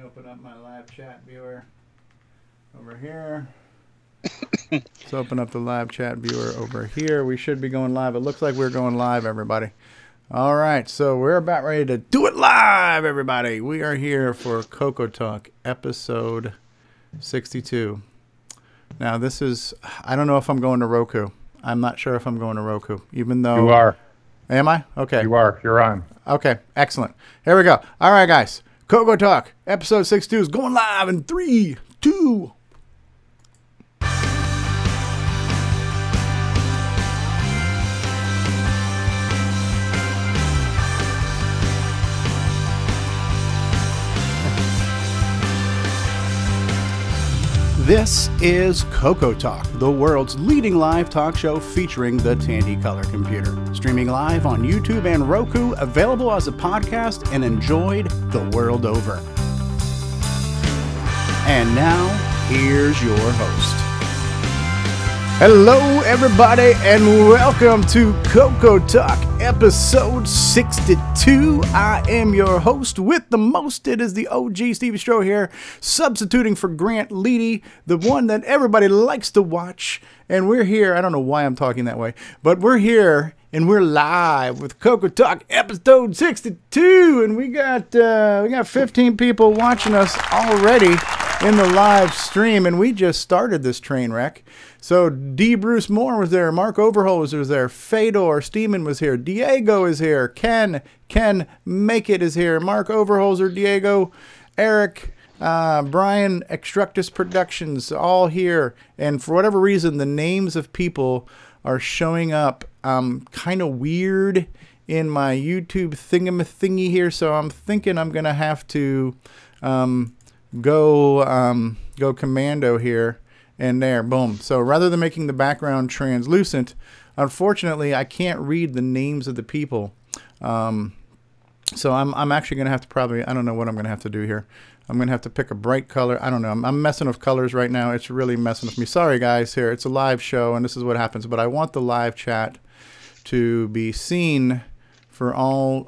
open up my live chat viewer over here. Let's open up the live chat viewer over here. We should be going live. It looks like we're going live, everybody. All right, so we're about ready to do it live, everybody. We are here for CoCoTALK episode 62. Now, this is, I don't know if I'm going to Roku. I'm not sure if I'm going to Roku, even though... You are. Am I? Okay. You are. You're on. Okay, excellent. Here we go. All right, guys. CoCoTALK episode 62 is going live in 3, 2, This is CoCoTALK, the world's leading live talk show featuring the Tandy color computer. Streaming live on YouTube and Roku, available as a podcast and enjoyed the world over. And now, here's your host. Hello, everybody, and welcome to CoCoTALK episode 62. I am your host with the most. It is the OG Stevie Stroh here, substituting for Grant Leighty, the one that everybody likes to watch. And we're here. I don't know why I'm talking that way, but we're here and we're live with CoCoTALK episode 62. And we got 15 people watching us already in the live stream, and we just started this train wreck. So D. Bruce Moore was there, Mark Overholser was there, Fedor Steeman was here, Diego is here, Ken Make It is here, Mark Overholser, Diego, Eric, Brian, Extructus Productions, all here. And for whatever reason, the names of people are showing up kind of weird in my YouTube thingy here. So I'm thinking I'm gonna have to go commando here and there. Boom. So rather than making the background translucent, unfortunately I can't read the names of the people. So I'm actually gonna have to probably, I don't know what I'm gonna have to do here. I'm gonna have to pick a bright color. I don't know. I'm messing with colors right now. It's really messing with me. Sorry guys, here it's a live show and this is what happens, but I want the live chat to be seen for all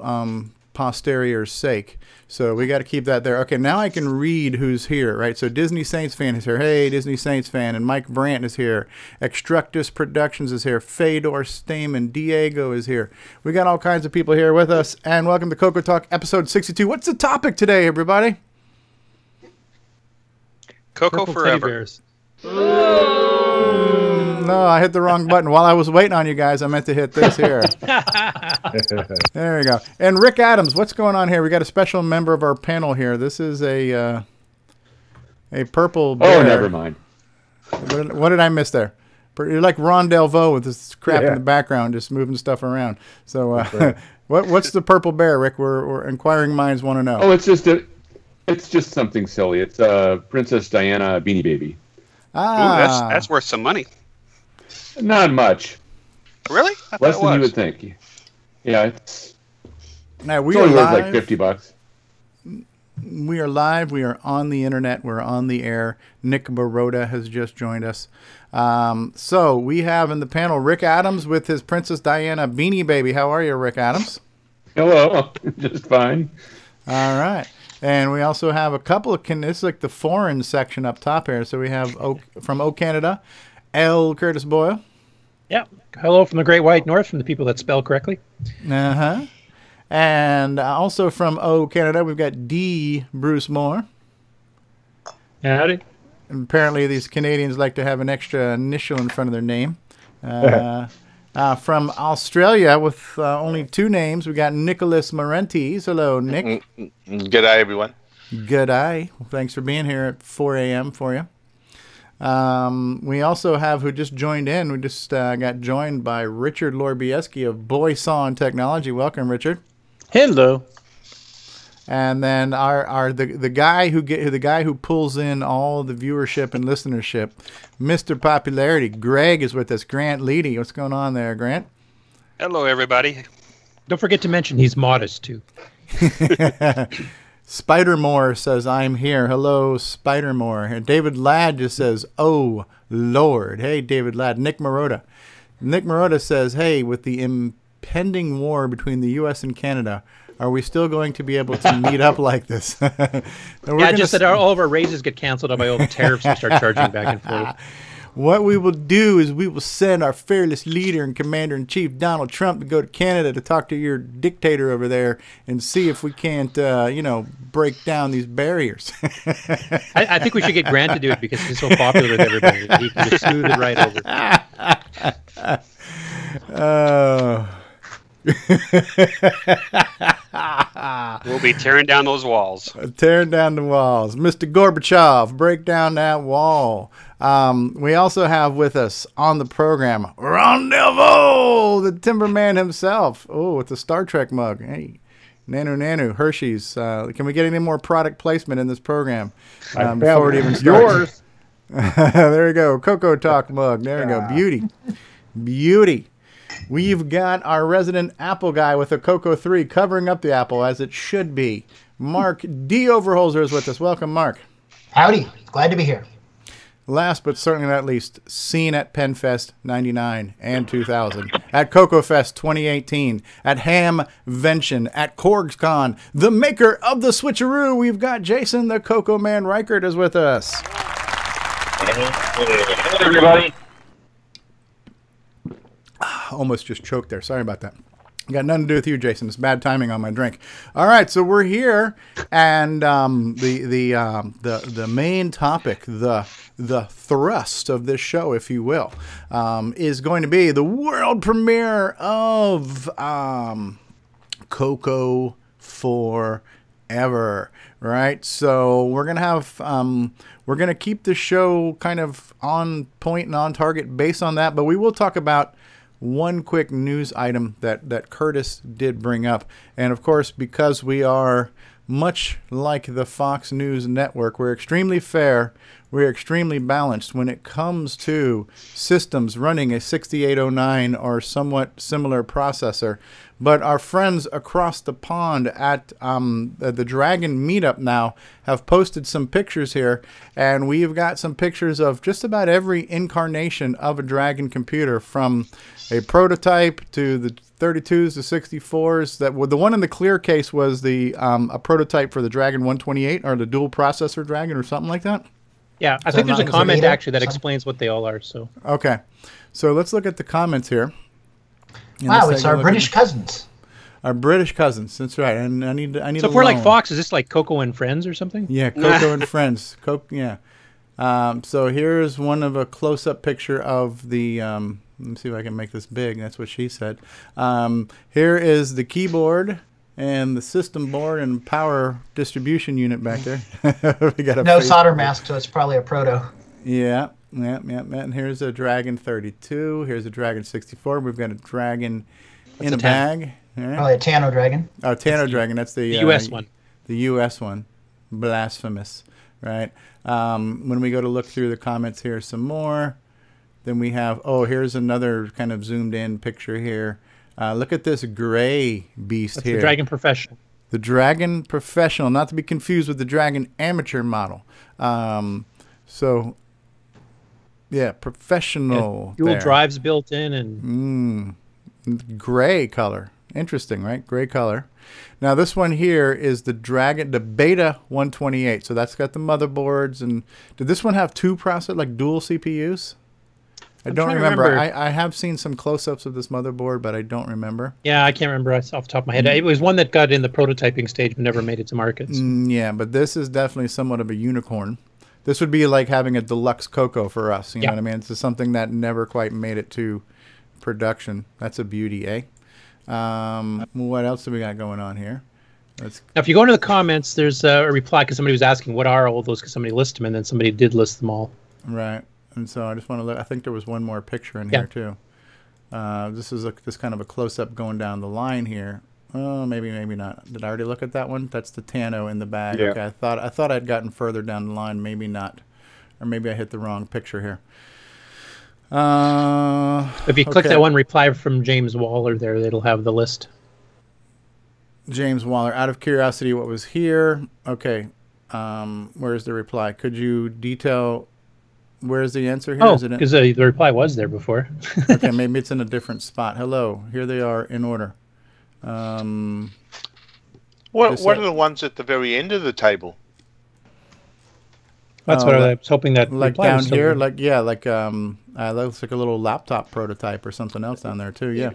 posterior's sake. So we got to keep that there. Okay, now I can read who's here, right? So Disney Saints fan is here. Hey, Disney Saints fan. And Mike Brandt is here. Extructus Productions is here. Fedor Stamen. Diego is here. We got all kinds of people here with us. And welcome to CoCoTALK episode 62. What's the topic today, everybody? CoCo Forever. No, I hit the wrong button. While I was waiting on you guys, I meant to hit this here. There we go. And Rick Adams, what's going on here? We got a special member of our panel here. This is a purple bear. Oh, never mind. What did I miss there? You're like Ron Delvaux with this crap in the background, just moving stuff around. So right. what's the purple bear, Rick? We're inquiring minds want to know. Oh, it's just something silly. It's Princess Diana Beanie Baby. Ah, ooh, that's worth some money. Not much. Really? Less than you would think. Yeah, it's now it's only worth like $50. We are live. We are on the internet. We're on the air. Nick Baroda has just joined us. So we have in the panel Rick Adams with his Princess Diana Beanie Baby. How are you, Rick Adams? Hello. Just fine. All right. And we also have a couple of, it's like the foreign section up top here. So we have from O Canada, L. Curtis Boyle. Yeah. Hello from the Great White North, from the people that spell correctly. Uh-huh. And also from O Canada, we've got D. Bruce Moore. Howdy. And apparently these Canadians like to have an extra initial in front of their name. From Australia with only 2 names, we got Nicholas Marentes. Hello, Nick. Good day, everyone. Good day. Thanks for being here at 4 a.m. for you. We also have, who just joined in, we just got joined by Richard Lorbieski of Boyson Technology. Welcome, Richard. Hello. And then the guy who pulls in all the viewership and listenership, Mr. Popularity, Greg is with us. Grant Leighty, what's going on there, Grant? Hello, everybody. Don't forget to mention he's modest too. Spider-More says, I'm here. Hello, Spider-More. And David Ladd just says, oh, Lord. Hey, David Ladd. Nick Marotta. Nick Marotta says, hey, with the impending war between the U.S. and Canada, Are we still going to be able to meet up like this? Yeah, just that all of our raises get canceled out by all the tariffs and start charging back and forth. What we will do is we will send our fearless leader and commander-in-chief, Donald Trump, to go to Canada to talk to your dictator over there and see if we can't, break down these barriers. I think we should get Grant to do it because he's so popular with everybody. He can just smooth it right over. We'll be tearing down those walls. Tearing down the walls. Mr. Gorbachev, break down that wall. We also have with us on the program, Rendezvous, the Timberman himself. Oh, with the Star Trek mug. Hey, Nanu, Hershey's. Can we get any more product placement in this program before it even starts? Yours. There you go. CoCoTALK mug. There you go. Beauty. We've got our resident Apple guy with a Coco 3 covering up the Apple as it should be. Mark D. Overholser is with us. Welcome, Mark. Howdy. Glad to be here. Last but certainly not least, seen at PenFest 99 and 2000, at CocoFest 2018, at Hamvention, at CorgsCon, the maker of the switcheroo. We've got Jason, the Coco Man Reighard, is with us. Hey, everybody. Almost just choked there. Sorry about that. Got nothing to do with you, Jason. It's bad timing on my drink. All right, so we're here, and the main topic, the thrust of this show, if you will, is going to be the world premiere of CoCo Forever. Right, so we're gonna have we're gonna keep the show kind of on point and on target based on that, but we will talk about one quick news item that Curtis did bring up. And of course, because we are much like the Fox News network, we're extremely fair, we're extremely balanced when it comes to systems running a 6809 or somewhat similar processor. But our friends across the pond at the Dragon Meetup now have posted some pictures here, and we've got some pictures of just about every incarnation of a Dragon computer, from a prototype to the 32s to 64s. The one in the clear case was the a prototype for the Dragon 128, or the dual processor Dragon, or something like that. Yeah, I think there's a comment actually that explains what they all are. So okay, so let's look at the comments here. Wow, it's our British cousins. Our British cousins, that's right. And I need. So if we're like Fox, is this like Coco and Friends or something? Yeah, Coco and Friends. Yeah. So here's one of a close-up picture of the. Let me see if I can make this big. That's what she said. Here is the keyboard and the system board and power distribution unit back there. We got no solder mask, so it's probably a proto. Yeah. And here's a Dragon 32. Here's a Dragon 64. We've got a Dragon in a bag. Right. Probably a Tano Dragon. Oh, Tano Dragon. That's the U.S. one. The U.S. one. Blasphemous. Right. When we go to look through the comments here some more, then we have, here's another kind of zoomed in picture here. Look at this gray beast here. The Dragon Professional. The Dragon Professional, not to be confused with the Dragon Amateur model. Yeah, professional. Dual drives built in and gray color. Interesting, right? Gray color. Now this one here is the Dragon, the Beta 128. So that's got the motherboards. And did this one have two processors, like dual CPUs? I don't remember. I have seen some close-ups of this motherboard, but I don't remember. Yeah, I can't remember off the top of my head. It was one that got in the prototyping stage but never made it to market. So. Yeah, but this is definitely somewhat of a unicorn. This would be like having a deluxe Coco for us. You know what I mean? It's something that never quite made it to production. That's a beauty, eh? What else do we got going on here? Now, if you go into the comments, there's a reply because somebody was asking, what are all those? Because somebody listed them, and then somebody did list them all. Right. And so I just want to look. I think there was one more picture in here, too. This is this kind of a close-up going down the line here. Oh, maybe not. Did I already look at that one? That's the Tano in the bag. Yeah. Okay, I thought I'd gotten further down the line. Maybe not. Or maybe I hit the wrong picture here. If you click that one reply from James Waller there, it'll have the list. James Waller, out of curiosity, what was here? Okay. Where's the reply? Could you detail... Where's the answer here? Oh, because the reply was there before. Okay, maybe it's in a different spot. Hello. Here they are in order. What are the ones at the very end of the table? That's what I was hoping that like reply down was still here, there. that looks like a little laptop prototype or something else down there too. Yeah.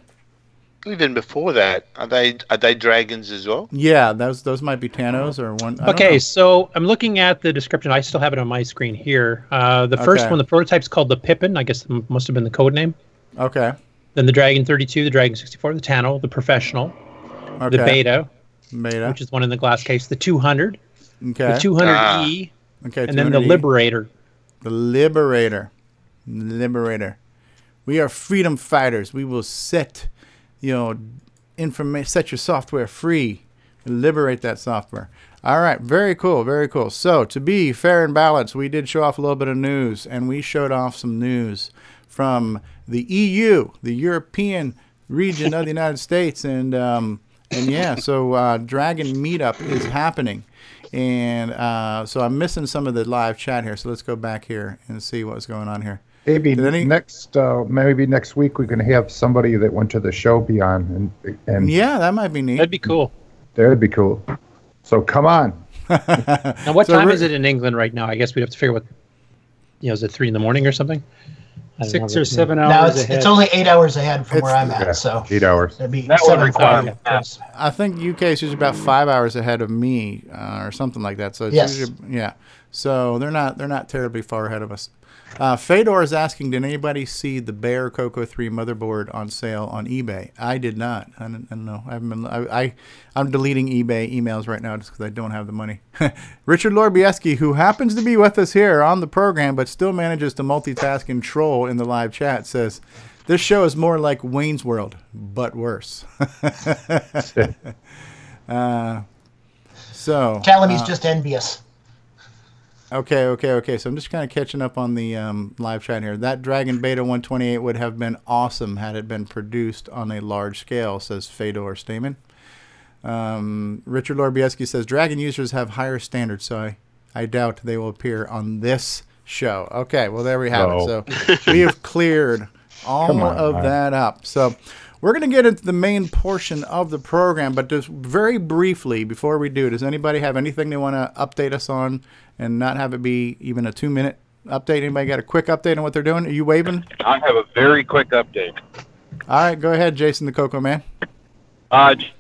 Even before that, are they dragons as well? Yeah, those might be Tanos or one. I don't Okay, know. so I'm looking at the description. I still have it on my screen here. The first one, the prototype's called the Pippin. I guess it must have been the code name. Okay. Then the Dragon 32, the Dragon 64, the Tano, the Professional, the Beta, which is one in the glass case, the 200, the 200E, and then the Liberator. The Liberator. We are freedom fighters. We will set, set your software free. Liberate that software. All right, very cool, very cool. So, to be fair and balanced, we did show off a little bit of news, and we showed off some news from the EU, the European region of the United States, and yeah, so Dragon Meetup is happening, and so I'm missing some of the live chat here. So let's go back here and see what's going on here. Maybe next week we can have somebody that went to the show be on, and yeah, that might be neat. That'd be cool. That'd be cool. So come on. Now, what time is it in England right now? I guess we'd have to figure what. Is it 3 in the morning or something? 6 or 7 hours ahead. It's only 8 hours ahead from where I'm at, so 8 hours. It'd be 7 I think UK is usually about 5 hours ahead of me, or something like that. So it's usually, yeah. So they're not terribly far ahead of us. Fedor is asking, did anybody see the Bear CoCo 3 motherboard on sale on eBay? I did not. I don't know. I'm deleting eBay emails right now just because I don't have the money. Richard Lorbieski, who happens to be with us here on the program but still manages to multitask and troll in the live chat, says, this show is more like Wayne's World, but worse. tell him he's just envious. Okay. So I'm just kind of catching up on the live chat here. That Dragon Beta 128 would have been awesome had it been produced on a large scale, says Fedor Stamen. Richard Lorbieski says, Dragon users have higher standards, so I doubt they will appear on this show. Okay, well, there we have it. So we have cleared all of that up. So we're going to get into the main portion of the program, but just very briefly before we do, does anybody have anything they want to update us on and not have it be even a 2-minute update? Anybody got a quick update on what they're doing? Are you waving? I have a very quick update. All right, go ahead, Jason the Coco Man.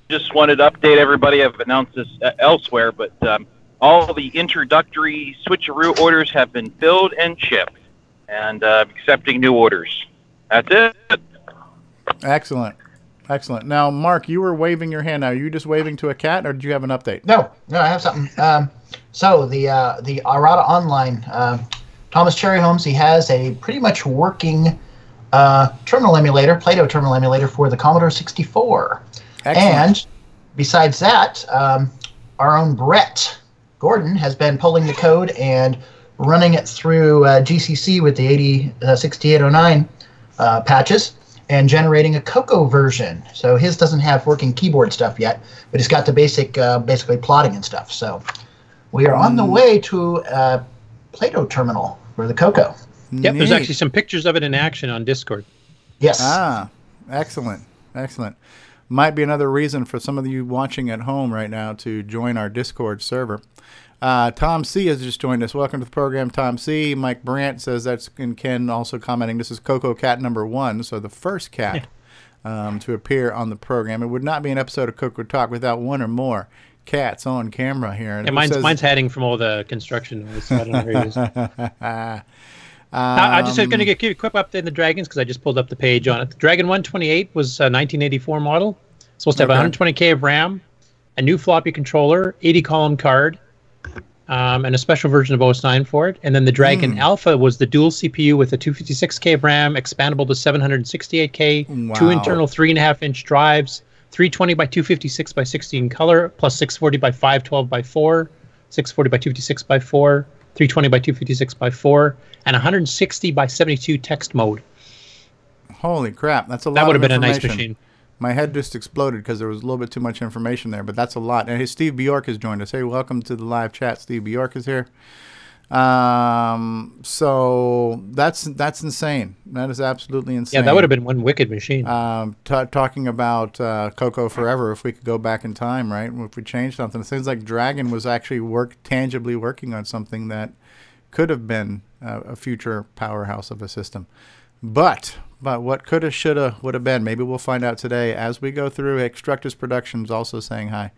Just wanted to update everybody. I've announced this elsewhere, but all the introductory switcheroo orders have been filled and shipped, and accepting new orders. That's it. Excellent. Now, Mark, you were waving your hand. Now, are you just waving to a cat, or did you have an update? No, I have something. So the Arata Online, Thomas Cherry Holmes, he has a pretty much working terminal emulator, Plato terminal emulator for the Commodore 64. Excellent. And besides that, our own Brett Gordon has been pulling the code and running it through GCC with the 6809 patches and generating a CoCo version. So his doesn't have working keyboard stuff yet, but it's got the basic, basically plotting and stuff. So we are on the way to a Plato terminal for the CoCo. Yep, there's actually some pictures of it in action on Discord. Yes. Excellent. Might be another reason for some of you watching at home right now to join our Discord server. Tom C has just joined us. Welcome to the program, Tom C. Mike Brandt says that's, and Ken also commenting, this is CoCo Cat number 1, so the first cat to appear on the program. It would not be an episode of CoCoTALK without one or more cats on camera here. And mine's hiding from all the construction noise, so I don't know where it is. I just was going to give you a quick update on the Dragons because I just pulled up the page on it. The Dragon 128 was a 1984 model. Supposed to have 120K of RAM, a new floppy controller, 80-column card, and a special version of OS 9 for it. And then the Dragon Alpha was the dual CPU with a 256K of RAM, expandable to 768K, two internal 3.5-inch drives, 320 by 256 by 16 color, plus 640 by 512 by 4, 640 by 256 by 4, 320 by 256 by 4, and 160 by 72 text mode. Holy crap, that's a lot. That would have been a information. nice machine. My head just exploded because there was a little bit too much information there, but that's a lot. And hey, Steve Bjork has joined us. Hey, welcome to the live chat. Steve Bjork is here. So that's insane. That is absolutely insane. Yeah, that would have been one wicked machine. Talking about CoCo Forever, if we could go back in time, right? If we change something, it seems like Dragon was actually tangibly working on something that could have been a future powerhouse of a system. But what coulda, shoulda, would have been. Maybe we'll find out today as we go through. Extructus Productions also saying hi.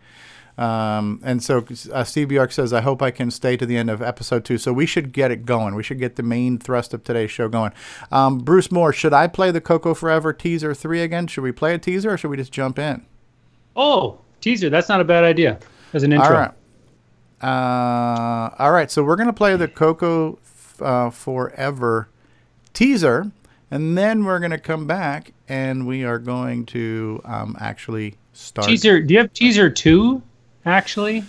And so Steve Bjork says, I hope I can stay to the end of episode 2. So we should get it going. We should get the main thrust of today's show going. Bruce Moore, should I play the CoCo Forever teaser 3 again? Should we play a teaser or should we just jump in? Oh, teaser. That's not a bad idea as an intro. All right. So we're going to play the CoCo Forever teaser, and then we're going to come back and we are going to actually start. Teaser. Do you have teaser 2? Actually,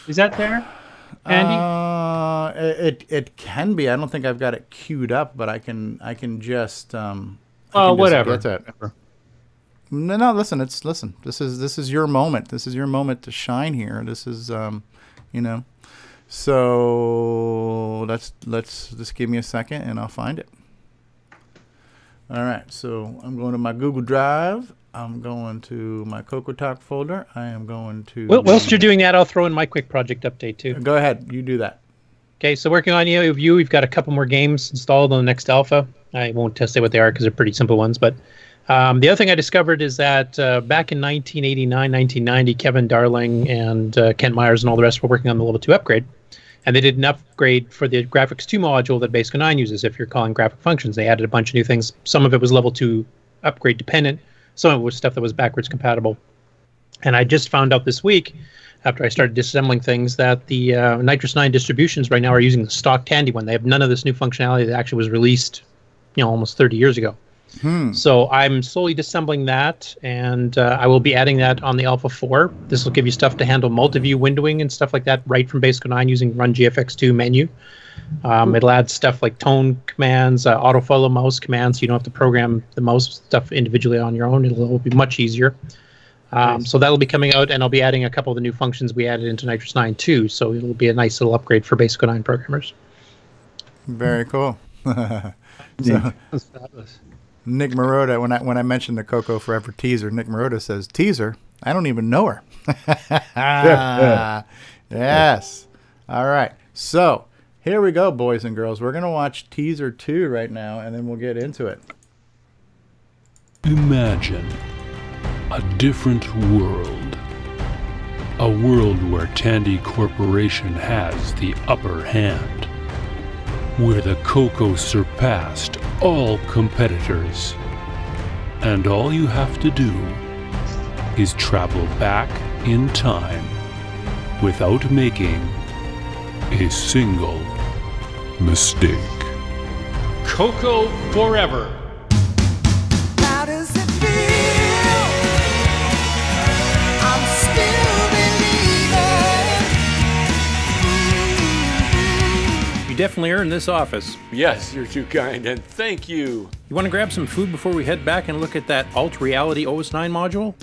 is that there, Andy? It can be. I don't think I've got it queued up, but I can just whatever. Get it. No, listen. This is your moment. This is your moment to shine here. This is So let's just give me a second and I'll find it. All right. So I'm going to my Google Drive. I'm going to my CoCoTALK folder. I am going to... Well, whilst you're doing that, I'll throw in my quick project update, too. Go ahead. You do that. Okay, so working on View, we've got a couple more games installed on the next alpha. I won't say what they are because they're pretty simple ones. But the other thing I discovered is that back in 1989, 1990, Kevin Darling and Kent Myers and all the rest were working on the Level 2 upgrade. And they did an upgrade for the Graphics 2 module that Basic 9 uses if you're calling graphic functions. They added a bunch of new things. Some of it was Level 2 upgrade dependent. Some of it was stuff that was backwards compatible. And I just found out this week, after I started disassembling things, that the Nitrous 9 distributions right now are using the stock Tandy one. They have none of this new functionality that actually was released, almost 30 years ago. So I'm slowly disassembling that, and I will be adding that on the Alpha 4. This will give you stuff to handle multi-view windowing and stuff like that right from Basic 9 using Run GFX2 menu. It'll add stuff like tone commands, autofollow mouse commands. So you don't have to program the mouse stuff individually on your own. It'll be much easier. Nice. So that'll be coming out, and I'll be adding a couple of the new functions we added into Nitrous 9 too. So it'll be a nice little upgrade for Basic 9 programmers. Very cool. So, Nick Marotta, when I mentioned the CoCo Forever teaser, Nick Marotta says, teaser? I don't even know her. Yes. All right. So here we go, boys and girls. We're going to watch teaser 2 right now, and then we'll get into it. Imagine a different world. A world where Tandy Corporation has the upper hand. Where the CoCo surpassed all competitors. And all you have to do is travel back in time without making a single mistake. CoCo Forever. How does it feel? I'm still believing. You definitely earned this office. Yes, you're too kind, and thank you. You want to grab some food before we head back and look at that Alt Reality OS9 module?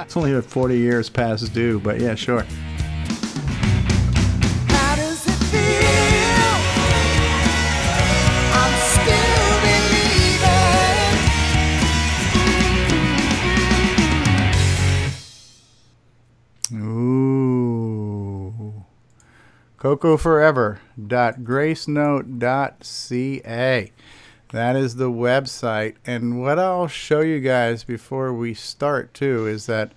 It's only 40 years past due, but yeah, sure. How does it feel? I'm still believing. Ooh. CoCoForever.gracenote.ca. That is the website. And what I'll show you guys before we start, too, is that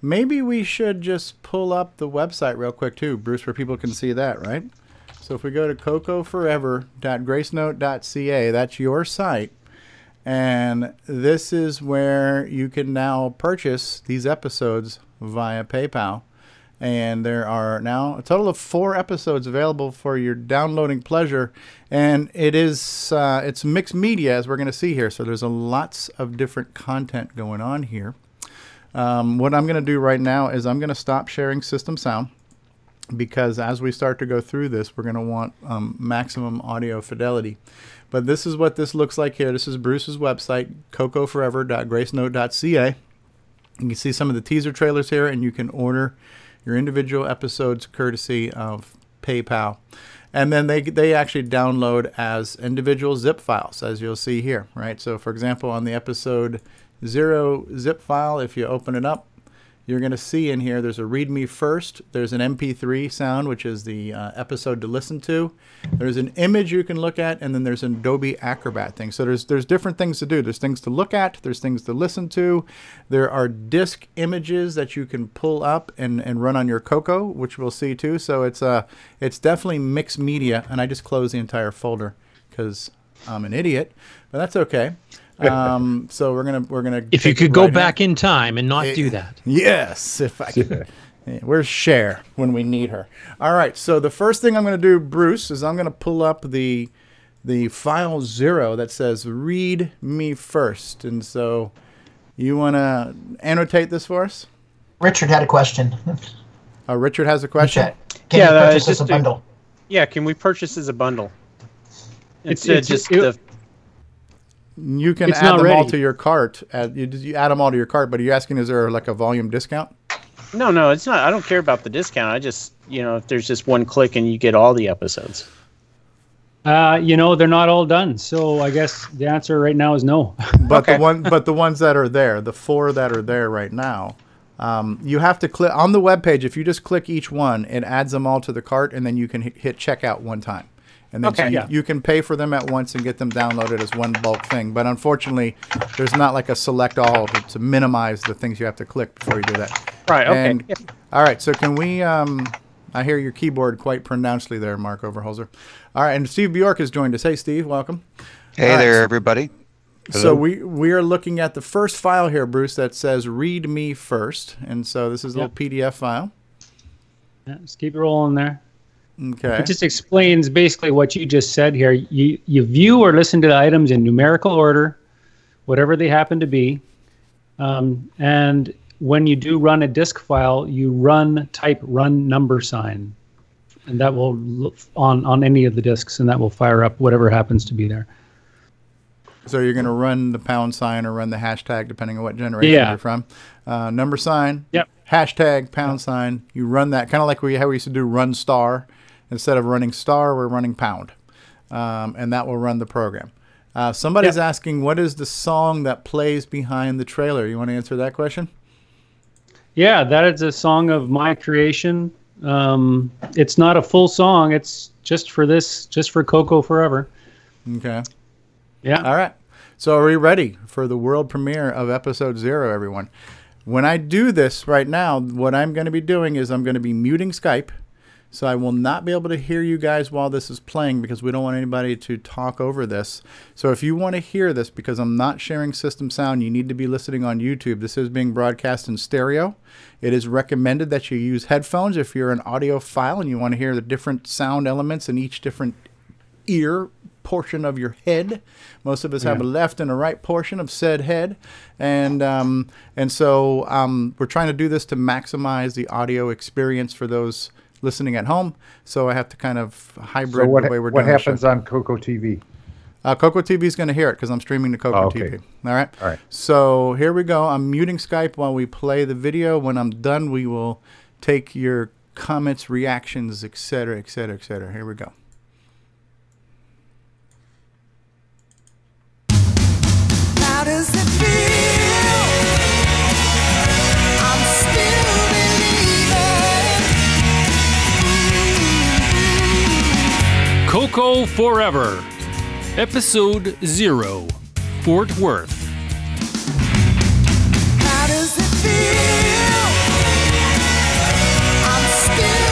maybe we should just pull up the website real quick, too, Bruce, where people can see that, right? So if we go to CoCoForever.gracenote.ca, that's your site. And this is where you can now purchase these episodes via PayPal. And there are now a total of 4 episodes available for your downloading pleasure. And it is it's mixed media, as we're going to see here. So there's lots of different content going on here. What I'm going to do right now is I'm going to stop sharing system sound, because as we start to go through this, we're going to want maximum audio fidelity. But this is what this looks like here. This is Bruce's website, CoCoForever.gracenote.ca. You can see some of the teaser trailers here, and you can order your individual episodes courtesy of PayPal. And then they actually download as individual zip files, as you'll see here, right? So, for example, on the episode 0 zip file, if you open it up, you're going to see in here there's a read me first. There's an MP3 sound, which is the episode to listen to. There's an image you can look at, and then there's an Adobe Acrobat thing. So there's different things to do. There's things to look at. There's things to listen to. There are disk images that you can pull up and run on your CoCo, which we'll see too. So it's definitely mixed media, and I just closed the entire folder because I'm an idiot, but that's okay. So we're gonna. If you could go back in time and not do that. Yes, if I could. Where's Cher when we need her? All right. So the first thing I'm going to do, Bruce, is I'm going to pull up the file 0 that says "Read me first." And so you want to annotate this for us? Richard had a question. Oh, Richard has a question. Can you purchase as a bundle? Yeah, can we purchase as a bundle? It's You can add them all to your cart. You add them all to your cart, but are you asking, is there like a volume discount? No, it's not. I don't care about the discount. I just, if there's just one click and you get all the episodes. They're not all done, so I guess the answer right now is no. But the ones that are there, the 4 that are there right now, you have to click on the web page. If you just click each one, it adds them all to the cart, and then you can hit checkout one time. And then you can pay for them at once and get them downloaded as one bulk thing. But unfortunately, there's not like a select all to minimize the things you have to click before you do that. Right, okay. All right, so can we... I hear your keyboard quite pronouncedly there, Mark Overholser. All right, and Steve Bjork has joined us. Hey, Steve, welcome. Hey there, everybody. So we are looking at the first file here, Bruce, that says read me first. And so this is a little PDF file. Yeah, just keep it rolling there. Okay. It just explains basically what you just said here. You view or listen to the items in numerical order, whatever they happen to be. And when you do run a disk file, you type run number sign. And that will, on any of the disks, and that will fire up whatever happens to be there. So you're going to run the pound sign or run the hashtag, depending on what generation you're from. Number sign, hashtag, pound sign. You run that, kind of like how we used to do run star. Instead of running star, we're running pound. And that will run the program. Somebody's asking, what is the song that plays behind the trailer? You want to answer that question? Yeah, that is a song of my creation. It's not a full song. It's just for CoCo Forever. Okay. Yeah. All right. So are we ready for the world premiere of episode 0, everyone? When I do this right now, what I'm going to be doing is I'm going to be muting Skype. So I will not be able to hear you guys while this is playing because we don't want anybody to talk over this. So if you want to hear this, because I'm not sharing system sound, you need to be listening on YouTube. This is being broadcast in stereo. It is recommended that you use headphones if you're an audiophile and you want to hear the different sound elements in each different ear portion of your head. Most of us have a left and a right portion of said head. And so we're trying to do this to maximize the audio experience for those listening at home, so I have to kind of hybrid the way we're doing. What happens on CoCo TV? CoCo TV is going to hear it because I'm streaming to CoCo TV. All right. All right. So here we go. I'm muting Skype while we play the video. When I'm done, we will take your comments, reactions, etc., etc., etc. Here we go. How does it feel? I'm still believing. CoCo Forever, Episode 0, Fort Worth. How does it feel? I'm still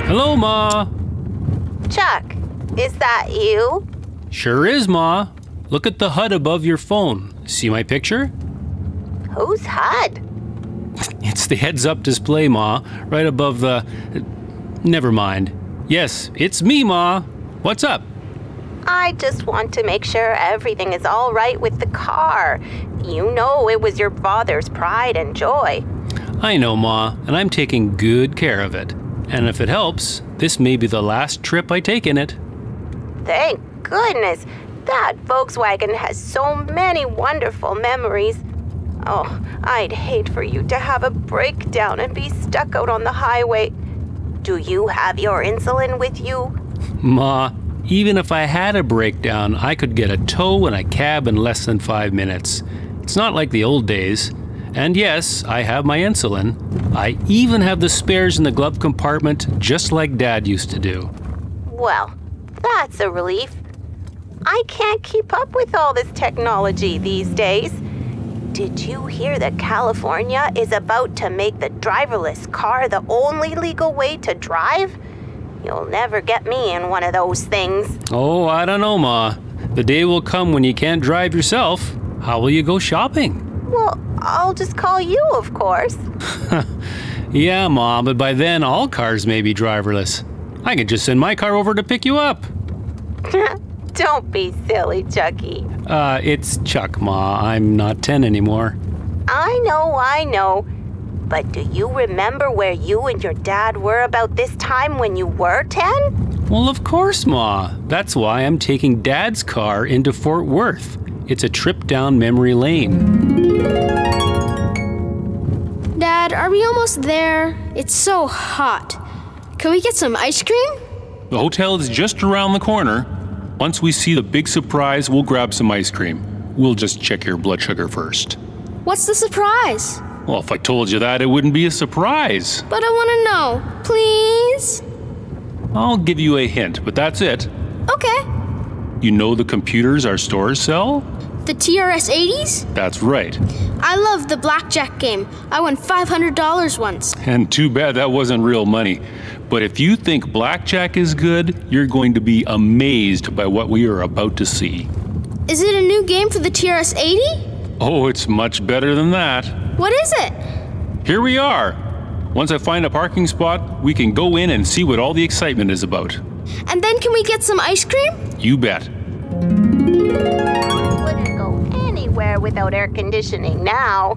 Hello, Ma. Chuck, is that you? Sure is, Ma. Look at the HUD above your phone. See my picture? Who's HUD? It's the heads-up display, Ma, right above the... Never mind. Yes, it's me, Ma. What's up? I just want to make sure everything is all right with the car. You know it was your father's pride and joy. I know, Ma, and I'm taking good care of it. And if it helps, this may be the last trip I take in it. Thank goodness. That Volkswagen has so many wonderful memories. Oh, I'd hate for you to have a breakdown and be stuck out on the highway. Do you have your insulin with you? Ma, even if I had a breakdown, I could get a tow and a cab in less than 5 minutes. It's not like the old days. And yes, I have my insulin. I even have the spares in the glove compartment, just like Dad used to do. Well, that's a relief. I can't keep up with all this technology these days. Did you hear that California is about to make the driverless car the only legal way to drive? You'll never get me in one of those things. Oh, I don't know, Ma. The day will come when you can't drive yourself. How will you go shopping? Well, I'll just call you, of course. Yeah, Ma, but by then all cars may be driverless. I could just send my car over to pick you up. Don't be silly, Chucky. It's Chuck, Ma. I'm not 10 anymore. I know. But do you remember where you and your dad were about this time when you were 10? Well, of course, Ma. That's why I'm taking Dad's car into Fort Worth. It's a trip down memory lane. Dad, are we almost there? It's so hot. Can we get some ice cream? The hotel is just around the corner. Once we see the big surprise, we'll grab some ice cream. We'll just check your blood sugar first. What's the surprise? Well, if I told you that, it wouldn't be a surprise. But I want to know. Please? I'll give you a hint, but that's it. Okay. You know the computers our stores sell? The TRS-80s? That's right. I love the blackjack game. I won $500 once. And too bad that wasn't real money. But if you think blackjack is good, you're going to be amazed by what we are about to see. Is it a new game for the TRS-80? Oh, it's much better than that. What is it? Here we are. Once I find a parking spot, we can go in and see what all the excitement is about. And then can we get some ice cream? You bet. Wouldn't go anywhere without air conditioning now.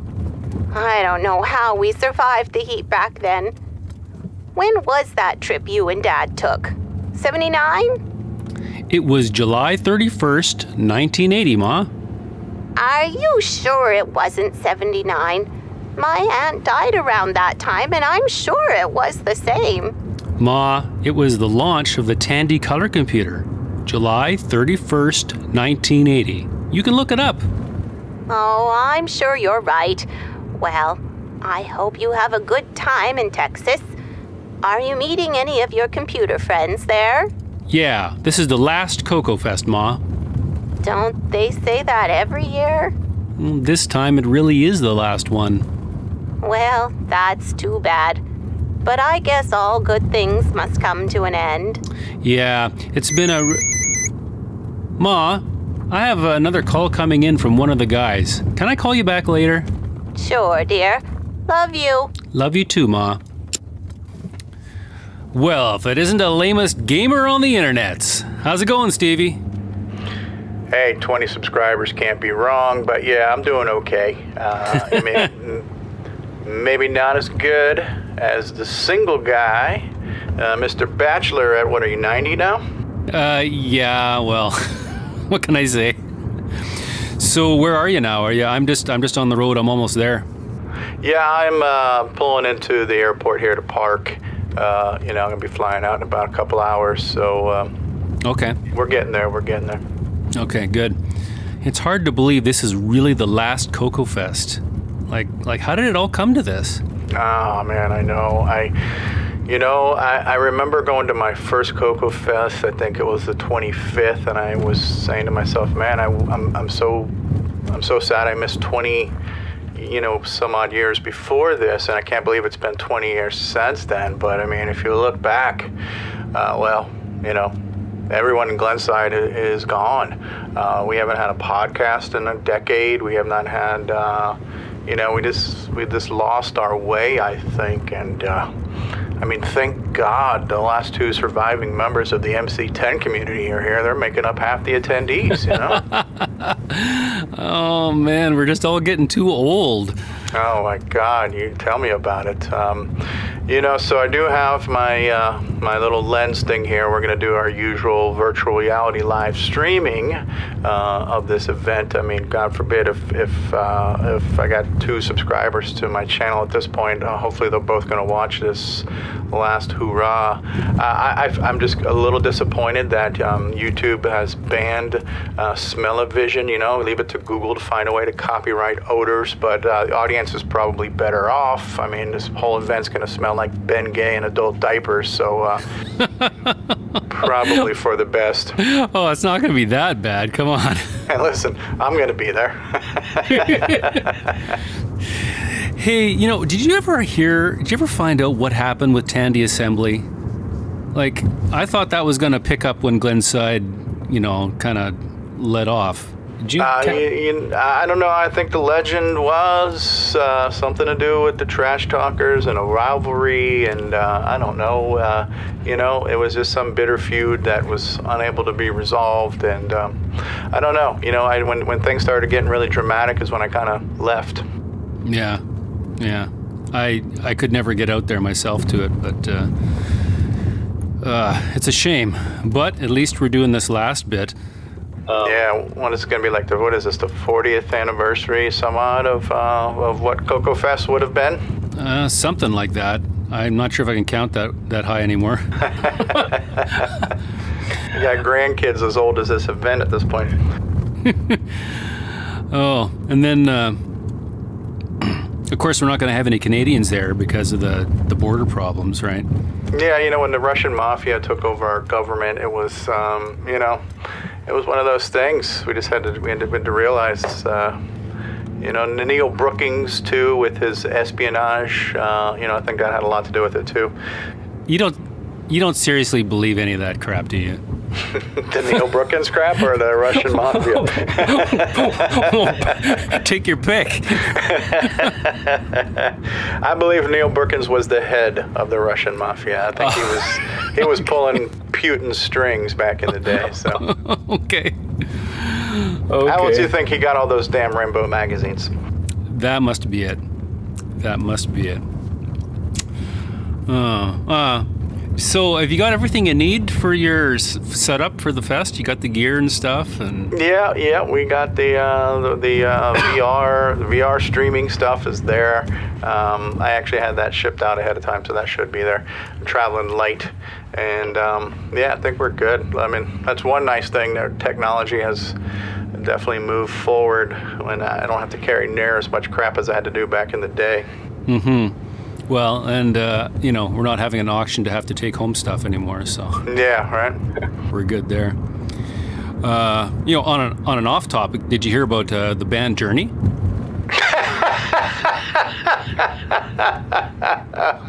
I don't know how we survived the heat back then. When was that trip you and Dad took? 79? It was July 31st, 1980, Ma. Are you sure it wasn't 79? My aunt died around that time, and I'm sure it was the same. Ma, it was the launch of the Tandy color computer. July 31st, 1980. You can look it up. Oh, I'm sure you're right. Well, I hope you have a good time in Texas. Are you meeting any of your computer friends there? Yeah, this is the last CoCo Fest, Ma. Don't they say that every year? This time it really is the last one. Well, that's too bad. But I guess all good things must come to an end. Yeah, it's been a... Ma, I have another call coming in from one of the guys. Can I call you back later? Sure, dear. Love you. Love you too, Ma. Well, if it isn't the lamest gamer on the internets. How's it going, Stevie? Hey, 20 subscribers can't be wrong, but yeah, I'm doing okay. Maybe not as good as the single guy, Mr. Bachelor at, what are you, 90 now? Yeah, well, what can I say? So where are you now? I'm just on the road. I'm almost there. Yeah, I'm pulling into the airport here to park. I'm gonna be flying out in about a couple hours, so okay. We're getting there. Okay, good. It's hard to believe this is really the last CoCo Fest. Like, how did it all come to this? Oh man, I know. I remember going to my first CoCo Fest. I think it was the 25th, and I was saying to myself, man, I'm so sad I missed 20, some odd years before this, and I can't believe it's been 20 years since then. But I mean, if you look back, everyone in Glenside is gone. We haven't had a podcast in a decade. We have not had, we just lost our way, I think. And I mean, thank God the last two surviving members of the MC10 community are here. They're making up half the attendees, you know? Oh, man, we're just all getting too old. Oh, my God, you tell me about it. You know, so I do have my my little lens thing here. We're going to do our usual virtual reality live streaming of this event. I mean, God forbid if I got 2 subscribers to my channel at this point, hopefully they're both going to watch this last hoorah. I'm just a little disappointed that YouTube has banned smell-o-vision. You know, leave it to Google to find a way to copyright odors, but the audience is probably better off. I mean, this whole event's going to smell like Ben Gay in adult diapers, so probably for the best. Oh, it's not going to be that bad. Come on. Hey, listen, I'm going to be there. Hey, you know, did you ever find out what happened with Tandy Assembly? Like, I thought that was going to pick up when Glenside, you know, kind of let off. Did you? I don't know. I think the legend was something to do with the trash talkers and a rivalry, and I don't know. You know, it was just some bitter feud that was unable to be resolved, and I don't know. You know, when things started getting really dramatic is when I kind of left. Yeah, yeah. I could never get out there myself to it, but it's a shame. But at least we're doing this last bit. Yeah, what is it going to be like? What is this? The 40th anniversary, some odd of what CoCo Fest would have been? Something like that. I'm not sure if I can count that high anymore. You got grandkids as old as this event at this point. Oh, and then of course we're not going to have any Canadians there because of the border problems, right? Yeah, you know, when the Russian mafia took over our government, it was you know, it was one of those things. We just had to realize, you know, Neil Brookings too, with his espionage. You know, I think that had a lot to do with it too. You don't seriously believe any of that crap, do you? The Neil Brookings crap or the Russian mafia? Take your pick. I believe Neil Brookings was the head of the Russian mafia. I think he was pulling Putin's strings back in the day. So okay. How else do you think he got all those damn Rainbow magazines? That must be it. That must be it. So have you got everything you need for your setup for the fest? You got the gear and stuff, and yeah, we got the VR streaming stuff is there. I actually had that shipped out ahead of time, so that should be there. I'm traveling light, and yeah, I think we're good. I mean, that's one nice thing. Their technology has definitely moved forward when I don't have to carry near as much crap as I had to do back in the day. Mm-hmm. Well, and you know, we're not having an auction to have to take home stuff anymore, so yeah, right. We're good there. You know, on an off topic, did you hear about the band Gerrie?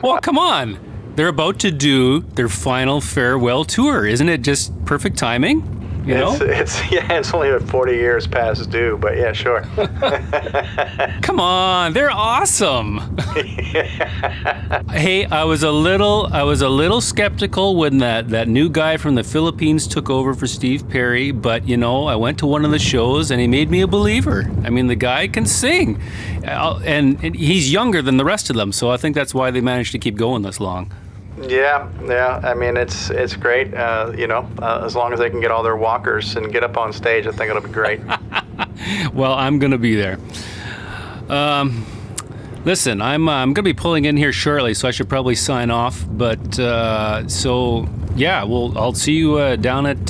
Well, come on, they're about to do their final farewell tour. Isn't it just perfect timing? You know? It's only 40 years past due, but yeah, sure. Come on, they're awesome. Hey, I was a little skeptical when that new guy from the Philippines took over for Steve Perry, but you know, I went to one of the shows and he made me a believer. I mean, the guy can sing, and he's younger than the rest of them, so I think that's why they managed to keep going this long. Yeah. I mean, it's great. You know, as long as they can get all their walkers and get up on stage, I think it'll be great. Well, I'm gonna be there. Listen, I'm gonna be pulling in here shortly, so I should probably sign off. But so yeah, I'll see you down at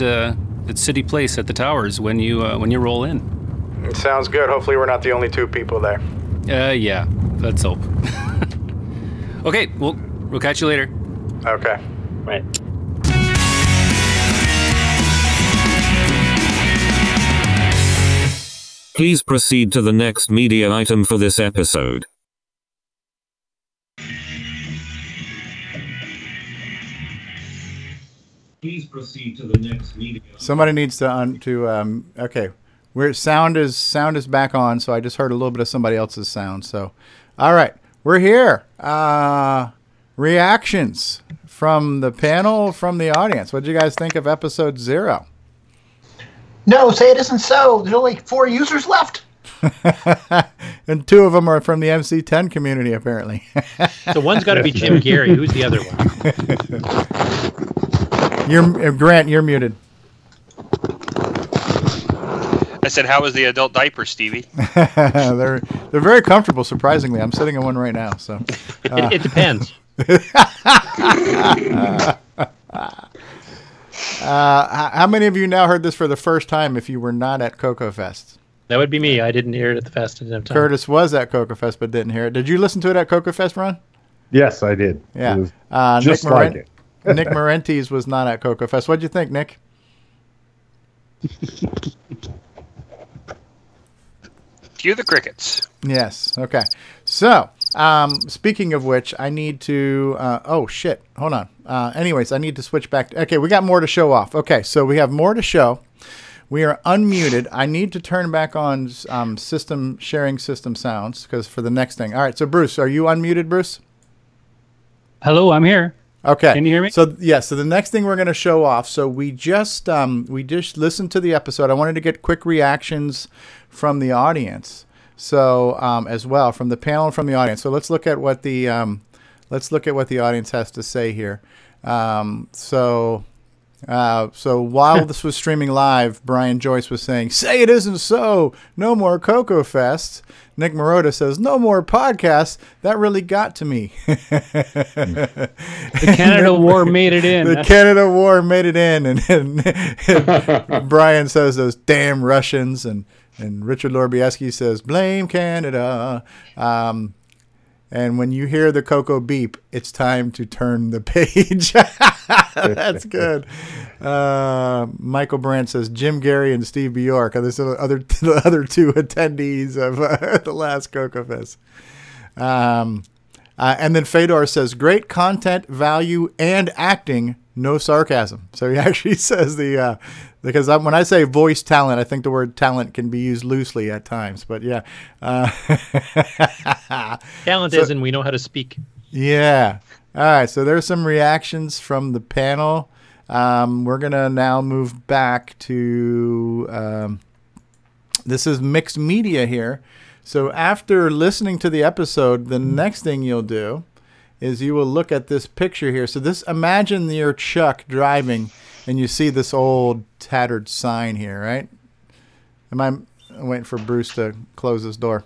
City Place at the Towers when you roll in. It sounds good. Hopefully, we're not the only 2 people there. Yeah, let's hope. Okay, we'll catch you later. Okay. Right. Please proceed to the next media item for this episode. Please proceed to the next media. Somebody needs to okay. Sound is back on, so I just heard a little bit of somebody else's sound. So, all right, we're here. reactions from the panel, from the audience. What did you guys think of episode 0? No, say it isn't so. There's only 4 users left. And 2 of them are from the MC10 community, apparently. So one's got to be Jim Gerrie. Who's the other one? Grant, you're muted. I said, how was the adult diaper, Stevie? They're very comfortable, surprisingly. I'm sitting in one right now. So it depends. How many of you now heard this for the first time if you were not at CoCo Fest? That would be me. I didn't hear it at the fest. I didn't have time. Curtis was at CoCo Fest but didn't hear it. Did you listen to it at CoCo Fest, Ron? Yes, I did. Yeah. It was just like it. Nick Marentes was not at CoCo Fest. What'd you think, Nick? Cue the crickets. Yes. Okay. So, speaking of which, I need to. Oh shit! Hold on. Anyways, I need to switch back. Okay, we got more to show off. Okay, so we have more to show. We are unmuted. I need to turn back on system sounds because for the next thing. All right. So, Bruce, are you unmuted, Bruce? Hello, I'm here. Okay. Can you hear me? So yeah. So the next thing we're going to show off. So we just listened to the episode. I wanted to get quick reactions from the audience. So as well from the panel and from the audience. So let's look at what the audience has to say here. So while this was streaming live, Brian Joyce was saying, "Say it isn't so. No more CoCo Fest." Nick Marotta says, "No more podcasts." That really got to me. The Canada War made it in. The Canada War made it in, and Brian says, "Those damn Russians," and Richard Lorbieski says, "Blame Canada." And when you hear the CoCo beep, it's time to turn the page. That's good. Michael Brandt says Jim Gerrie and Steve Bjork are the other 2 attendees of the last CoCo Fest. And then Fedor says, "Great content, value, and acting, no sarcasm." So he actually says because when I say voice talent, I think the word talent can be used loosely at times. But yeah. Talent is, and we know how to speak. Yeah. All right. So there's some reactions from the panel. We're going to now move back to this is mixed media here. So after listening to the episode, the next thing you'll do is you will look at this picture here. So imagine your Chuck driving and you see this old tattered sign here, right? I'm waiting for Bruce to close his door.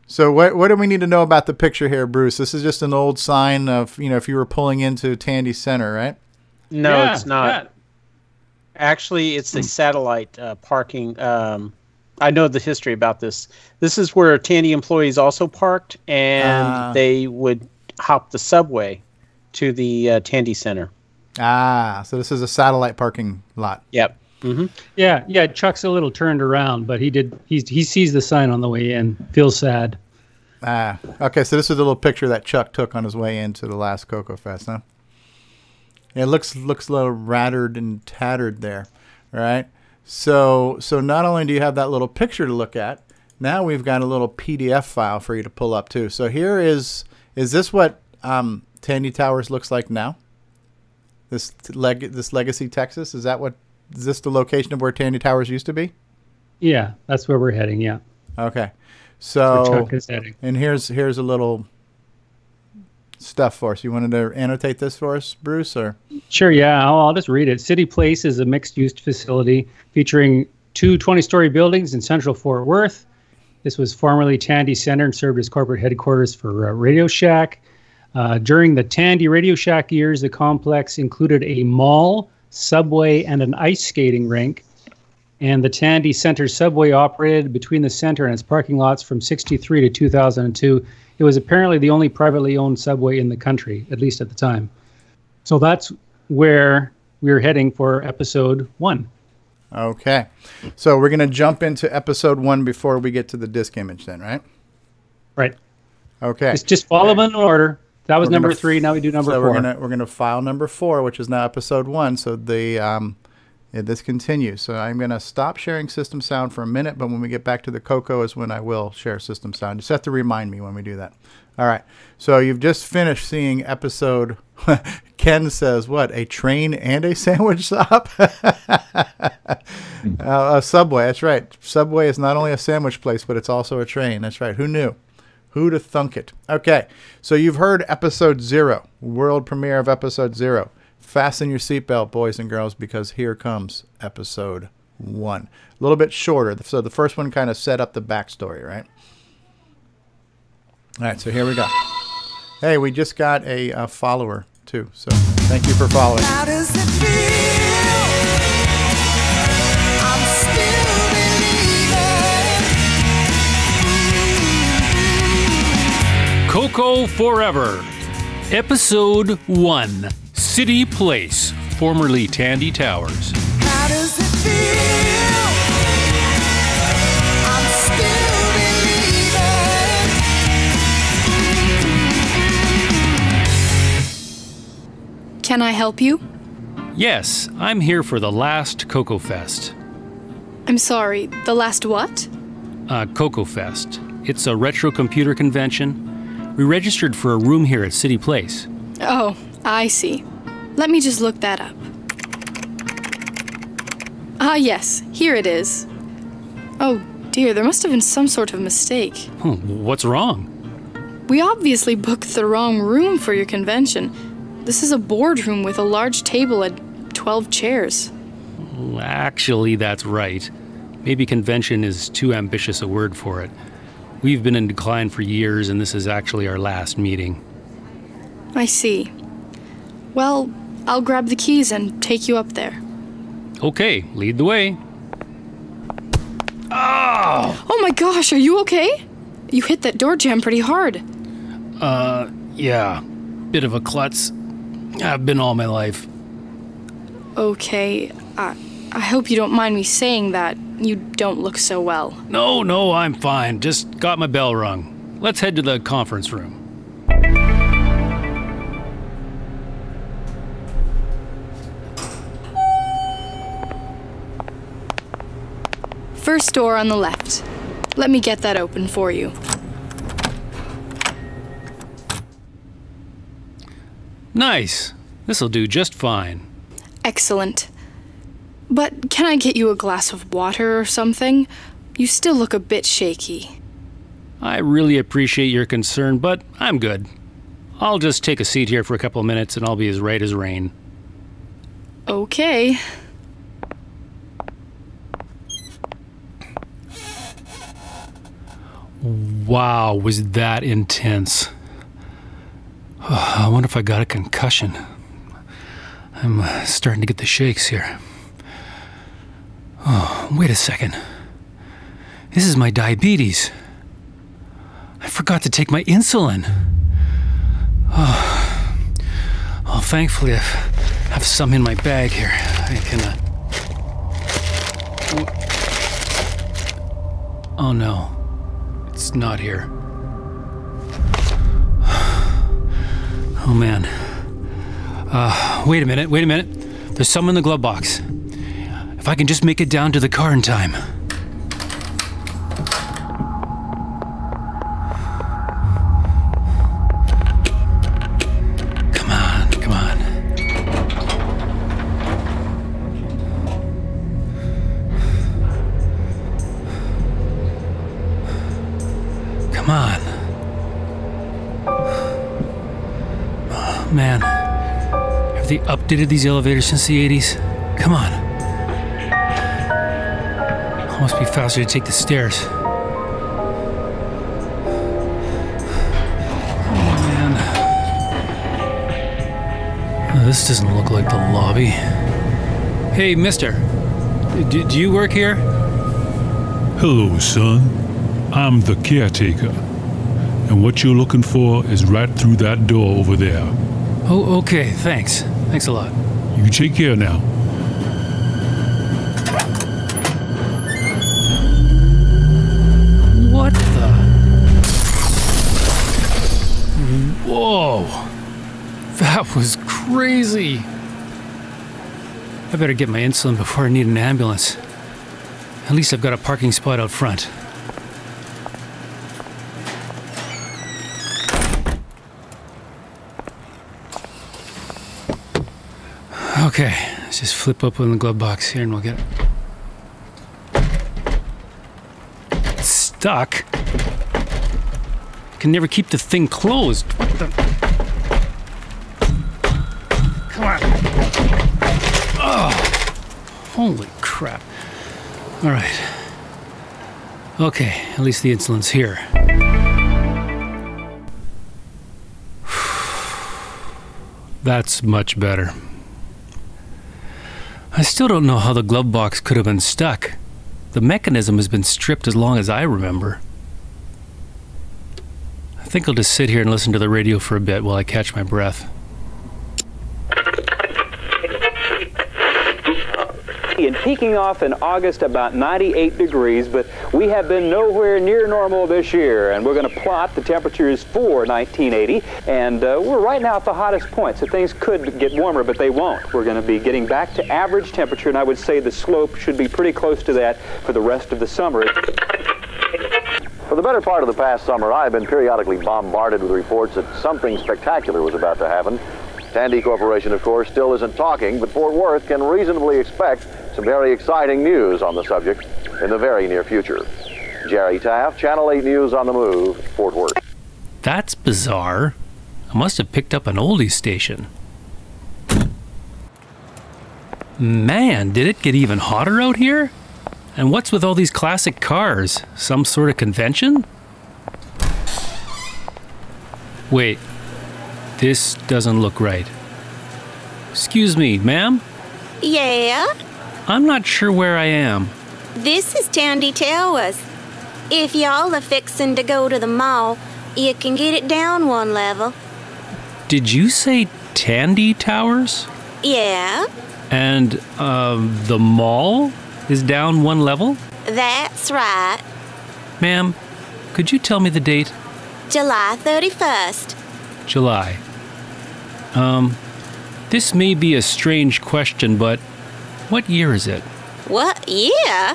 So what do we need to know about the picture here, Bruce? This is just an old sign of, if you were pulling into Tandy Center, right? No, it's not. Yeah. Actually, it's a satellite parking. I know the history about this. This is where Tandy employees also parked, and they would hop the subway to the Tandy Center. So this is a satellite parking lot. Yep. Mm-hmm. Yeah. Chuck's a little turned around, but he sees the sign on the way in. Feels sad. Okay. So this is a little picture that Chuck took on his way into the last CoCo Fest, huh? It looks a little rattered and tattered there, right? So not only do you have that little picture to look at, now we've got a little PDF file for you to pull up too. So here is this what Tandy Towers looks like now? This Legacy, Texas, is this the location of where Tandy Towers used to be? Yeah, that's where we're heading. Yeah. Okay, so where Chuck is heading. And here's a little stuff for us. You wanted to annotate this for us, Bruce, or? Sure. Yeah, I'll just read it. City Place is a mixed-use facility featuring 2 20-story buildings in central Fort Worth. This was formerly Tandy Center and served as corporate headquarters for Radio Shack. During the Tandy Radio Shack years, the complex included a mall, subway, and an ice skating rink. And the Tandy Center subway operated between the center and its parking lots from 1963 to 2002. It was apparently the only privately owned subway in the country, at least at the time. So that's where we're heading for episode 1. Okay. So we're going to jump into episode 1 before we get to the disc image then, right? Right. Okay. Just follow them in order. That was number 3. Now we do number 4. We're gonna file number 4, which is now episode 1. So This continues. So I'm going to stop sharing system sound for a minute, but when we get back to the CoCo is when I will share system sound. Just have to remind me when we do that. All right. So you've just finished seeing episode... Ken says, what, a train and a sandwich shop? A Subway, that's right. Subway is not only a sandwich place, but it's also a train. That's right. Who knew? Who'd have thunk it? Okay, so you've heard episode 0, world premiere of episode 0. Fasten your seatbelt, boys and girls, because here comes episode 1. A little bit shorter. So the first one kind of set up the backstory, right? All right, so here we go. Hey, we just got a follower, too. So thank you for following. How does it feel? I'm still believing. CoCo Forever, Episode 1, City Place, formerly Tandy Towers. How does it feel? I'm still believing. Can I help you? Yes, I'm here for the last CoCo Fest. I'm sorry, the last what? CoCo Fest. It's a retro computer convention. We registered for a room here at City Place. Oh, I see. Let me just look that up. Ah, yes, here it is. Oh dear, there must have been some sort of mistake. What's wrong? We obviously booked the wrong room for your convention. This is a boardroom with a large table and 12 chairs. Actually, that's right. Maybe convention is too ambitious a word for it. We've been in decline for years, and this is actually our last meeting. I see. Well, I'll grab the keys and take you up there. Okay, lead the way. Oh my gosh, are you okay? You hit that door jamb pretty hard. Yeah. Bit of a klutz. I've been all my life. Okay, I hope you don't mind me saying that. You don't look so well. No, I'm fine. Just got my bell rung. Let's head to the conference room. First door on the left. Let me get that open for you. Nice. This'll do just fine. Excellent. But can I get you a glass of water or something? You still look a bit shaky. I really appreciate your concern, but I'm good. I'll just take a seat here for a couple of minutes and I'll be as right as rain. Okay. Wow, was that intense. I wonder if I got a concussion. I'm starting to get the shakes here. Oh, wait a second. This is my diabetes. I forgot to take my insulin. Oh, thankfully I have some in my bag here. I can, Oh no, it's not here. Oh man. Wait a minute. There's some in the glove box. If I can just make it down to the car in time. Come on. Come on. Oh, man. Have they updated these elevators since the 80s? Come on. Must be faster to take the stairs. Oh, man. Oh, this doesn't look like the lobby. Hey, mister. Do you work here? Hello, son. I'm the caretaker. And what you're looking for is right through that door over there. Oh, okay. Thanks. Thanks a lot. You take care now. What the? Whoa. That was crazy. I better get my insulin before I need an ambulance. At least I've got a parking spot out front. Okay, let's just flip open the glove box here and we'll get it. It's stuck. I can never keep the thing closed. What the? Come on. Oh, holy crap. All right. Okay, at least the insulin's here. That's much better. I still don't know how the glove box could have been stuck. The mechanism has been stripped as long as I remember. I think I'll just sit here and listen to the radio for a bit while I catch my breath. And peaking off in August about 98 degrees, but we have been nowhere near normal this year, and we're going to plot the temperatures for 1980, and we're right now at the hottest point, so things could get warmer, but they won't. We're going to be getting back to average temperature, and I would say the slope should be pretty close to that for the rest of the summer. For the better part of the past summer, I've been periodically bombarded with reports that something spectacular was about to happen. Tandy Corporation, of course, still isn't talking, but Fort Worth can reasonably expect some very exciting news on the subject in the very near future. Gerrie Taft, Channel 8 News on the Move, Fort Worth. That's bizarre. I must have picked up an oldies station. Man, did it get even hotter out here? And what's with all these classic cars? Some sort of convention? Wait, this doesn't look right. Excuse me, ma'am? Yeah? I'm not sure where I am. This is Tandy Towers. If y'all are fixing to go to the mall, you can get it down one level. Did you say Tandy Towers? Yeah? And, the mall is down one level? That's right. Ma'am, could you tell me the date? July 31st. July. This may be a strange question, but what year is it? What year?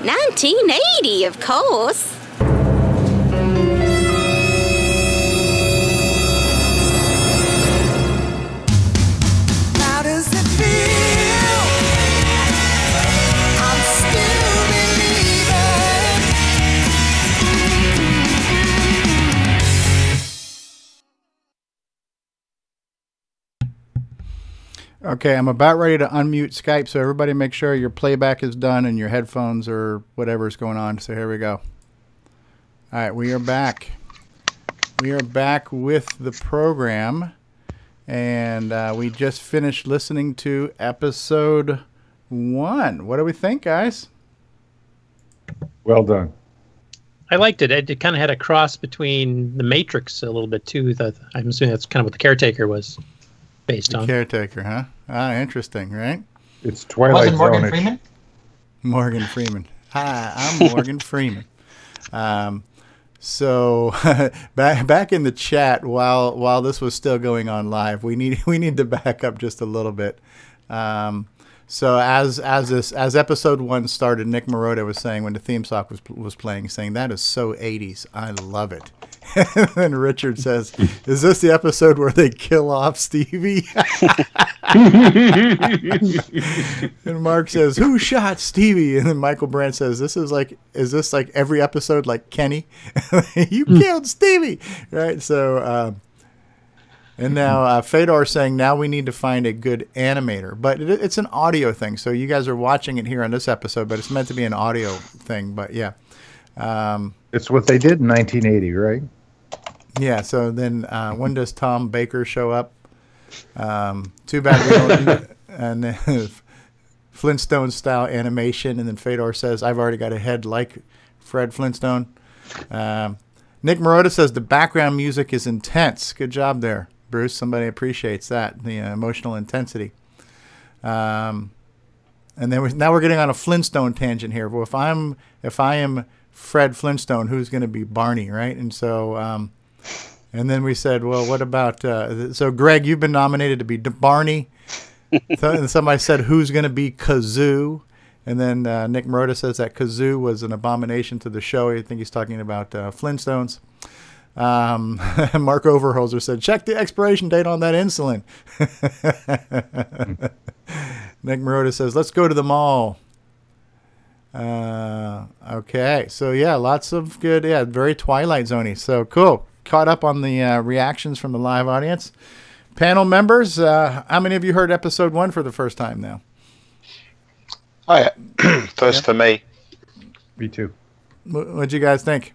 1980, of course. How does it feel? I'm still Okay, I'm about ready to unmute Skype, so everybody make sure your playback is done and your headphones or whatever is going on. So here we go. All right, we are back. We are back with the program, and we just finished listening to episode 1. What do we think, guys? Well done. I liked it. It kind of had a cross between The Matrix a little bit, too. I'm assuming that's kind of what The Caretaker was based on. Caretaker, huh? Ah, interesting, right? It's Twilight Zone. Morgan Freeman? Morgan Freeman. Hi, I'm Morgan Freeman. So back in the chat while this was still going on live, we need to back up just a little bit. So as episode 1 started, Nick Marotta was saying when the theme song was playing, saying that is so 80s. I love it. And then Richard says, "Is this the episode where they kill off Stevie?" And Mark says, "Who shot Stevie?" And then Michael Brandt says, "Is this like every episode like Kenny? You killed Stevie, right?" So, and now Fedor saying, "Now we need to find a good animator," but it's an audio thing. So you guys are watching it here on this episode, but it's meant to be an audio thing. But yeah, it's what they did in 1980, right? Yeah. So then, when does Tom Baker show up? Too bad we don't. And then Flintstone style animation, and then Fedor says, "I've already got a head like Fred Flintstone." Nick Marotta says the background music is intense. Good job there, Bruce. Somebody appreciates that, the emotional intensity. And then now we're getting on a Flintstone tangent here. Well, if I am Fred Flintstone, who's going to be Barney, right? And so, and then we said, well, what about? So Greg, you've been nominated to be Barney, And somebody said, who's going to be Kazoo? And then Nick Marentes says that Kazoo was an abomination to the show. I think he's talking about Flintstones. Mark Overholser said, check the expiration date on that insulin. Nick Marentes says, let's go to the mall. Okay, so yeah, lots of good, very Twilight Zone-y. So cool. Caught up on the reactions from the live audience. Panel members, how many of you heard episode 1 for the first time now? Oh, yeah. First for me. Me too. What'd you guys think?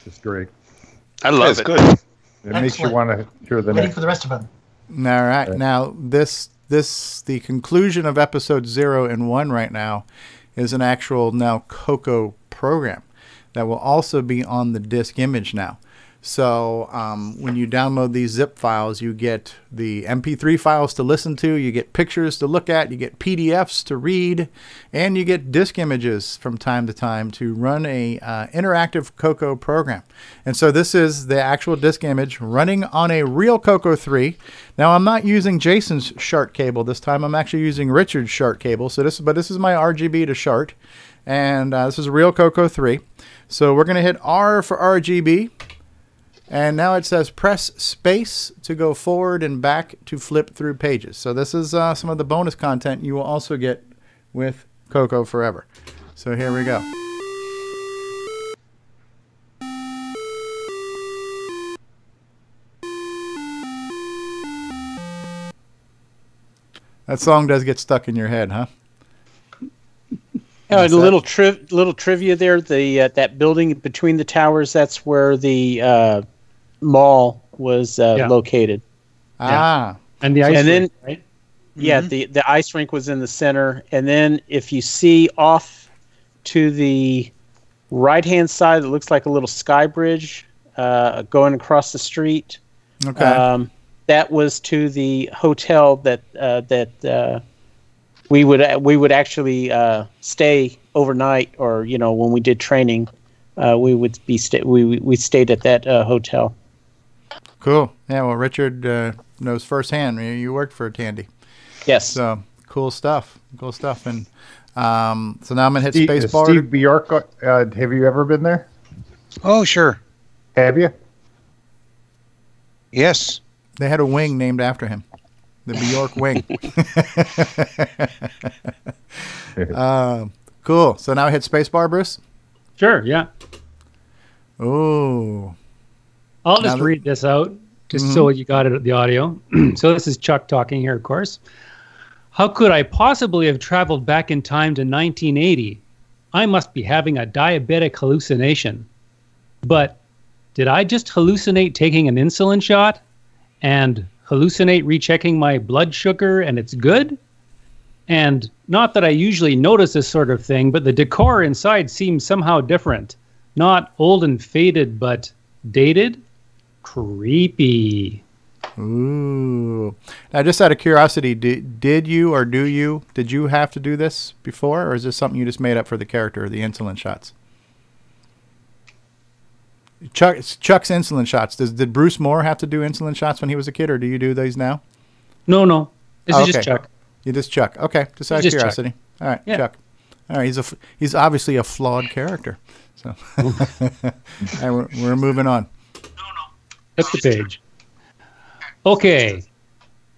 It's great. I love it. Good. It makes you want to hear the Waiting next. for the rest of them. All right. Now, the conclusion of episode 0 and 1 right now is an actual now CoCo program that will also be on the disk image now. So when you download these zip files, you get the MP3 files to listen to, you get pictures to look at, you get PDFs to read, and you get disk images from time to time to run a interactive CoCo program. And so this is the actual disk image running on a real CoCo 3. Now I'm not using Jason's SHART cable this time. I'm actually using Richard's SHART cable. So this is my RGB to SHART, and this is a real CoCo 3. So we're going to hit R for RGB. And now it says press space to go forward and back to flip through pages. So this is some of the bonus content you will also get with CoCo Forever. So here we go. That song does get stuck in your head, huh? A little trivia there. The that building between the towers, that's where the mall was located. And the ice rink, right? Yeah, the ice rink was in the center. And then if you see off to the right-hand side, it looks like a little sky bridge going across the street. Okay. That was to the hotel that we would actually stay overnight, or when we did training, we would be we stayed at that hotel. Cool. Yeah. Well, Richard knows firsthand. You worked for Tandy. Yes. So cool stuff. Cool stuff. And so now I'm gonna hit space bar. Steve Bjork, have you ever been there? Oh, sure. Have you? Yes. They had a wing named after him. The Bjork wing. Cool. So now I hit spacebar, Bruce? Sure, yeah. Oh. I'll just read this out, just so you got it, the audio. So this is Chuck talking here, of course. How could I possibly have traveled back in time to 1980? I must be having a diabetic hallucination. But did I just hallucinate taking an insulin shot? And hallucinate rechecking my blood sugar and it's good? And not that I usually notice this sort of thing, but the decor inside seems somehow different. Not old and faded, but dated? Creepy. Ooh. Now, just out of curiosity, did you have to do this before, or is this something you just made up for the character, the insulin shots? Chuck's insulin shots. Did Bruce Moore have to do insulin shots when he was a kid, or do you do these now? No. This is just Chuck. You just Chuck. Okay, just out of curiosity. Chuck. All right, yeah. Chuck. All right, he's obviously a flawed character. So all right, we're moving on. Flip the page. Okay.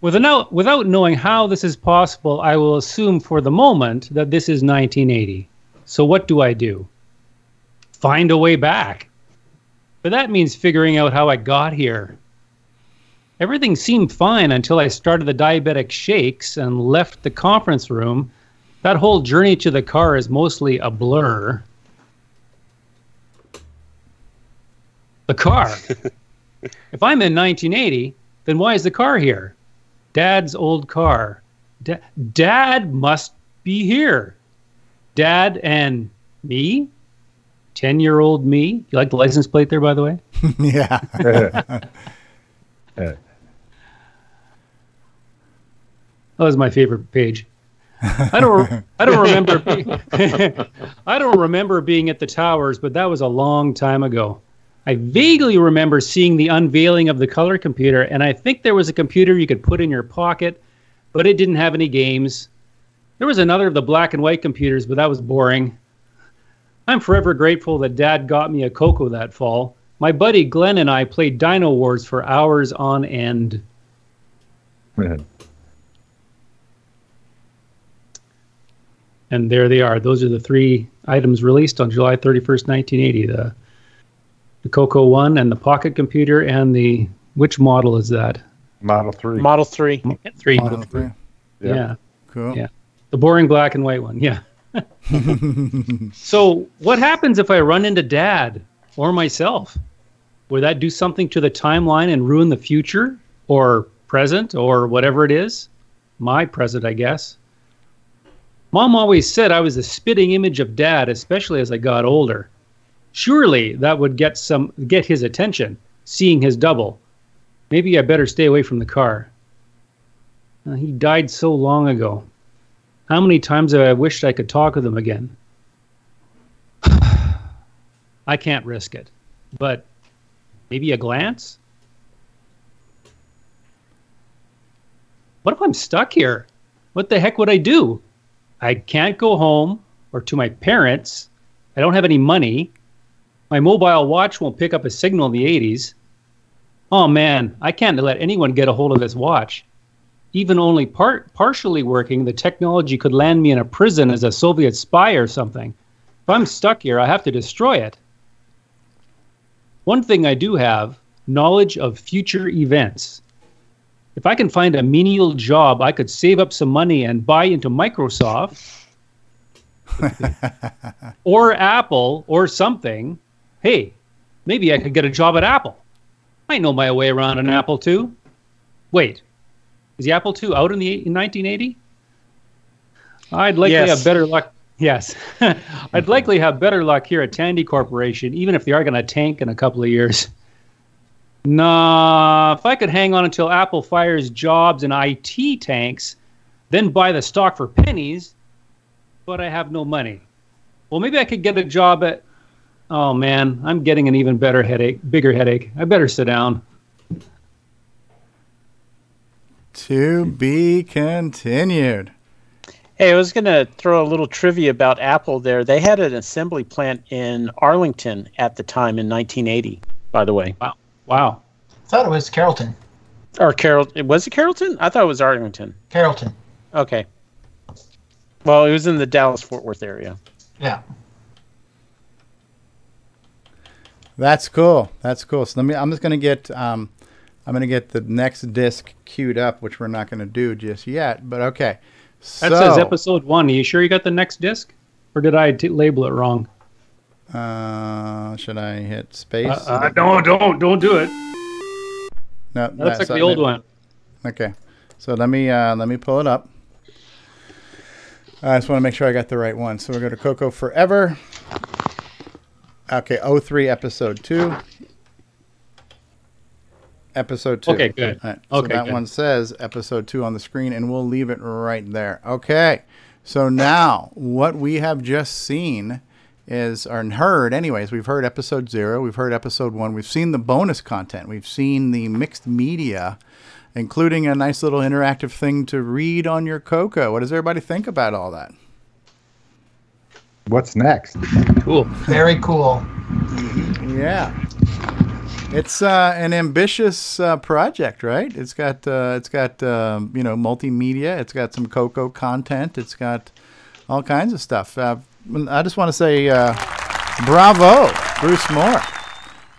Without knowing how this is possible, I will assume for the moment that this is 1980. So what do? Find a way back. But that means figuring out how I got here. Everything seemed fine until I started the diabetic shakes and left the conference room. That whole journey to the car is mostly a blur. The car. If I'm in 1980, then why is the car here? Dad's old car. Dad must be here. Dad and me? 10-year-old me? You like the license plate there, by the way? Yeah. That was my favorite page. I don't remember. I don't remember being at the towers, but that was a long time ago. I vaguely remember seeing the unveiling of the color computer, and I think there was a computer you could put in your pocket. but it didn't have any games. There was another of the black and white computers, but that was boring. I'm forever grateful that Dad got me a CoCo that fall. My buddy Glenn and I played Dino Wars for hours on end. And there they are. Those are the 3 items released on July 31st, 1980. The CoCo 1 and the Pocket Computer and the... Which model is that? Model 3. Model 3. 3. Model 3. Yeah. Cool. Yeah. The boring black and white one. Yeah. So what happens if I run into Dad or myself? Would that do something to the timeline and ruin the future or present or whatever it is? My present, I guess. Mom always said I was a spitting image of Dad, especially as I got older. Surely that would get his attention, seeing his double. Maybe I better stay away from the car. He died so long ago. How many times have I wished I could talk with him again? I can't risk it. But maybe a glance? What if I'm stuck here? What the heck would I do? I can't go home or to my parents. I don't have any money. My mobile watch won't pick up a signal in the 80s. Oh man, I can't let anyone get a hold of this watch. Even only partially working, the technology could land me in a prison as a Soviet spy or something. If I'm stuck here, I have to destroy it. One thing I do have, knowledge of future events. If I can find a menial job, I could save up some money and buy into Microsoft or Apple or something. Hey, maybe I could get a job at Apple. I know my way around an Apple II. Wait, is the Apple II out in 1980? I'd likely have better luck. Yes, I'd likely have better luck here at Tandy Corporation, even if they are going to tank in a couple of years. Nah, if I could hang on until Apple fires jobs and IT tanks, then buy the stock for pennies, but I have no money. Well, maybe I could get a job at... Oh, man, I'm getting an even bigger headache. I better sit down. To be continued. Hey, I was going to throw a little trivia about Apple there. They had an assembly plant in Arlington at the time in 1980, by the way. Wow. I thought it was Carrollton. Or was it Carrollton? I thought it was Arlington. Carrollton. Okay. Well, it was in the Dallas-Fort Worth area. Yeah. That's cool. That's cool. So I'm just going to get the next disc queued up, which we're not going to do just yet, but okay. That says episode 1. Are you sure you got the next disc? Or did I label it wrong? Should I hit space? Don't do it. No, that's like the old one. Okay, so let me pull it up. I just want to make sure I got the right one. So we'll go to CoCo Forever. Okay, 03 episode 2. Episode 2. Okay, good. All right, so okay, that good. one says episode 2 on the screen, and we'll leave it right there. Okay, so now what we have just seen is, or heard anyways, we've heard episode 0, we've heard episode 1, we've seen the bonus content, we've seen the mixed media, including a nice little interactive thing to read on your CoCo. What does everybody think about all that? What's next? Cool. Very cool. Yeah. It's an ambitious project, right? It's got multimedia. It's got some CoCo content. It's got all kinds of stuff. I just want to say bravo, Bruce Moore.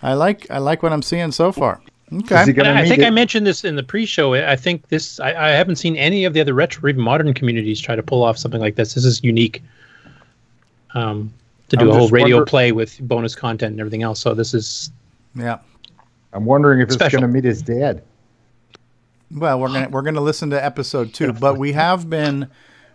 I like what I'm seeing so far. Okay. I think I mentioned this in the pre-show. I think this. I haven't seen any of the other retro or even modern communities try to pull off something like this. This is unique. To do a whole radio play with bonus content and everything else. So this is. Yeah. I'm wondering if special. It's going to meet his dad. Well, we're gonna listen to episode 2, but we have been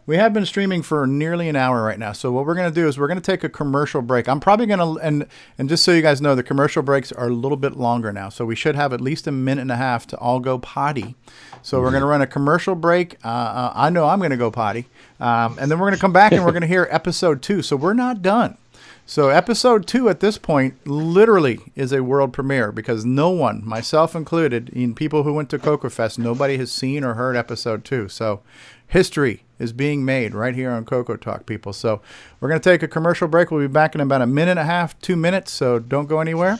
We have been streaming for nearly an hour right now. So what we're going to do is we're going to take a commercial break. I'm probably going to, and just so you guys know, the commercial breaks are a little bit longer now. So we should have at least a minute and a half to all go potty. So we're going to run a commercial break. I know I'm going to go potty. And then we're going to come back and we're going to hear episode 2. So we're not done. So episode 2 at this point literally is a world premiere because no one, myself included, in people who went to CoCo Fest, nobody has seen or heard episode 2. So history is being made right here on CoCoTALK, people. So we're going to take a commercial break. We'll be back in about a minute and a half, 2 minutes. So don't go anywhere.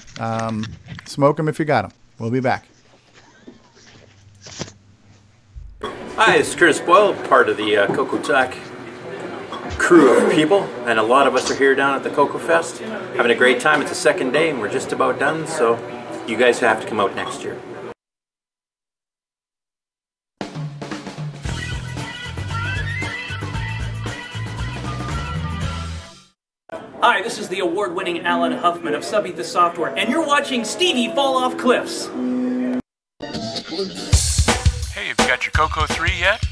Smoke them if you got them. We'll be back. Hi, this is Curtis Boyle, part of the CoCoTALK crew of people, and a lot of us are here down at the CoCo Fest having a great time. It's the second day and we're just about done, so you guys have to come out next year. Hi, this is the award-winning Alan Huffman of Subbeat the Software, and you're watching Stevie Fall Off Cliffs. Hey, have you got your CoCo 3 yet?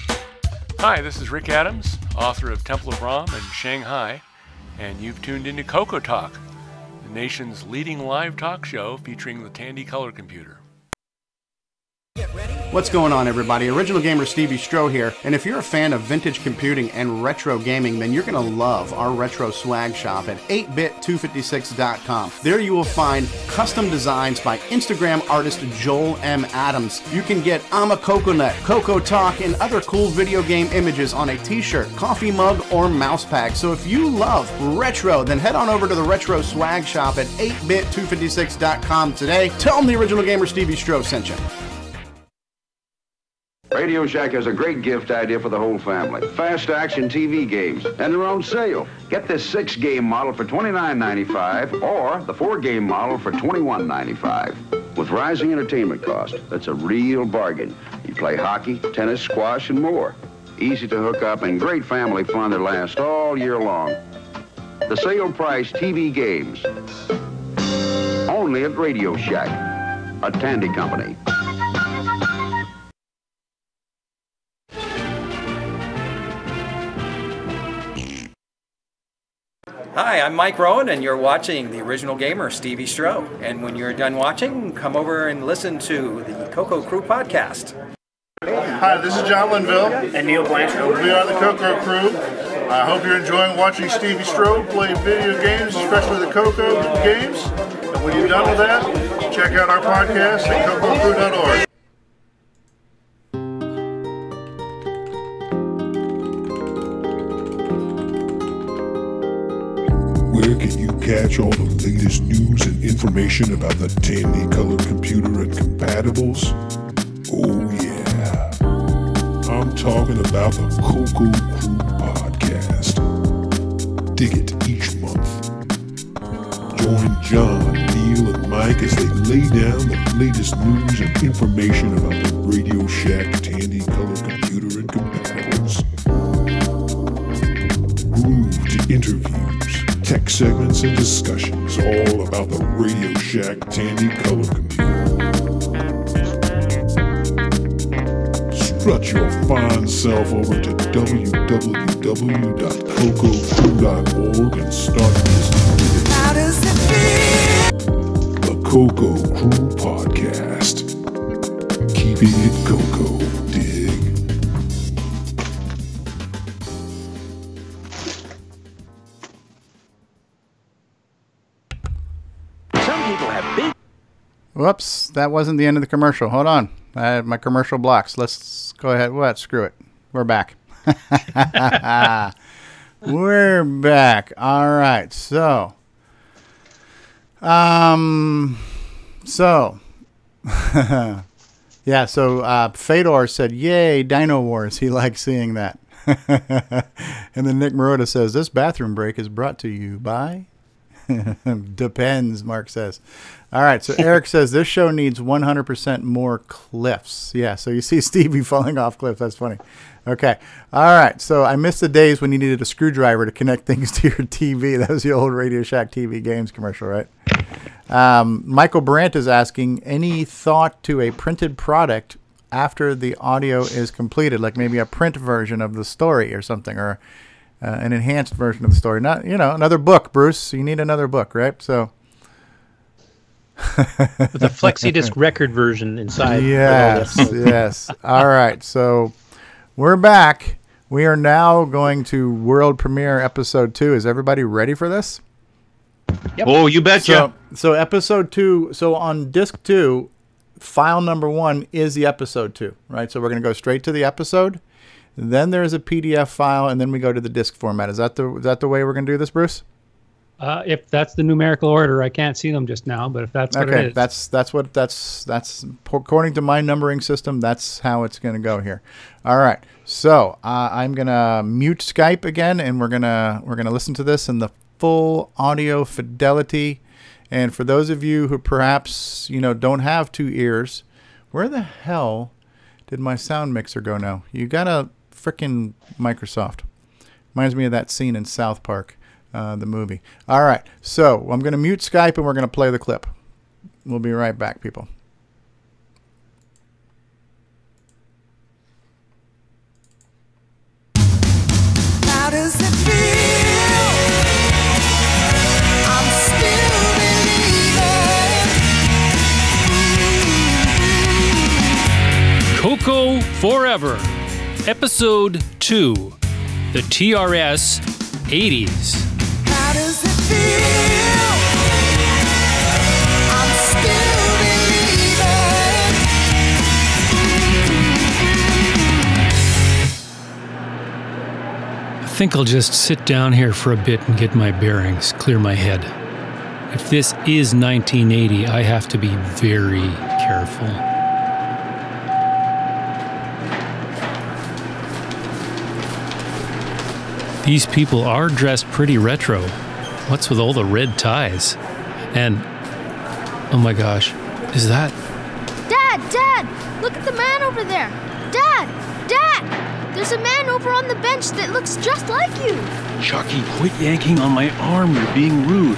Hi, this is Rick Adams, author of Temple of Ram and Shanghai, and you've tuned into CoCoTALK, the nation's leading live talk show featuring the Tandy color computer. What's going on, everybody? Original Gamer Stevie Stroh here, and if you're a fan of vintage computing and retro gaming, then you're going to love our retro swag shop at 8bit256.com. There you will find custom designs by Instagram artist Joel M. Adams. You can get I'm a Coconut, CoCoTALK, and other cool video game images on a t-shirt, coffee mug, or mouse pad. So if you love retro, then head on over to the retro swag shop at 8bit256.com today. Tell them the Original Gamer Stevie Stroh sent you. Radio Shack has a great gift idea for the whole family. Fast action TV games, and they're on sale. Get this 6-game model for $29.95 or the 4-game model for $21.95. With rising entertainment costs, that's a real bargain. You play hockey, tennis, squash, and more. Easy to hook up and great family fun that lasts all year long. The sale price TV games. Only at Radio Shack, a Tandy company. Hi, I'm Mike Rowan, and you're watching the Original Gamer, Stevie Stroh. And when you're done watching, come over and listen to the CoCo Crew podcast. Hi, this is John Linville. And Neil Blanchard. We are the CoCo Crew. I hope you're enjoying watching Stevie Stroh play video games, especially the CoCo games. And when you're done with that, check out our podcast at CoCoCrew.org. Where can you catch all the latest news and information about the Tandy color computer and compatibles? Oh yeah, I'm talking about the CoCo Crew podcast. Dig it each month. Join John, Neil, and Mike as they lay down the latest news and information about the Radio Shack Tandy color computer and compatibles. Groove to interviews, tech segments, and discussions all about the Radio Shack Tandy color computer. Strut your fine self over to www.cococrew.org and start listening. How does it feel? The CoCo Crew podcast. Keeping it CoCo, dig? Whoops, that wasn't the end of the commercial. Hold on. I had my commercial blocks. Let's go ahead. What? Screw it. We're back. We're back. All right. So, yeah, so Fedor said, yay, Dino Wars. He likes seeing that. And then Nick Marotta says, this bathroom break is brought to you by... Depends, Mark says. All right, so Eric says this show needs 100% more cliffs. Yeah, so you see Stevie falling off cliffs. That's funny. Okay. All right, so I missed the days when you needed a screwdriver to connect things to your TV. That was the old Radio Shack TV games commercial, right? Michael Brandt is asking, any thought to a printed product after the audio is completed, like maybe a print version of the story or something, or an enhanced version of the story. Not, another book, Bruce. You need another book, right? So. With a flexi disc record version inside. Yes. All right. So we're back. We are now going to world premiere episode 2. Is everybody ready for this? Yep. Oh, you betcha. So episode 2. So on disc 2, file number 1 is the episode 2, right? So we're going to go straight to the episode. Then there's a PDF file, and then we go to the disc format. Is that the way we're going to do this, Bruce? If that's the numerical order, I can't see them just now, but if that's what it is. That's according to my numbering system, that's how it's going to go here. All right. So I'm going to mute Skype again, and we're going to listen to this in the full audio fidelity. And for those of you who perhaps, don't have 2 ears, where the hell did my sound mixer go now? You got a frickin' Microsoft. Reminds me of that scene in South Park. The movie. All right, so I'm going to mute Skype and we're going to play the clip. We'll be right back, people. How does it feel? I'm still believing. CoCo Forever, Episode 2, the TRS 80s. How does it feel? I'm still believing. I think I'll just sit down here for a bit and get my bearings, clear my head. If this is 1980, I have to be very careful. These people are dressed pretty retro. What's with all the red ties? And, oh my gosh, is that... Dad! Look at the man over there! Dad! There's a man over on the bench that looks just like you! Chucky, quit yanking on my arm. You're being rude.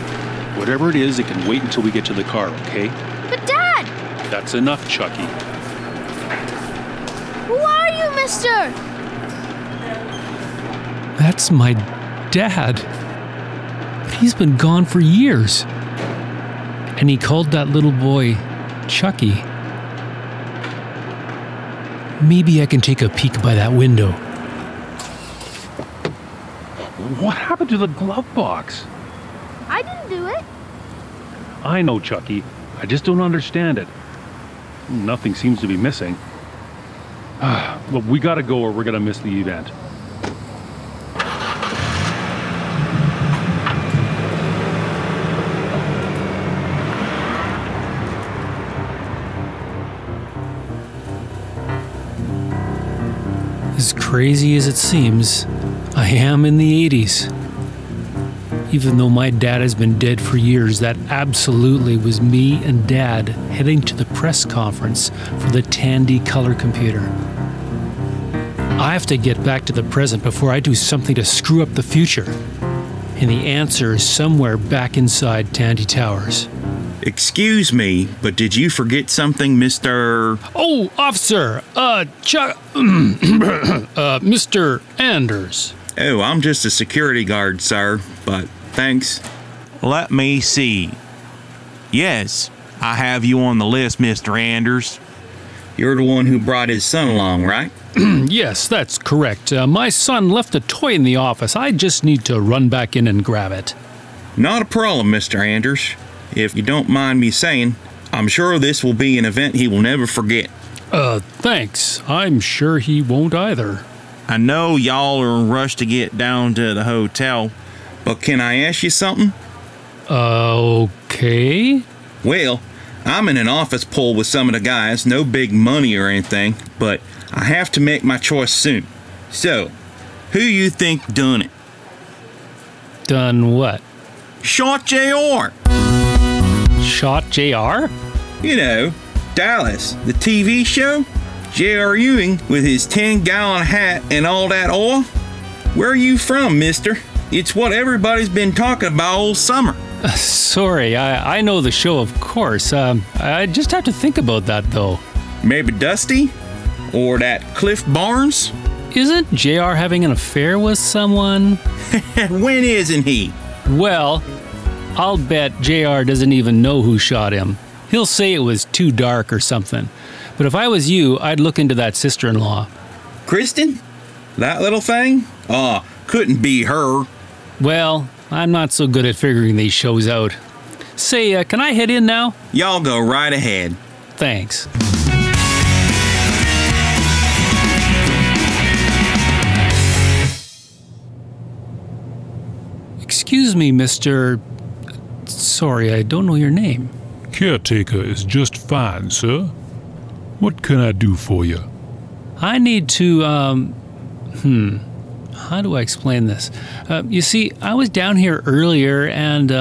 Whatever it is, it can wait until we get to the car, okay? But Dad! That's enough, Chucky. Who are you, mister? That's my dad. But he's been gone for years. And he called that little boy Chucky. Maybe I can take a peek by that window. What happened to the glove box? I didn't do it. I know, Chucky. I just don't understand it. Nothing seems to be missing. Well, we gotta go or we're gonna miss the event. As crazy as it seems, I am in the 80s. Even though my dad has been dead for years, that absolutely was me and Dad heading to the press conference for the Tandy color computer. I have to get back to the present before I do something to screw up the future. And the answer is somewhere back inside Tandy Towers. Excuse me, but did you forget something, Mr. Oh, officer! Mr. Anders. Oh, I'm just a security guard, sir, but thanks. Let me see. Yes, I have you on the list, Mr. Anders. You're the one who brought his son along, right? Yes, that's correct. My son left a toy in the office. I just need to run back in and grab it. Not a problem, Mr. Anders. If you don't mind me saying, I'm sure this will be an event he will never forget. Thanks. I'm sure he won't either. I know y'all are in a rush to get down to the hotel, but can I ask you something? Okay. Well, I'm in an office pool with some of the guys, no big money or anything, but I have to make my choice soon. So, who you think done it? Done what? Shot JR. Shot JR? You know, Dallas, the TV show. J.R. Ewing with his 10-gallon hat and all that oil. Where are you from, mister? It's what everybody's been talking about all summer. Sorry, I know the show, of course. I just have to think about that, though. Maybe Dusty? Or that Cliff Barnes? Isn't JR having an affair with someone? When isn't he? Well, I'll bet JR doesn't even know who shot him. He'll say it was too dark or something. But if I was you, I'd look into that sister-in-law. Kristen? That little thing? Couldn't be her. Well, I'm not so good at figuring these shows out. Say, can I head in now? Y'all go right ahead. Thanks. Excuse me, Mr. Sorry, I don't know your name. Caretaker is just fine, sir. What can I do for you? I need to, how do I explain this? You see, I was down here earlier and,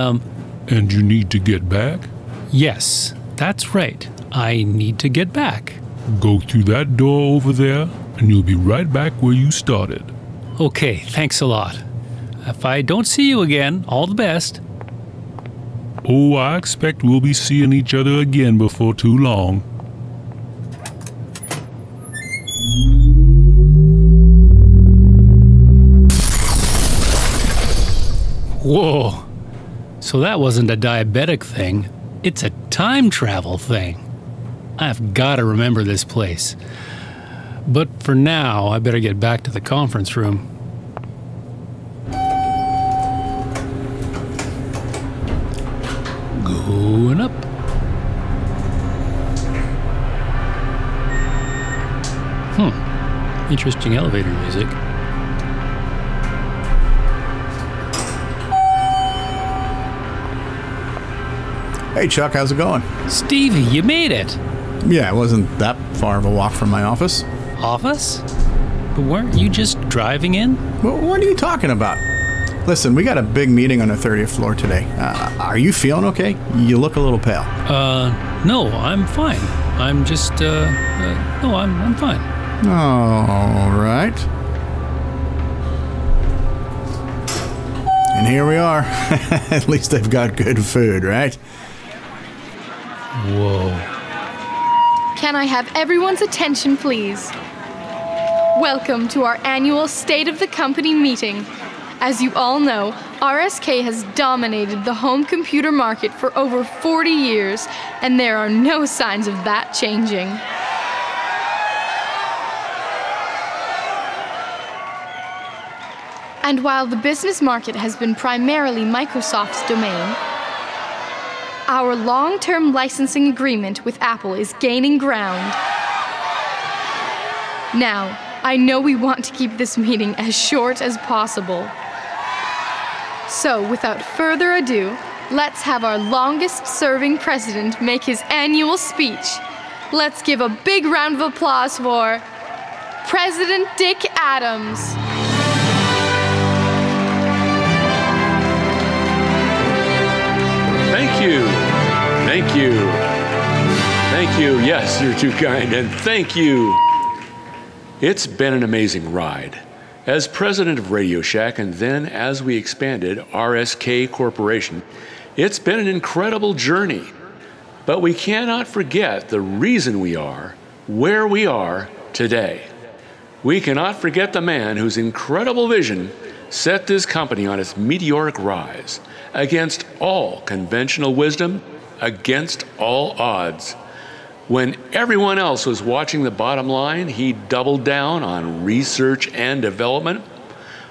And you need to get back? Yes, that's right. I need to get back. Go through that door over there, and you'll be right back where you started. Okay, thanks a lot. If I don't see you again, all the best. Oh, I expect we'll be seeing each other again before too long. Whoa. So that wasn't a diabetic thing. It's a time travel thing. I've got to remember this place. But for now, I better get back to the conference room. Going up. Interesting elevator music. Hey Chuck, how's it going? Stevie, you made it. Yeah, it wasn't that far of a walk from my office. Office? But weren't you just driving in? Well, what are you talking about? Listen, we got a big meeting on the 30th floor today. Are you feeling okay? You look a little pale. No, I'm fine. I'm just, no, I'm fine. All right. And here we are. At least they've got good food, right? Whoa. Can I have everyone's attention, please? Welcome to our annual State of the Company meeting. As you all know, RSK has dominated the home computer market for over 40 years, and there are no signs of that changing. And while the business market has been primarily Microsoft's domain, our long-term licensing agreement with Apple is gaining ground. Now, I know we want to keep this meeting as short as possible. So, without further ado, let's have our longest-serving president make his annual speech. Let's give a big round of applause for President Dick Adams. Thank you. Thank you. Thank you. Yes, you're too kind. And thank you. It's been an amazing ride. As president of Radio Shack and then as we expanded RSK Corporation, it's been an incredible journey. But we cannot forget the reason we are where we are today. We cannot forget the man whose incredible vision set this company on its meteoric rise against all conventional wisdom, against all odds. When everyone else was watching the bottom line, he doubled down on research and development.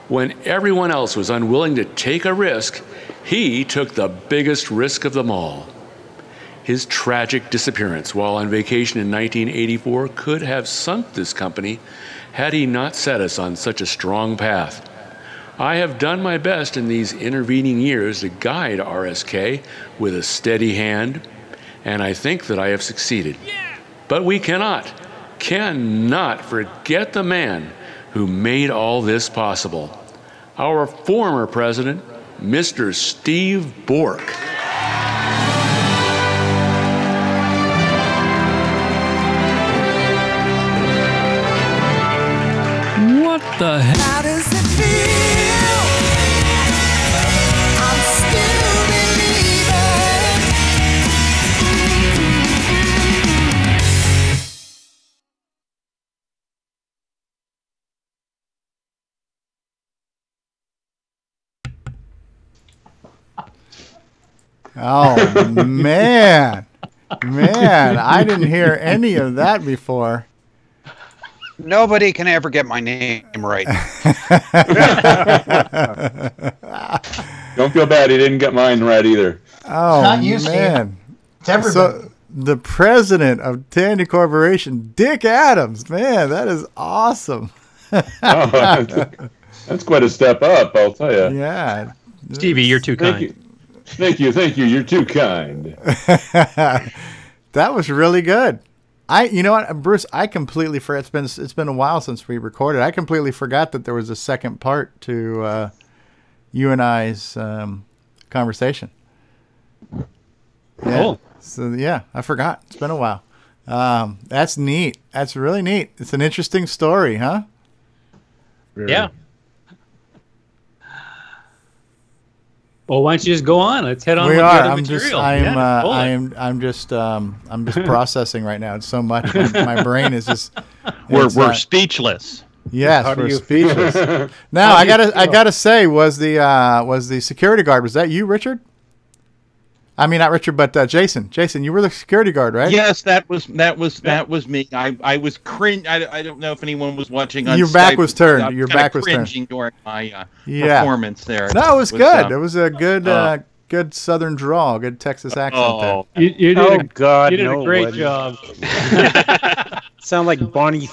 When everyone else was unwilling to take a risk, he took the biggest risk of them all. His tragic disappearance while on vacation in 1984 could have sunk this company had he not set us on such a strong path. I have done my best in these intervening years to guide RSK with a steady hand, and I think that I have succeeded. But we cannot forget the man who made all this possible. Our former president, Mr. Steve Bjork. What the heck? How does it feel? I'm still believing. Oh, man. Man, I didn't hear any of that before. Nobody can ever get my name right. Don't feel bad. He didn't get mine right either. Oh, not you, man. It's everybody. So, the president of Tandy Corporation, Dick Adams. Man, that is awesome. That's quite a step up, I'll tell you. Yeah. Stevie, you're too kind. Thank you. You're too kind. That was really good. You know what, Bruce? I completely forgot. It's been a while since we recorded. I completely forgot that there was a second part to you and I's conversation. Yeah. Cool. So yeah, I forgot. It's been a while. That's neat. That's really neat. It's an interesting story, huh? Really. Yeah. Well, why don't you just go on? Let's head on with the other material. I'm just processing right now. It's so much. My brain is just. We're speechless. Yes, we're speechless. Now I gotta say, was the security guard? Was that you, Richard? I mean, not Richard, but Jason. Jason, you were the security guard, right? Yes, that was me. I was cringe. I don't know if anyone was watching on Your Skype. Back was turned. Your back was turned. Cringing during my performance there. No, it was good. It was a good Southern draw, good Texas accent there. You did a great job. Sound like Barney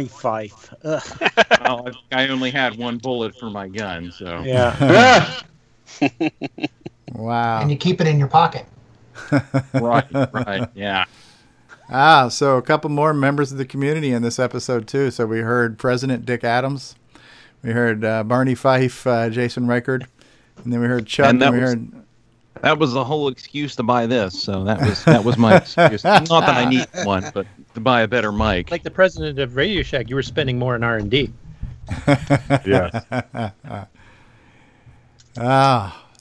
Fife. Well, I only had one bullet for my gun, so yeah. Wow. And you keep it in your pocket. Right, yeah. So a couple more members of the community in this episode, too. So we heard President Dick Adams. We heard Barney Fife, Jason Reighard. And then we heard Chuck. And that was the whole excuse to buy this. So that was my excuse. Not that I need one, but to buy a better mic. Like the president of Radio Shack, you were spending more on R&D. Yeah.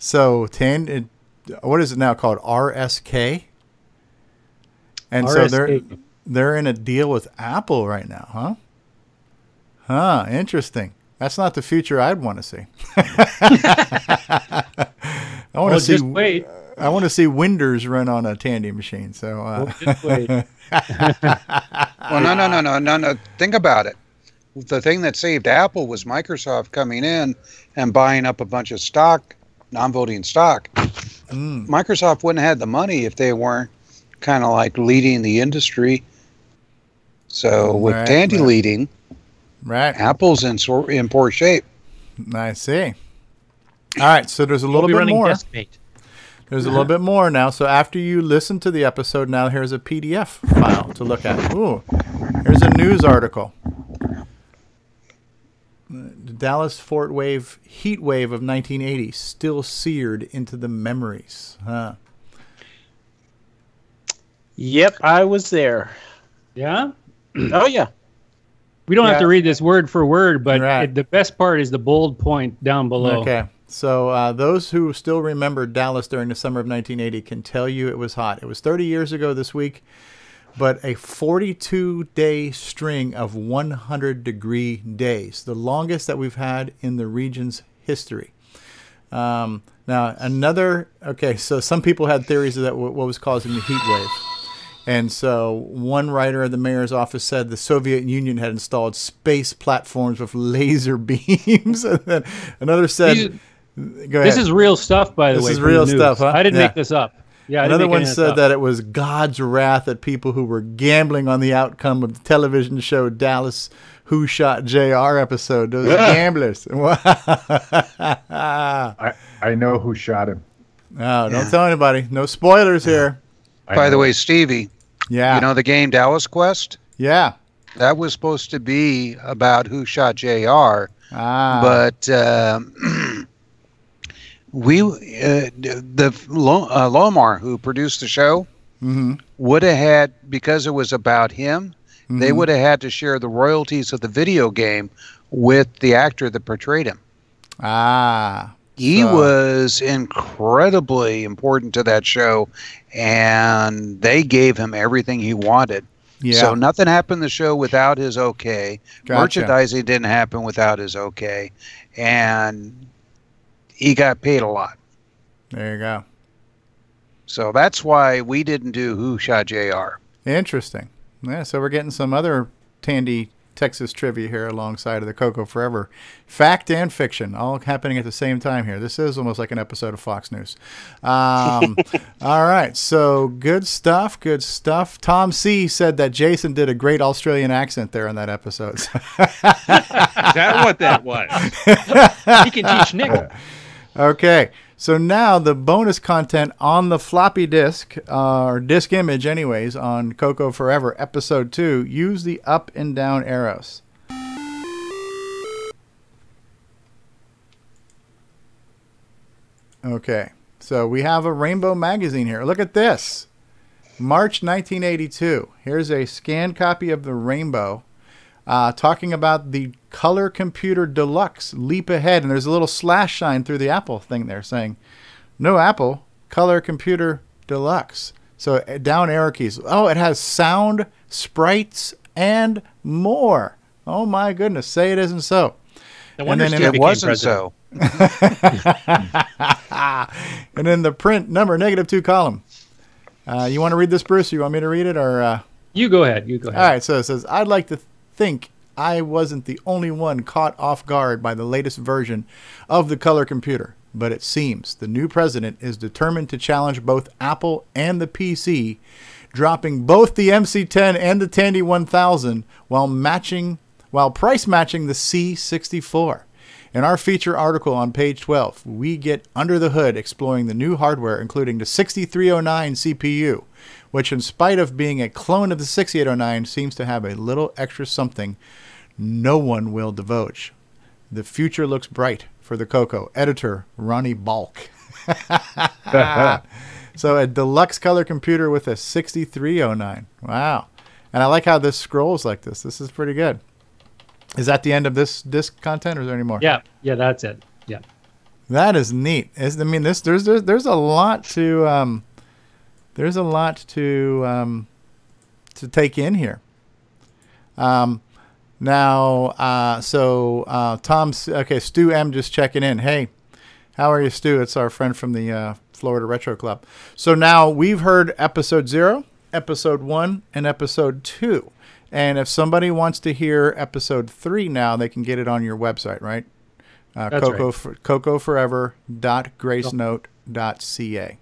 So what is it now called? RSK? And RSK. So they're in a deal with Apple right now, huh? Huh, interesting. That's not the future I'd want to see. I want to see. Just wait. I want to see Winders run on a Tandy machine. So just wait. Well, no. Think about it. The thing that saved Apple was Microsoft coming in and buying up a bunch of stock, non-voting stock. Microsoft wouldn't have had the money if they weren't kind of like leading the industry. So with Tandy leading, Apple's in poor shape. I see. All right, so there's a little bit more. There's a little bit more now. So after you listen to the episode, now here's a PDF file to look at. Ooh, here's a news article. The Dallas-Fort Wave heat wave of 1980 still seared into the memories. Huh? Yep, I was there. Yeah? Oh, yeah. We don't have to read this word for word, but the best part is the bold point down below. Okay. So those who still remember Dallas during the summer of 1980 can tell you it was hot. It was 30 years ago this week, but a 42-day string of 100-degree days, the longest that we've had in the region's history. Now, so some people had theories that what was causing the heat wave. And so one writer of the mayor's office said the Soviet Union had installed space platforms with laser beams. And then another said... Go ahead. This is real stuff, by the way. This is real stuff, huh? I didn't make this up. Yeah. Another one said that it was God's wrath at people who were gambling on the outcome of the television show Dallas Who Shot JR episode. Those gamblers. I know who shot him. No, don't tell anybody. No spoilers here. By the way, Stevie. Yeah. You know the game Dallas Quest? Yeah. That was supposed to be about Who Shot JR. But Lomar, who produced the show, would have had, because it was about him, they would have had to share the royalties of the video game with the actor that portrayed him. He was incredibly important to that show, and they gave him everything he wanted. Yeah. So nothing happened in the show without his okay. Gotcha. Merchandising didn't happen without his okay. And he got paid a lot. There you go. So that's why we didn't do Who Shot JR. Interesting. Yeah, so we're getting some other Tandy, Texas trivia here alongside of the CoCo Forever. Fact and fiction, all happening at the same time here. This is almost like an episode of Fox News. All right, so good stuff, good stuff. Tom C. said that Jason did a great Australian accent there in that episode. Is that what that was? He can teach Nick. Okay, so now the bonus content on the floppy disk, or disk image anyways, on CoCo Forever, Episode 2, use the up and down arrows. Okay, so we have a Rainbow magazine here. Look at this. March 1982. Here's a scanned copy of the Rainbow. Talking about the Color Computer Deluxe Leap Ahead, and there's a little slash sign through the Apple thing there saying, no Apple, Color Computer Deluxe. So down arrow keys. Oh, it has sound, sprites, and more. Oh my goodness, say it isn't so. No wonder Steve it wasn't so. And then the print number, -2 column. You want to read this, Bruce, or you want me to read it? Or You go ahead. You go ahead. All right, so it says, I'd like to think I wasn't the only one caught off guard by the latest version of the color computer, but it seems the new president is determined to challenge both Apple and the PC, dropping both the MC10 and the Tandy 1000 while price matching the C64. In our feature article on page 12, we get under the hood exploring the new hardware, including the 6309 CPU, which in spite of being a clone of the 6809 seems to have a little extra something no one will divulge. The future looks bright for the CoCo. Editor, Ronnie Balk. So a deluxe color computer with a 6309. Wow. And I like how this scrolls like this. This is pretty good. Is that the end of this disc content, or is there any more? Yeah, that's it. Yeah. That is neat. There's a lot to take in here. Tom's okay. Stu M just checking in. Hey, how are you, Stu? It's our friend from the Florida Retro Club. So now we've heard episode 0, episode 1, and episode 2. And if somebody wants to hear episode 3 now, they can get it on your website, right? CoCoForever.gracenote.ca.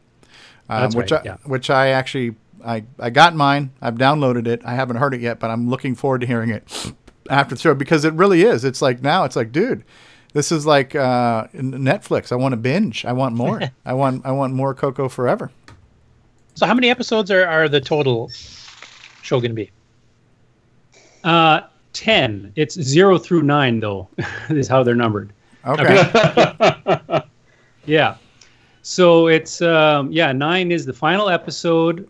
Which I actually I got mine. I've downloaded it. I haven't heard it yet, but I'm looking forward to hearing it after the show, because it really is. It's like now it's like, dude, this is like Netflix. I want to binge. I want more. I want more CoCo Forever. So how many episodes are the total show going to be? 10. It's 0 through 9 though. Is how they're numbered. Okay. Yeah. So it's 9 is the final episode.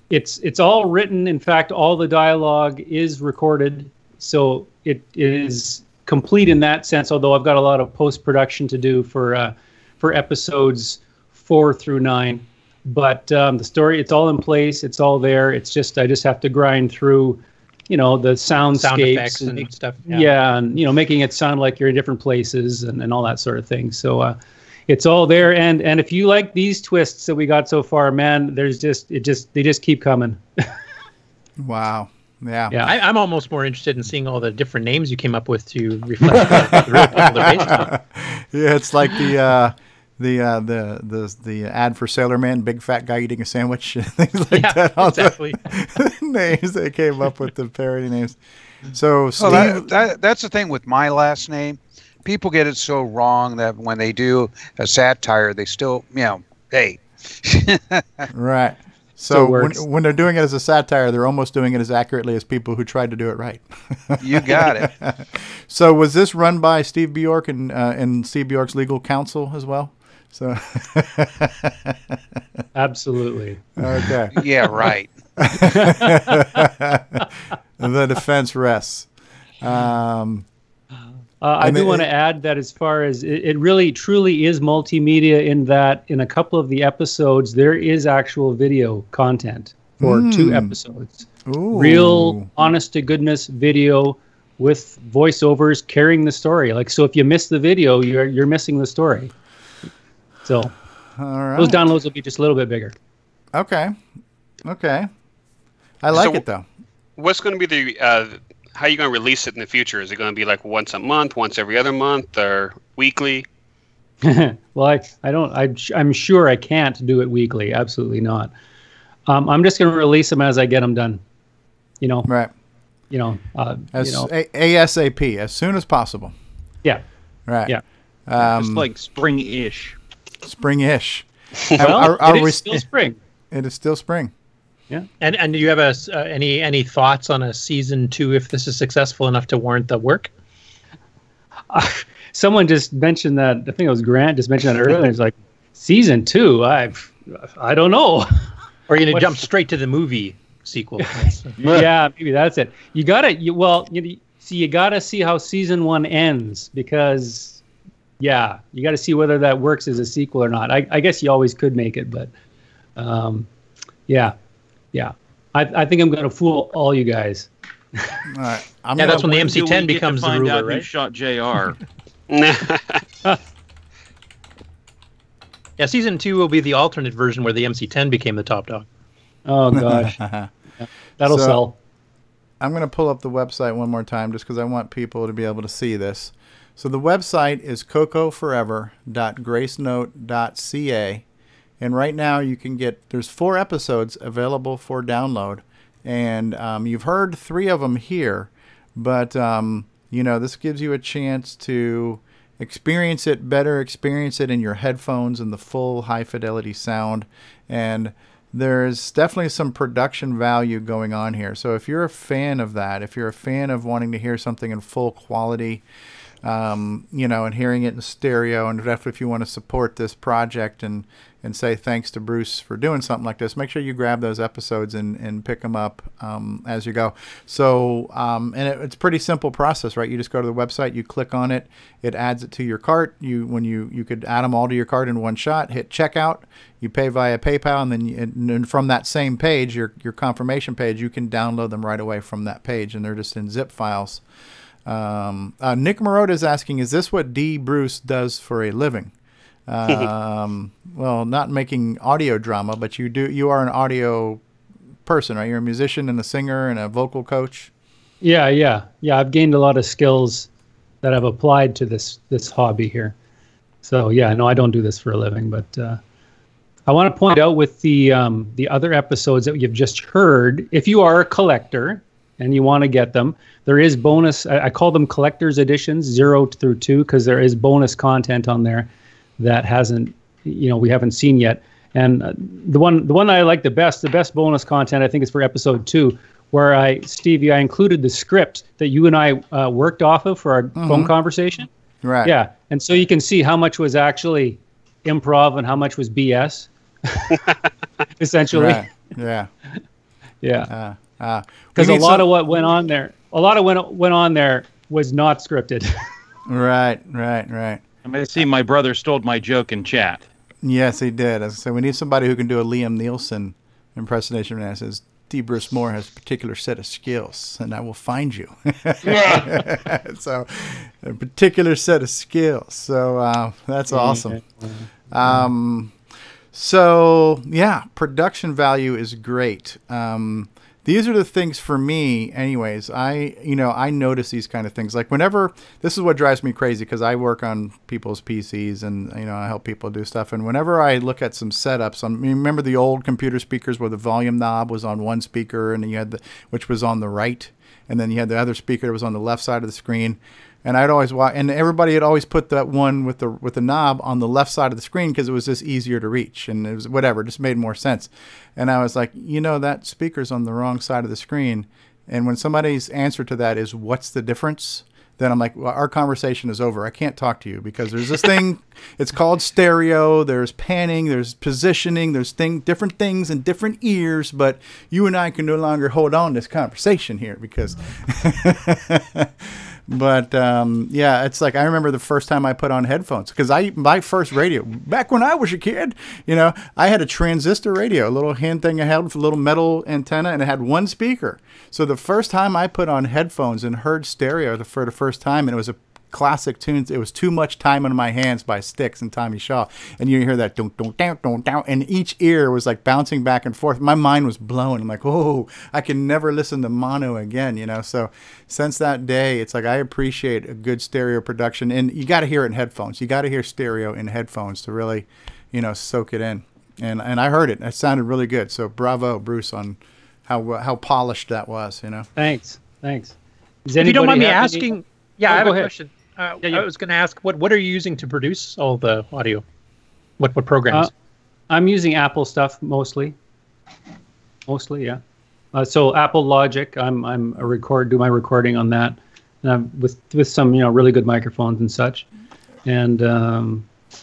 It's all written. In fact, all the dialogue is recorded, so it is complete in that sense. Although I've got a lot of post-production to do for episodes 4 through 9. But the story, it's all in place. It's all there. It's just I just have to grind through, the soundscapes and stuff. Yeah, and making it sound like you're in different places and all that sort of thing. So it's all there. And if you like these twists that we got so far, man, they just keep coming. Wow. Yeah. I'm almost more interested in seeing all the different names you came up with to reflect the real people they're based on. Yeah, it's like the ad for Sailor Man, big fat guy eating a sandwich, things like that. All exactly. The names they came up with, the parody names. So Steve, that's the thing with my last name. People get it so wrong that when they do a satire, they still, hey. Right. So when they're doing it as a satire, they're almost doing it as accurately as people who tried to do it right. You got it. So was this run by Steve Bjork and Steve Bjork's legal counsel as well? So absolutely. Okay. Yeah, right. The defense rests. I do want to add that as far as it really truly is multimedia, in that in a couple of the episodes there is actual video content for 2 episodes. Ooh. Real honest to goodness video with voiceovers carrying the story. So if you miss the video, you're missing the story. So All right. Those downloads will be just a little bit bigger. Okay. Okay. I like it though. What's going to be the how are you going to release it in the future? Is it going to be like once a month, once every other month, or weekly? Well, I'm sure I can't do it weekly. Absolutely not. I'm just going to release them as I get them done. You know. Right. You know. ASAP, as soon as possible. Yeah. Right. Yeah. Just like spring-ish. Spring-ish. Well, it is still spring. It is still spring. Yeah. And do you have any thoughts on a season 2 if this is successful enough to warrant the work? Someone just mentioned that. I think it was Grant just mentioned that earlier. It's like season 2. I don't know. Or are you gonna jump straight to the movie sequel? Yeah, maybe that's it. You gotta see how season 1 ends, because you gotta see whether that works as a sequel or not. I guess you always could make it, but yeah. I think I'm gonna fool all you guys. All right. That's when the MC-10 becomes the ruler, out right? Who shot JR? Yeah, season 2 will be the alternate version where the MC-10 became the top dog. Oh gosh, that'll sell. I'm going to pull up the website one more time just because I want people to be able to see this. So the website is cocoforever.gracenote.ca, and right now you can there's 4 episodes available for download, and you've heard 3 of them here, but this gives you a chance to experience it in your headphones and the full high fidelity sound, and there's definitely some production value going on here. So if you're a fan of that, if you're a fan of wanting to hear something in full quality, and hearing it in stereo, and definitely if you want to support this project and say thanks to Bruce for doing something like this, make sure you grab those episodes and pick them up as you go. So, it's a pretty simple process, right? You just go to the website, you click on it, it adds it to your cart. You could add them all to your cart in one shot, hit checkout, you pay via PayPal, and then from that same page, your confirmation page, you can download them right away from that page, and they're just in zip files. Nick Marotta is asking, is this what D. Bruce does for a living? Well, not making audio drama, but you are an audio person, right? You're a musician and a singer and a vocal coach. Yeah. I've gained a lot of skills that I've applied to this hobby here. So no, I don't do this for a living, but I want to point out with the other episodes that you've just heard, if you are a collector and you want to get them, there is bonus. I call them collector's editions, 0 through 2, because there is bonus content on there that we haven't seen yet. And the one I like the best bonus content, I think, is for episode 2, where Stevie, I included the script that you and I worked off of for our phone conversation. Right. Yeah. And so you can see how much was actually improv and how much was BS, essentially. Right. Yeah. Yeah. Because a lot of what went on there, was not scripted. Right. I may see my brother stole my joke in chat. Yes, he did. So we need somebody who can do a Liam Nielsen impersonation. And it says, D. Bruce Moore has a particular set of skills, and I will find you. So, a particular set of skills. So that's awesome. Production value is great. These are the things for me, anyways. I notice these kind of things. Like this is what drives me crazy, because I work on people's PCs and, I help people do stuff. And whenever I look at some setups, remember the old computer speakers where the volume knob was on one speaker and you had which was on the right, and then you had the other speaker that was on the left side of the screen. And I'd always and everybody had always put that one with the knob on the left side of the screen because it was just easier to reach, and it was whatever, just made more sense. And I was like, that speaker's on the wrong side of the screen. And when somebody's answer to that is, what's the difference? Then I'm like, well, our conversation is over. I can't talk to you because there's this thing, it's called stereo, there's panning, there's positioning, there's different things in different ears, but you and I can no longer hold on to this conversation here because... But it's like I remember the first time I put on headphones, because my first radio back when I was a kid, I had a transistor radio, a little hand thing I held with a little metal antenna, and it had one speaker. So the first time I put on headphones and heard stereo for the first time, and it was a classic tunes. It was Too Much Time on My Hands by Styx and Tommy Shaw. And you hear that, don't, down. And each ear was like bouncing back and forth. My mind was blown. I'm like, oh, I can never listen to mono again, you know? So since that day, it's like I appreciate a good stereo production. And you got to hear it in headphones. You got to hear stereo in headphones to really, you know, soak it in. And I heard it. It sounded really good. So bravo, Bruce, on how polished that was, you know? Thanks. If you don't mind me asking, I have a ahead. question. I was going to ask, what are you using to produce all the audio? What programs? I'm using Apple stuff mostly. Yeah. So Apple Logic, do my recording on that, with some, you know, really good microphones and such. And I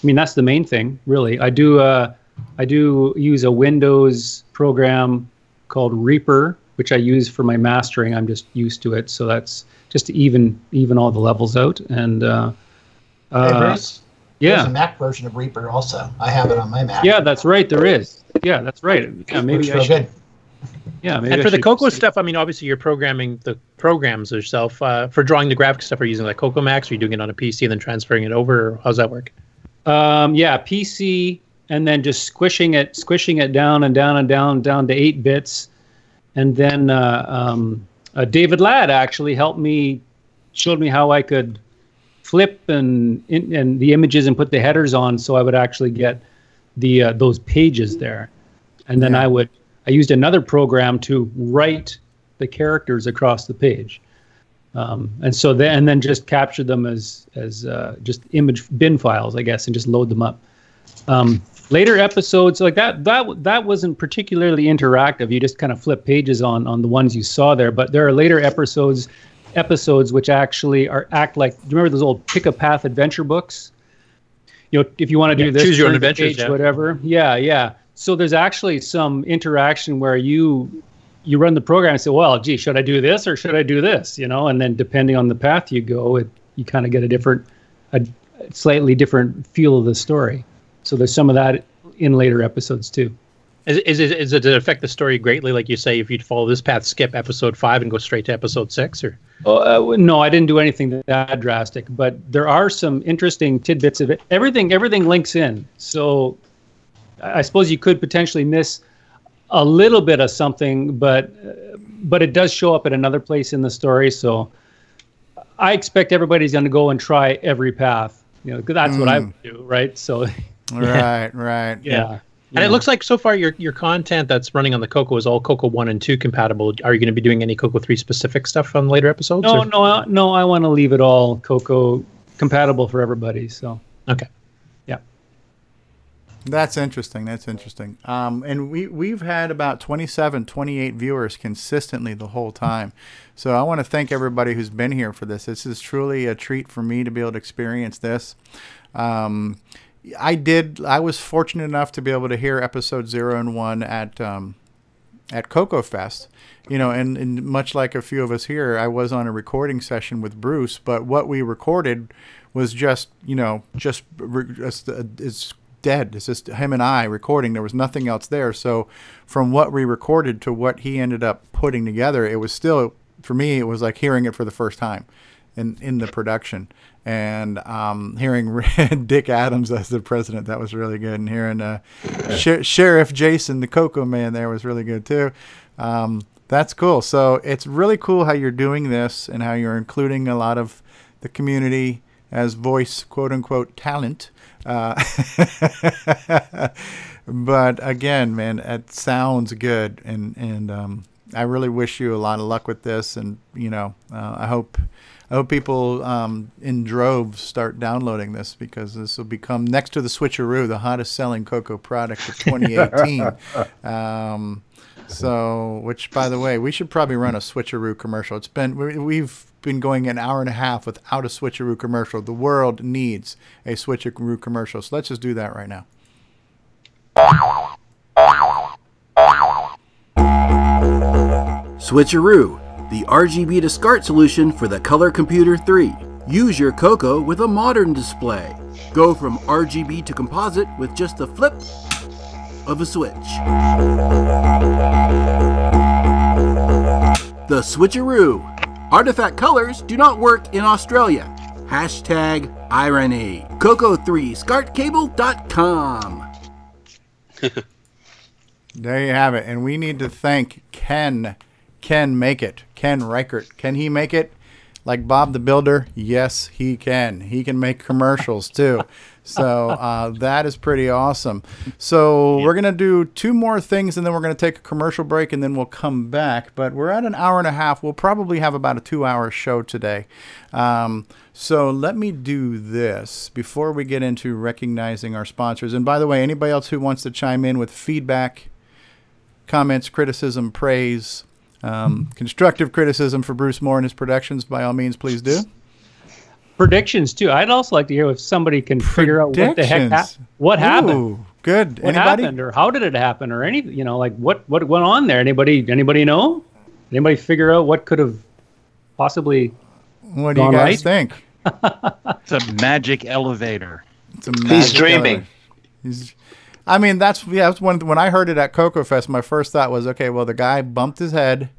mean, that's the main thing, really. I do use a Windows program called Reaper, which I use for my mastering. I'm just used to it, so that's just to even all the levels out. And hey, Bruce, there's a Mac version of Reaper also. I have it on my Mac. Yeah, that's right. There is. Yeah, that's right. Yeah, maybe I should. Good. Yeah, maybe. And for the CoCo stuff, I mean, obviously you're programming the programs yourself. For drawing the graphic stuff, are you using like CoCo Max? Or are you doing it on a PC and then transferring it over? Or how's that work? Yeah, PC, and then just squishing it down to 8 bits. And then David Ladd actually showed me how I could flip and the images and put the headers on, so I would actually get those pages there. And then I used another program to write the characters across the page. And then just capture them as just image bin files, I guess, and just load them up. Later episodes like that wasn't particularly interactive. You just kind of flip pages on the ones you saw there. But there are later episodes which actually act like, do you remember those old Pick a Path adventure books? You know, if you want to do this, choose your own adventures, whatever. Yeah. So there's actually some interaction where you run the program and say, well, gee, should I do this or should I do this? You know, and then depending on the path you go, you kind of get a slightly different feel of the story. So there's some of that in later episodes too. Does it affect the story greatly? Like you say, if you'd follow this path, skip episode 5 and go straight to episode 6, or? No, I didn't do anything that drastic. But there are some interesting tidbits of it. Everything links in. So I suppose you could potentially miss a little bit of something, but it does show up at another place in the story. So I expect everybody's going to go and try every path. You know, because that's what I would do, right? So. Right. Yeah. And it looks like so far your content that's running on the CoCo is all CoCo 1 and 2 compatible. Are you going to be doing any CoCo 3 specific stuff on later episodes? No. I want to leave it all CoCo compatible for everybody. So okay. Yeah. That's interesting. And we've had about 27, 28 viewers consistently the whole time. So I want to thank everybody who's been here for this. This is truly a treat for me to be able to experience this. I was fortunate enough to be able to hear episode 0 and 1 at CoCo Fest, you know, and much like a few of us here, I was on a recording session with Bruce, but what we recorded was just, you know, it's dead. It's just him and I recording. There was nothing else there. So from what we recorded to what he ended up putting together, it was still, for me, it was like hearing it for the first time in the production. And hearing Dick Adams as the president, that was really good. And hearing Sheriff Jason, the CoCo man, there was really good too. That's cool. So it's really cool how you're doing this and how you're including a lot of the community as voice, quote unquote, talent. But again, man, it sounds good. And I really wish you a lot of luck with this. And, you know, I hope people in droves start downloading this, because this will become, next to the Switcheroo, the hottest selling CoCo product of 2018. So, which, by the way, we should probably run a Switcheroo commercial. We've been going an hour and a half without a Switcheroo commercial. The world needs a Switcheroo commercial. So let's just do that right now. Switcheroo, the RGB to SCART solution for the Color Computer 3. Use your CoCo with a modern display. Go from RGB to composite with just the flip of a switch. The Switcheroo. Artifact colors do not work in Australia. #irony. CoCo3ScartCable.com. There you have it. And we need to thank Ken. Ken make it. Ken Reighard. Can he make it? Like Bob the Builder? Yes, he can. He can make commercials too. So that is pretty awesome. So we're going to do 2 more things, and then we're going to take a commercial break, and then we'll come back. But we're at an hour and a half. We'll probably have about a 2-hour show today. So let me do this before we get into recognizing our sponsors. And by the way, anybody else who wants to chime in with feedback, comments, criticism, praise, constructive criticism for Bruce Moore and his productions, by all means, please do. Predictions too. I'd also like to hear if somebody can figure out what the heck happened. Ooh, good. What Anybody? happened, or how did it happen, or any, like what went on there? Anybody know? Anybody figure out what could have possibly What do you guys think? It's a magic elevator. It's a magic He's dreaming. Elevator. I mean, that's when I heard it at CoCo Fest, my first thought was, okay, well, the guy bumped his head,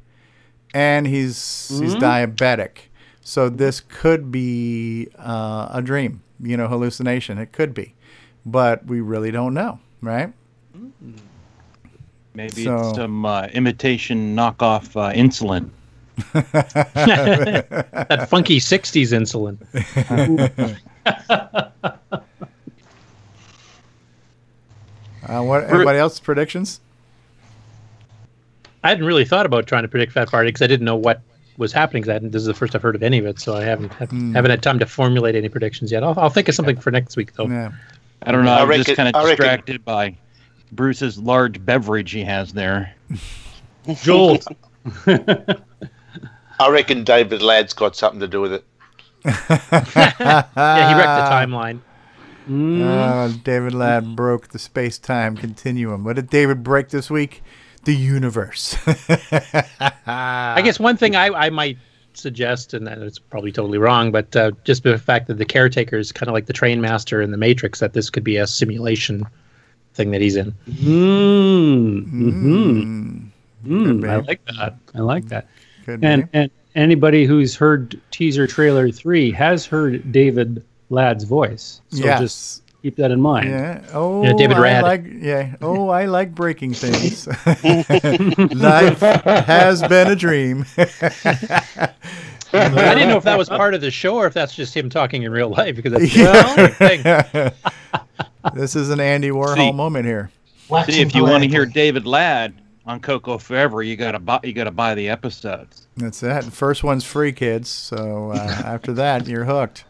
and he's diabetic. So this could be a dream, hallucination. It could be, but we really don't know, right? Maybe it's some imitation knockoff insulin. That funky 60s insulin. What? Everybody else predictions? I hadn't really thought about trying to predict Fat Party because I didn't know what was happening. This is the first I've heard of any of it, so I haven't had time to formulate any predictions yet. I'll think of something for next week, though. Yeah. I don't know. I'm just kind of distracted by Bruce's large beverage he has there. Jolt. I reckon David Ladd's got something to do with it. Yeah, he wrecked the timeline. David Ladd broke the space-time continuum. What did David break this week? The universe. I guess one thing I might suggest, and it's probably totally wrong, but just the fact that the caretaker is kind of like the train master in the Matrix, that this could be a simulation thing that he's in. I like that. I like that. And anybody who's heard teaser trailer 3 has heard David Ladd's voice. So just keep that in mind. Yeah. Oh, yeah, David Ladd. I like breaking things. Life has been a dream. I didn't know if that was part of the show or if that's just him talking in real life, because that's the thing. This is an Andy Warhol moment here. See, if you want to hear David Ladd on CoCo Forever, you gotta buy the episodes. That's it. First one's free, kids. So after that, you're hooked.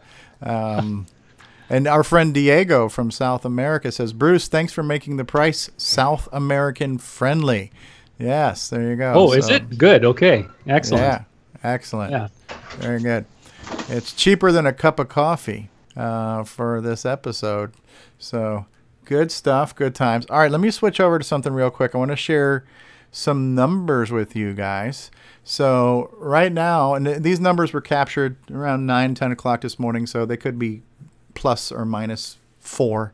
And our friend Diego from South America says, Bruce, thanks for making the price South American friendly. Yes, there you go. Oh, is it? Good. Okay. Excellent. Yeah, excellent. Yeah. Very good. It's cheaper than a cup of coffee for this episode. So good stuff, good times. All right, let me switch over to something real quick. I want to share some numbers with you guys. So right now, and these numbers were captured around 9, 10 o'clock this morning, so they could be plus or minus 4.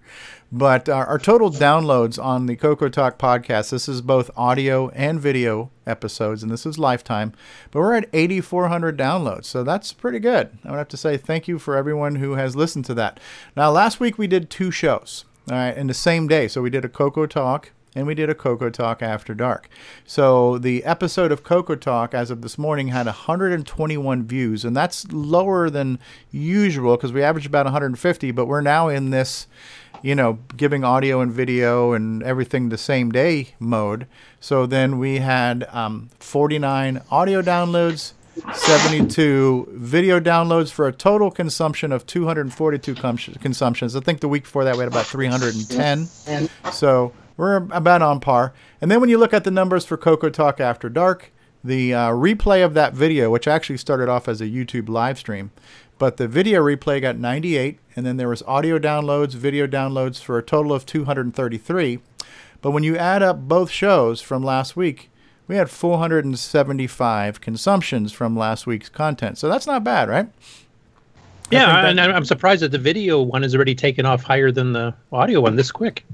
But our total downloads on the CoCoTALK podcast, this is both audio and video episodes, and this is lifetime, but we're at 8,400 downloads, so that's pretty good. I would have to say thank you for everyone who has listened to that. Now, last week we did 2 shows, all right, in the same day. So we did a CoCoTALK and we did a CoCoTALK After Dark. So the episode of CoCoTALK as of this morning had 121 views, and that's lower than usual because we average about 150, but we're now in this, giving audio and video and everything the same day mode. So then we had 49 audio downloads, 72 video downloads for a total consumption of 242 consumptions. I think the week before that we had about 310. So we're about on par. And then when you look at the numbers for CoCoTALK After Dark, the replay of that video, which actually started off as a YouTube live stream, but the video replay got 98, and then there was audio downloads, video downloads for a total of 233. But when you add up both shows from last week, we had 475 consumptions from last week's content. So that's not bad, right? Yeah, and I'm surprised that the video one has already taken off higher than the audio one this quick.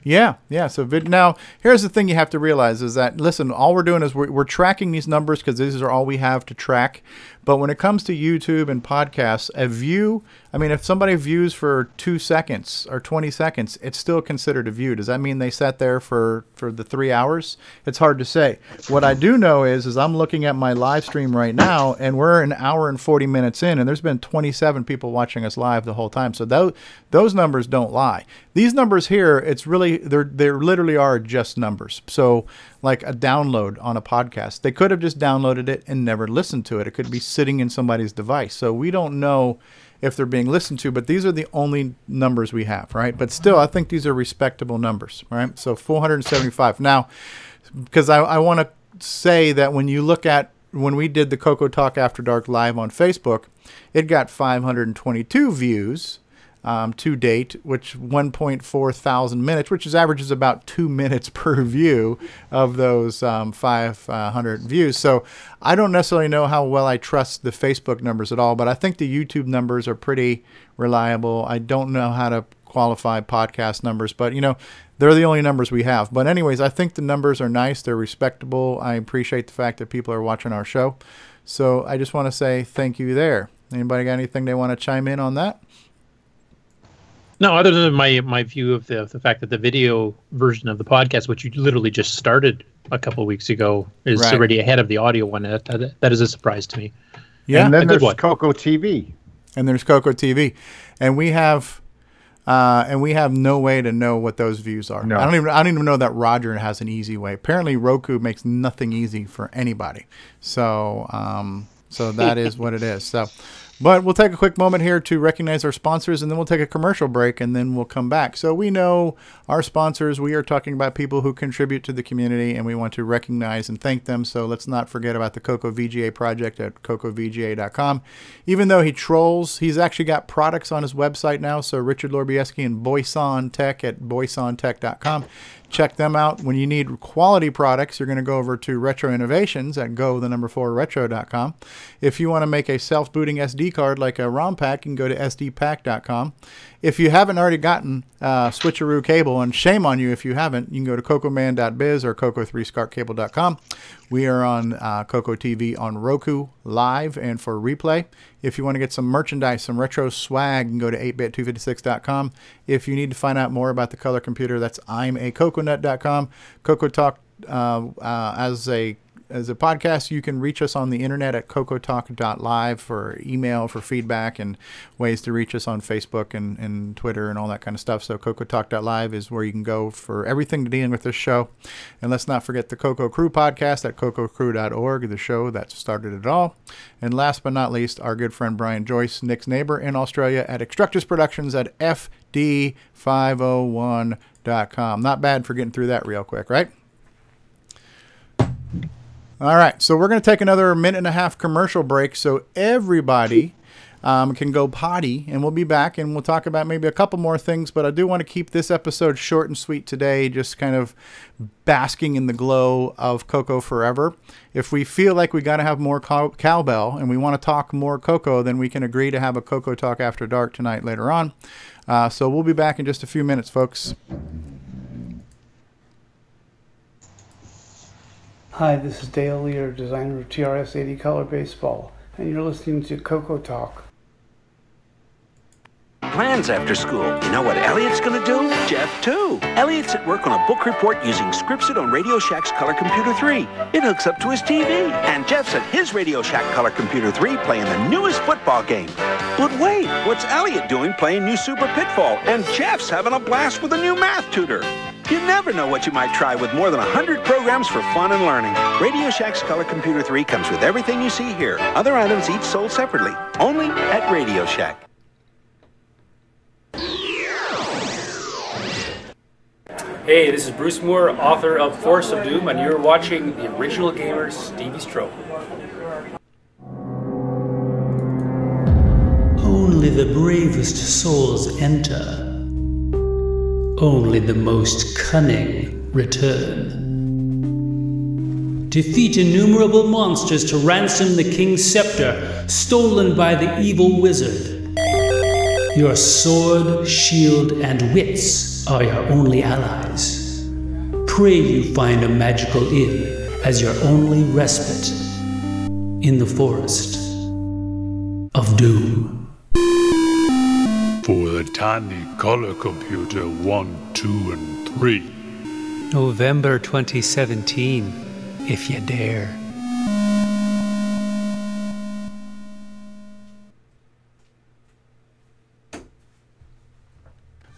Yeah. So now, here's the thing you have to realize is that, listen, all we're doing is we're tracking these numbers because these are all we have to track. But when it comes to YouTube and podcasts, a view, I mean, if somebody views for 2 seconds or 20 seconds, it's still considered a view. Does that mean they sat there for the 3 hours? It's hard to say. What I do know is I'm looking at my live stream right now, and we're an hour and 40 minutes in, and there's been 27 people watching us live the whole time. So those numbers don't lie. These numbers here, it's really, they literally are just numbers. So like a download on a podcast, they could have just downloaded it and never listened to it. It could be sitting in somebody's device. So we don't know if they're being listened to, but these are the only numbers we have, right? But still, I think these are respectable numbers, right? So 475. Now, because I want to say that when you look at, when we did the CoCo Talk After Dark live on Facebook, it got 522 views to date, which 1.4 thousand minutes, which averages about 2 minutes per view of those 500 views. So I don't necessarily know how well I trust the Facebook numbers at all, but I think the YouTube numbers are pretty reliable. I don't know how to qualify podcast numbers, but you know, they're the only numbers we have. But anyways, I think the numbers are nice. They're respectable. I appreciate the fact that people are watching our show. So I just want to say thank you there. Anybody got anything they want to chime in on that? No, other than my view of the fact that the video version of the podcast, which you literally just started a couple of weeks ago, is already ahead of the audio one. That is a surprise to me. Yeah, and then there's CoCo TV. And there's CoCo TV. And we have no way to know what those views are. No. I don't even know that Roger has an easy way. Apparently Roku makes nothing easy for anybody. So so that is what it is. So but we'll take a quick moment here to recognize our sponsors, and then we'll take a commercial break, and then we'll come back. So we know our sponsors. We are talking about people who contribute to the community, and we want to recognize and thank them. So let's not forget about the CoCo VGA project at CoCoVGA.com. Even though he trolls, he's actually got products on his website now. So Richard Lorbieski and Boyson Tech at BoysonTech.com. Check them out. When you need quality products, you're going to go over to Retro Innovations at go4retro.com. If you want to make a self-booting SD card like a ROM pack, you can go to sdpack.com. If you haven't already gotten switcheroo cable, and shame on you if you haven't, you can go to cocoman.biz or coco3scartcable.com. We are on CoCo TV on Roku live and for replay. If you want to get some merchandise, some retro swag, you can go to 8bit256.com. If you need to find out more about the color computer, that's imacoconut.com. CoCoTALK as a podcast, you can reach us on the internet at cocotalk.live for email, for feedback, and ways to reach us on Facebook and Twitter and all that kind of stuff. So cocotalk.live is where you can go for everything dealing with this show. And let's not forget the CoCo Crew podcast at cococrew.org, the show that started it all. And last but not least, our good friend Brian Joyce, Nick's neighbor in Australia, at Extructus Productions at fd501.com. Not bad for getting through that real quick, right? All right, so we're going to take another minute and a half commercial break so everybody can go potty, and we'll be back, and we'll talk about maybe a couple more things, but I do want to keep this episode short and sweet today, just kind of basking in the glow of CoCo Forever. If we feel like we got to have more cowbell and we want to talk more CoCo, then we can agree to have a CoCo Talk After Dark tonight later on. So we'll be back in just a few minutes, folks. Hi, this is Dale Lear, designer of TRS-80 Color Baseball, and you're listening to CoCo Talk. Plans after school. You know what Elliot's gonna do? Jeff, too. Elliot's at work on a book report using Scripsit on Radio Shack's Color Computer 3. It hooks up to his TV. And Jeff's at his Radio Shack Color Computer 3 playing the newest football game. But wait, what's Elliot doing playing new Super Pitfall? And Jeff's having a blast with a new math tutor. You never know what you might try with more than 100 programs for fun and learning. Radio Shack's Color Computer 3 comes with everything you see here. Other items each sold separately. Only at Radio Shack. Hey, this is Bruce Moore, author of Force of Doom, and you're watching the original gamer, Stevie Stroh. Only the bravest souls enter. Only the most cunning return. Defeat innumerable monsters to ransom the king's scepter, stolen by the evil wizard. Your sword, shield, and wits are your only allies. Pray you find a magical inn as your only respite in the forest. of Doom. For the Tandy Color Computer 1, 2, and 3. November 2017, if you dare.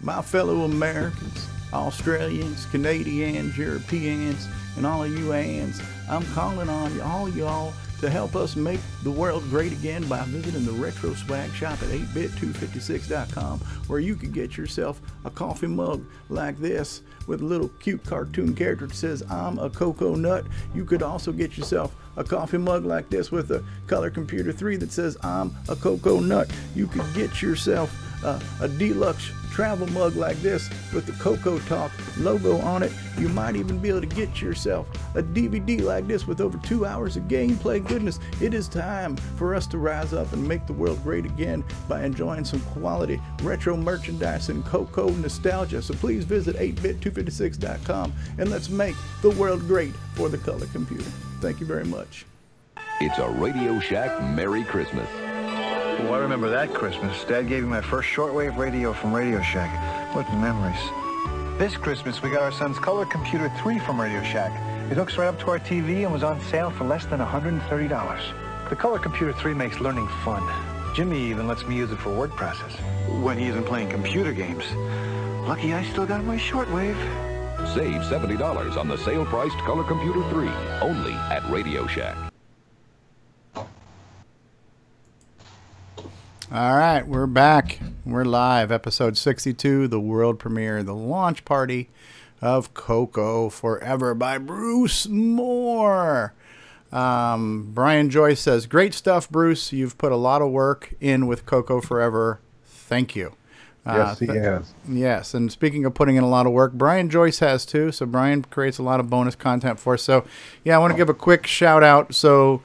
My fellow Americans, Australians, Canadians, Europeans, and all of you ands, I'm calling on all y'all to help us make the world great again by visiting the Retro Swag Shop at 8bit256.com, where you can get yourself a coffee mug like this with a little cute cartoon character that says, I'm a Coco Nut. You could also get yourself a coffee mug like this with a Color Computer 3 that says, I'm a Coco Nut. You could get yourself a deluxe travel mug like this with the CoCoTALK logo on it. You might even be able to get yourself a DVD like this with over 2 hours of gameplay goodness. It is time for us to rise up and make the world great again by enjoying some quality retro merchandise and Coco nostalgia. So please visit 8bit256.com and let's make the world great for the color computer. Thank you very much. It's a Radio Shack Merry Christmas. Oh, I remember that Christmas. Dad gave me my first shortwave radio from Radio Shack. What memories. This Christmas, we got our son's Color Computer 3 from Radio Shack. It hooks right up to our TV and was on sale for less than $130. The Color Computer 3 makes learning fun. Jimmy even lets me use it for word process when he isn't playing computer games. Lucky I still got my shortwave. Save $70 on the sale-priced Color Computer 3, only at Radio Shack. All right, we're back. We're live. Episode 62, the world premiere, the launch party of CoCo Forever by Bruce Moore. Brian Joyce says, great stuff, Bruce. You've put a lot of work in with CoCo Forever. Thank you. Yes, he has. Yes, and speaking of putting in a lot of work, Brian Joyce has too. So Brian creates a lot of bonus content for us. So, yeah, I want to give a quick shout out. So,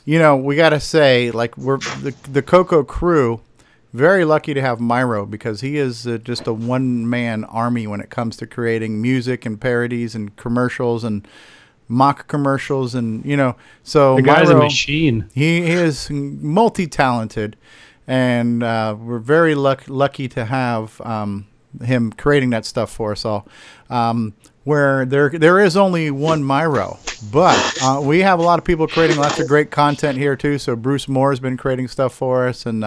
you know, we got to say, like, we're the CoCo crew, very lucky to have Myro because he is just a one-man army when it comes to creating music and parodies and commercials and mock commercials and, you know, so the guy's Myro, a machine. He is multi-talented, and we're very lucky to have him creating that stuff for us all. Where there is only one Myro, but we have a lot of people creating lots of great content here too. So Bruce Moore has been creating stuff for us, and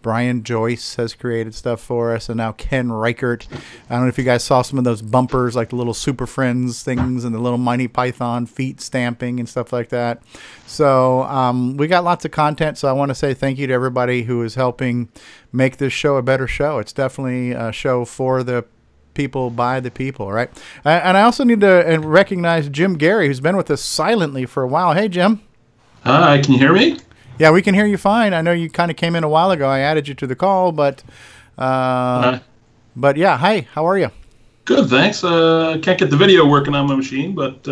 Brian Joyce has created stuff for us, and now Ken Reighard. I don't know if you guys saw some of those bumpers, like the little Super Friends things and the little Monty Python feet stamping and stuff like that. So we got lots of content, so I want to say thank you to everybody who is helping make this show a better show. It's definitely a show for the people by the people, right? And I also need to recognize Jim Gerrie, who's been with us silently for a while. Hey, Jim. Hi, can you hear me? Yeah, we can hear you fine. I know you kind of came in a while ago. I added you to the call, but yeah, hi, how are you? Good, thanks. Can't get the video working on my machine, but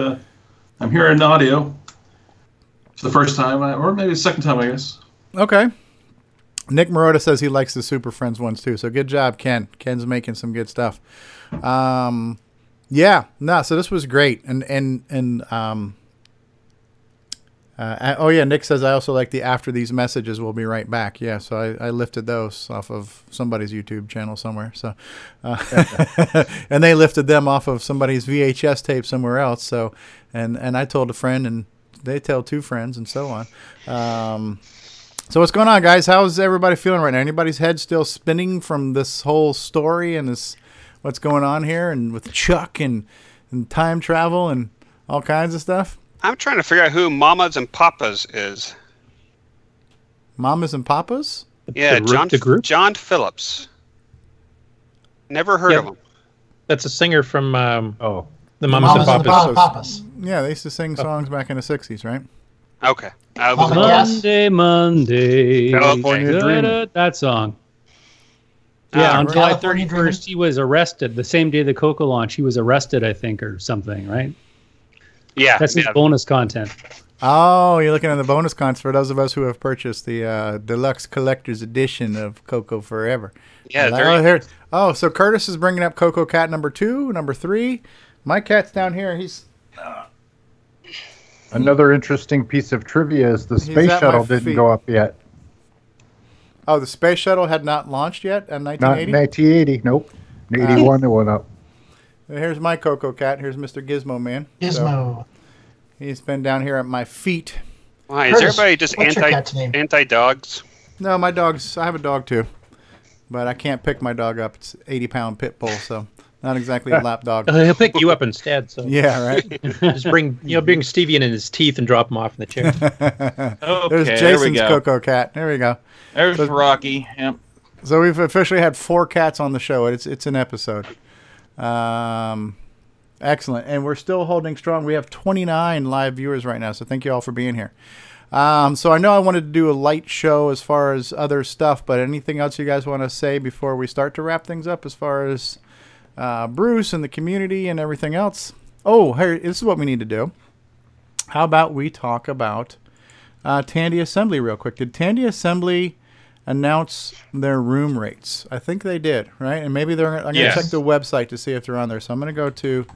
I'm hearing audio. It's the first time, or maybe the second time, I guess. Okay. Nick Marotta says he likes the Super Friends ones too, so good job, Ken. Ken's making some good stuff. Yeah, no, so this was great, oh yeah, Nick says I also like the after these messages we'll be right back. Yeah, so I lifted those off of somebody's YouTube channel somewhere. So, and they lifted them off of somebody's VHS tape somewhere else. So, and I told a friend, and they tell two friends, and so on. So what's going on, guys? How's everybody feeling right now? Anybody's head still spinning from this whole story and this what's going on here, and with Chuck and time travel and all kinds of stuff? I'm trying to figure out who Mamas and Papas is. Mamas and Papas? Yeah, John Phillips. Never heard of him. That's a singer from the The Mamas and Papas. Yeah, they used to sing songs back in the 60s, right? Okay. Monday, California Dreaming. That song. Yeah, on July 31st, he was arrested. The same day the CoCo launch, he was arrested, I think, or something, right? Yeah. That's his bonus content. Oh, you're looking at the bonus content for those of us who have purchased the deluxe collector's edition of CoCo Forever. Yeah, so Curtis is bringing up CoCo Cat number 2, number 3. My cat's down here. He's... Another interesting piece of trivia is the space shuttle didn't go up yet. Oh, the space shuttle had not launched yet in Not 1980? 1980, nope. 81 it went up. Here's my CoCo Cat. Here's Mr. Gizmo Man. Gizmo. So, he's been down here at my feet. Why, is everybody just anti-dogs? No, my dogs, I have a dog too. But I can't pick my dog up. It's 80-pound pit bull, so not exactly a lap dog. He'll pick you up instead. So yeah, right. Just bring Stevie in his teeth and drop him off in the chair. Okay, There's there we Jason's go. CoCo Cat. There we go. There's Rocky. Yep. So we've officially had 4 cats on the show. It's an episode. Excellent, and we're still holding strong. We have 29 live viewers right now, so thank you all for being here. So I know I wanted to do a light show as far as other stuff, but anything else you guys want to say before we start to wrap things up as far as Bruce and the community and everything else? Oh, hey, this is what we need to do. How about we talk about Tandy Assembly real quick? Did Tandy Assembly announce their room rates? I think they did, right? And maybe I'm going to check the website to see if they're on there. So I'm going to go to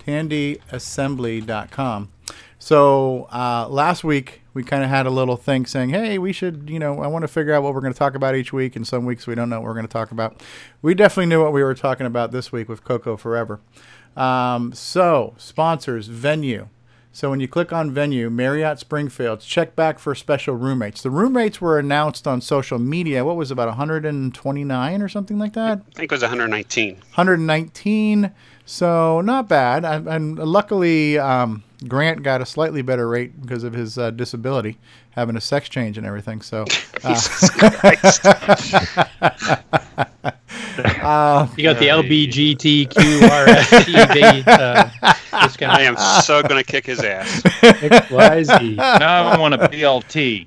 tandyassembly.com. So last week we kind of had a little thing saying, hey, we should, I want to figure out what we're going to talk about each week, and some weeks we don't know what we're going to talk about. We definitely knew what we were talking about this week with CoCo Forever. So sponsors, venue. So when you click on venue, Marriott Springfield, check back for special room rates. The room rates were announced on social media. What was it, about 129 or something like that? I think it was 119. 119. So not bad. And luckily, Grant got a slightly better rate because of his disability, having a sex change and everything. So, Jesus Christ. You got the LBGTQRSTV discount. I am so going to kick his ass. XYZ. Now I want a BLT.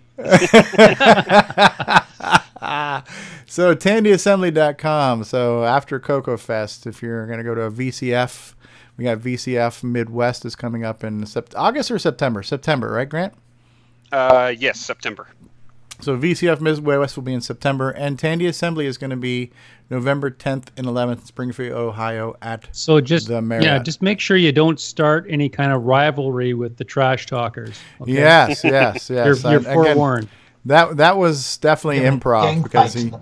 So tandyassembly.com. So after CoCo Fest, if you're going to go to a VCF, we got VCF Midwest is coming up in August or September? September, right, Grant? Yes, September. So VCF Midwest will be in September, and Tandy Assembly is going to be November 10th and 11th in Springfield, Ohio at the Marriott. Yeah, just make sure you don't start any kind of rivalry with the trash talkers. Okay? Yes. You're forewarned. That was definitely improv because in the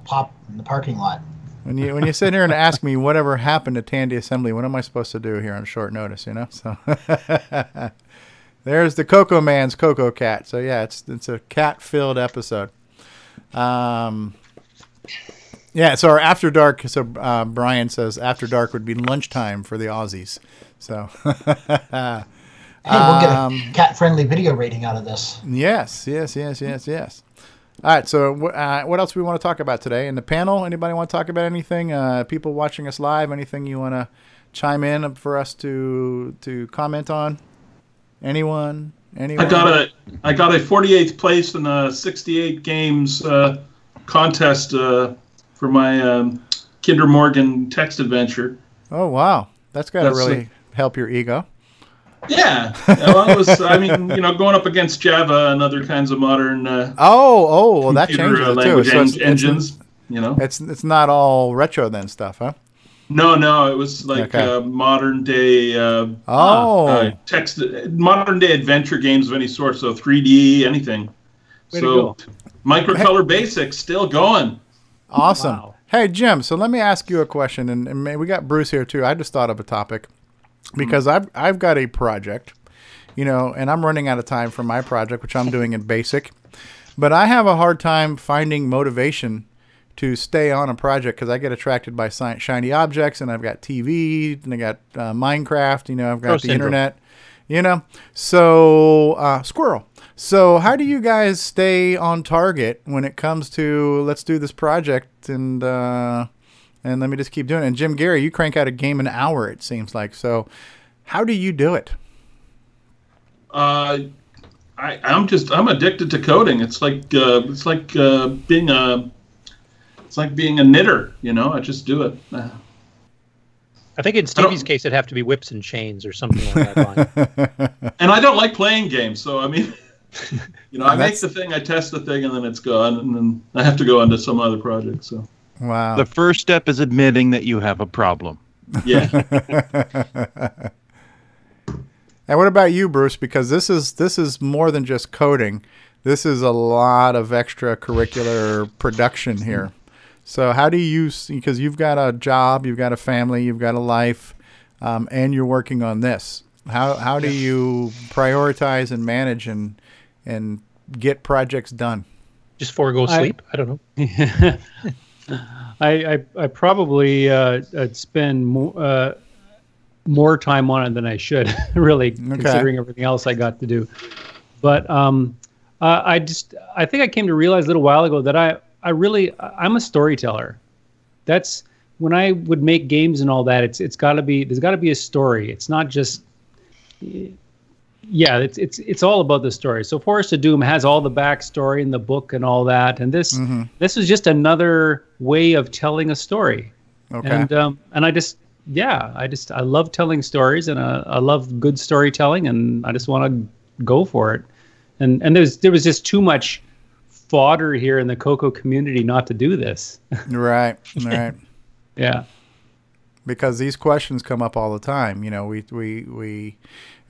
parking lot. When you sit here and ask me whatever happened to Tandy Assembly, what am I supposed to do here on short notice? So there's the CoCo Man's CoCo Cat. So yeah, it's a cat-filled episode. Yeah. So our after dark. So Brian says after dark would be lunchtime for the Aussies. So hey, we'll get a cat-friendly video rating out of this. Yes. All right, so what else do we want to talk about today? In the panel, anybody want to talk about anything? People watching us live, anything you want to chime in for us to comment on? Anyone? I got a 48th place in a 68 games contest for my Kinder Morgan text adventure. Oh, wow. That's got to really help your ego. Yeah, well, going up against Java and other kinds of modern well, that changes it too. So engines. It's not all retro then stuff, huh? No, it was like modern day modern day adventure games of any sort. So 3D, anything. So Microcolor Basics still going. Awesome. Wow. Hey Jim, so let me ask you a question, and we got Bruce here too. I just thought of a topic. Because I've got a project, and I'm running out of time for my project, which I'm doing in BASIC. But I have a hard time finding motivation to stay on a project because I get attracted by shiny objects, and I've got TV, and I got Minecraft, I've got the internet, So, squirrel. So how do you guys stay on target when it comes to let's do this project and let me just keep doing it. And Jim Gerrie, you crank out a game an hour, it seems like. So how do you do it? I'm addicted to coding. It's like being a knitter, I just do it. I think in Stevie's case it'd have to be whips and chains or something like that line. And I don't like playing games, so I make the thing, I test the thing, and then it's gone, and then I have to go on to some other project. So. Wow. The first step is admitting that you have a problem. Yeah. And what about you, Bruce? Because this is more than just coding. This is a lot of extracurricular production here. So how do you, because you've got a job, you've got a family, you've got a life, and you're working on this. How do you prioritize and manage and get projects done? Just forego sleep? I don't know. I probably spend more time on it than I should, really, considering everything else I got to do. But I think I came to realize a little while ago that I'm a storyteller. That's when I would make games and all that. There's got to be a story. It's not just it's all about the story. So Forest of Doom has all the backstory in the book and all that, and this is just another way of telling a story. Okay. And I love telling stories, and I love good storytelling, and I just want to go for it. And there was just too much fodder here in the CoCo community not to do this. Right. Yeah. Because these questions come up all the time. We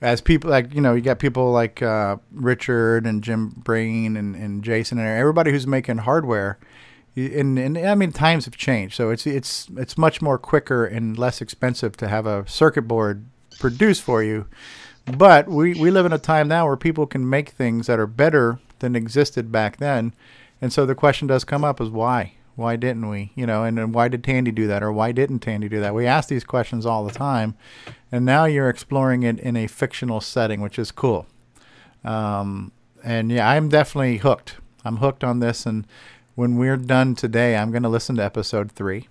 as people, like, you got people like Richard and Jim Brain and Jason and everybody who's making hardware. And I mean, times have changed, so it's much more quicker and less expensive to have a circuit board produced for you. But we live in a time now where people can make things that are better than existed back then, and so the question does come up: is why? Why didn't we? And why did Tandy do that, or why didn't Tandy do that? We ask these questions all the time, and now you're exploring it in a fictional setting, which is cool. And yeah, I'm definitely hooked. I'm hooked on this, and when we're done today, I'm going to listen to episode 3.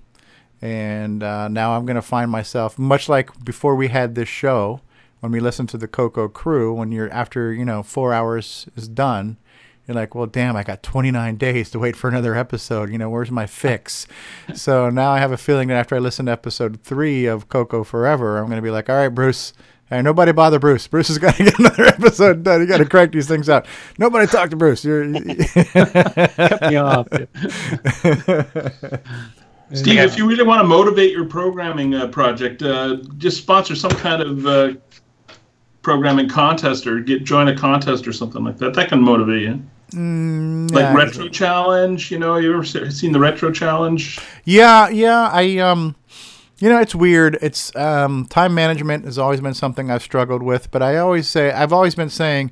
And now I'm going to find myself, much like before we had this show, when we listened to the CoCo crew, when you're after, 4 hours is done, you're like, well, damn, I got 29 days to wait for another episode. Where's my fix? So now I have a feeling that after I listen to episode 3 of CoCo Forever, I'm going to be like, all right, Bruce. Hey, nobody bother Bruce. Bruce has got to get another episode done. You got to crank these things out. Nobody talk to Bruce. Cut me off. Steve, if you really want to motivate your programming project, just sponsor some kind of programming contest or join a contest or something like that. That can motivate you. Like Retro Challenge. You ever seen the Retro Challenge? Yeah. It's weird. It's time management has always been something I've struggled with, but I've always been saying,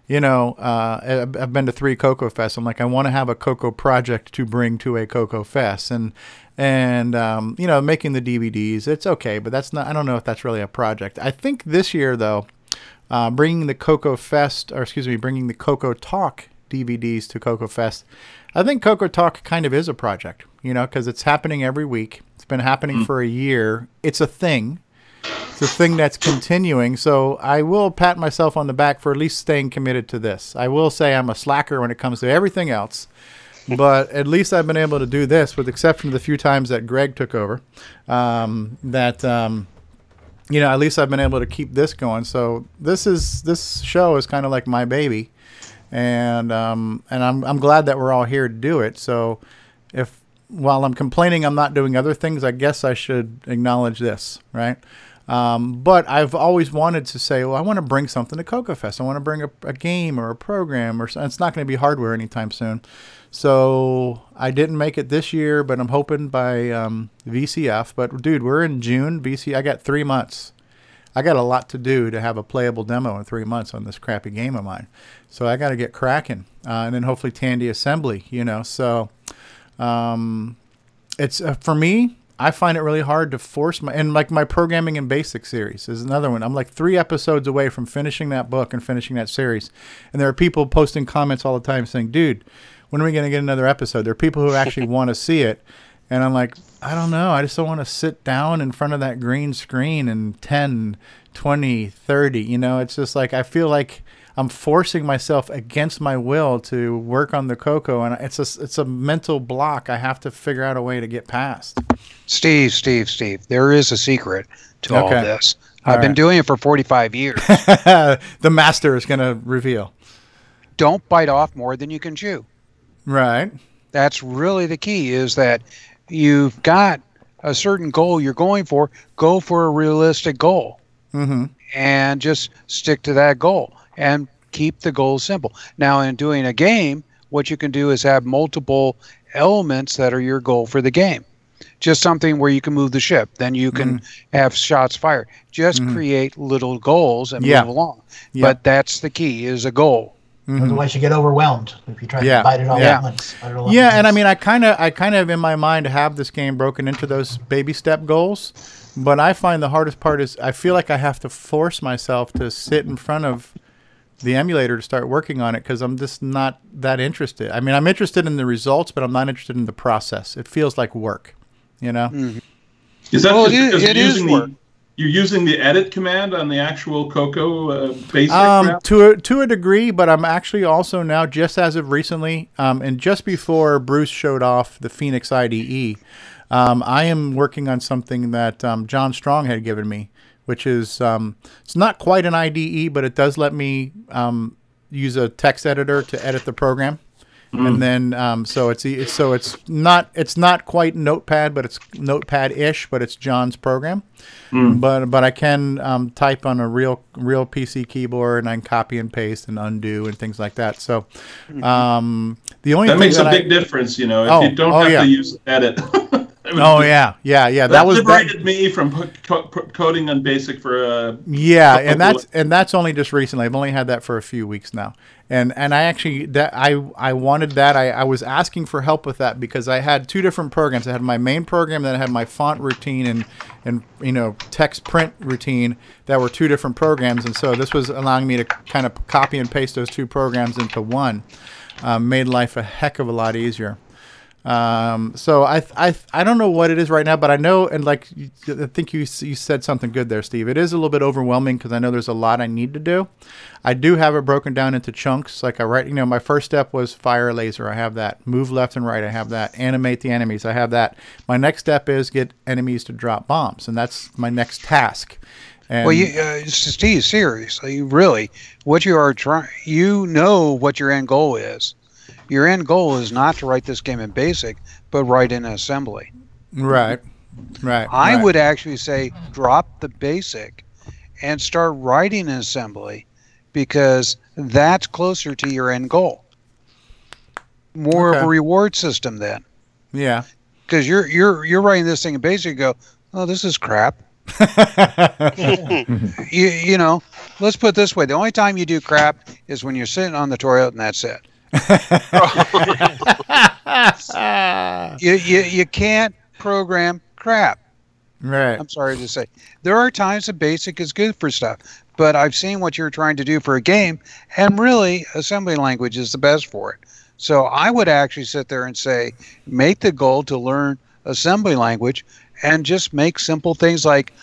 I've been to 3 CoCo Fests. I'm like, I want to have a CoCo project to bring to a CoCo Fest, and making the DVDs. It's okay, but that's not. I don't know if that's really a project. I think this year though, bringing the CoCoTALK DVDs to CoCo Fest, I think CoCoTALK kind of is a project. Because it's happening every week. It's been happening for a year. It's a thing. It's a thing that's continuing. So I will pat myself on the back for at least staying committed to this. I will say I'm a slacker when it comes to everything else. But at least I've been able to do this, with the exception of the few times that Greg took over. At least I've been able to keep this going. So this show is kind of like my baby. And I'm glad that we're all here to do it. So while I'm complaining I'm not doing other things, I guess I should acknowledge this, right? But I've always wanted to say, well, I want to bring something to CoCo Fest. I want to bring a game or a program, it's not going to be hardware anytime soon. So I didn't make it this year, but I'm hoping by VCF. But dude, we're in June. I got 3 months. I got a lot to do to have a playable demo in 3 months on this crappy game of mine. So I got to get cracking, and then hopefully Tandy assembly. So. It's for me, I find it really hard to force my programming in basic series is another one. I'm like 3 episodes away from finishing that book and finishing that series. And there are people posting comments all the time saying, dude, when are we going to get another episode? There are people who actually want to see it. And I'm like, I don't know. I just don't want to sit down in front of that green screen and 10, 20, 30, it's just like, I feel like I'm forcing myself against my will to work on the CoCo, and it's a mental block I have to figure out a way to get past. Steve, there is a secret to all this. I've been doing it for 45 years. The master is going to reveal. Don't bite off more than you can chew. Right. That's really the key, is that you've got a certain goal you're going for. Go for a realistic goal. And just stick to that goal. And keep the goals simple. Now, in doing a game, what you can do is have multiple elements that are your goal for the game. Just something where you can move the ship. Then you can have shots fired. Just create little goals and move along. But that's the key, is a goal. Otherwise, you get overwhelmed if you try to bite it all at once. And I mean, I kind of in my mind have this game broken into those baby step goals, but I find the hardest part is I feel like I have to force myself to sit in front of the emulator to start working on it because I'm just not that interested. I mean, I'm interested in the results, but I'm not interested in the process. It feels like work, you know? Is that because it is work. You're using the edit command on the actual CoCo basic? To a degree, but I'm actually also now, just as of recently, and just before Bruce showed off the Phoenix IDE, I am working on something that John Strong had given me, which is it's not quite an IDE, but it does let me use a text editor to edit the program. And then so it's not quite Notepad, but it's Notepad-ish, but it's John's program. But I can type on a real PC keyboard, and I can copy and paste and undo and things like that. So the only that thing makes a big difference, you know. If you don't have to use edit. That liberated me from coding on BASIC for and that's only just recently. I've only had that for a few weeks now, and I actually I wanted that. I was asking for help with that because I had two different programs. I had my main program, then I had my font routine and you know, text print routine that were two different programs, and so this was allowing me to kind of copy and paste those two programs into one. Made life a heck of a lot easier. So I don't know what it is right now, but I know, and like I think you said something good there, Steve. It is a little bit overwhelming because I know there's a lot I need to do. I do have it broken down into chunks. Like my first step was fire a laser. I have that. Move left and right. I have that. Animate the enemies. I have that. My next step is get enemies to drop bombs, and that's my next task. And well, Steve, seriously, really, what you are trying, you know what your end goal is. Your end goal is not to write this game in BASIC, but write in assembly. Right. I would actually say drop the BASIC and start writing in assembly, because that's closer to your end goal. More of a reward system then. Yeah. Because you're writing this thing in BASIC, you go, oh, this is crap. you know, let's put it this way: the only time you do crap is when you're sitting on the toilet, and that's it. you can't program crap. Right. I'm sorry to say. There are times that BASIC is good for stuff, but I've seen what you're trying to do for a game, and really, assembly language is the best for it. So I would actually sit there and say, make the goal to learn assembly language, and just make simple things like,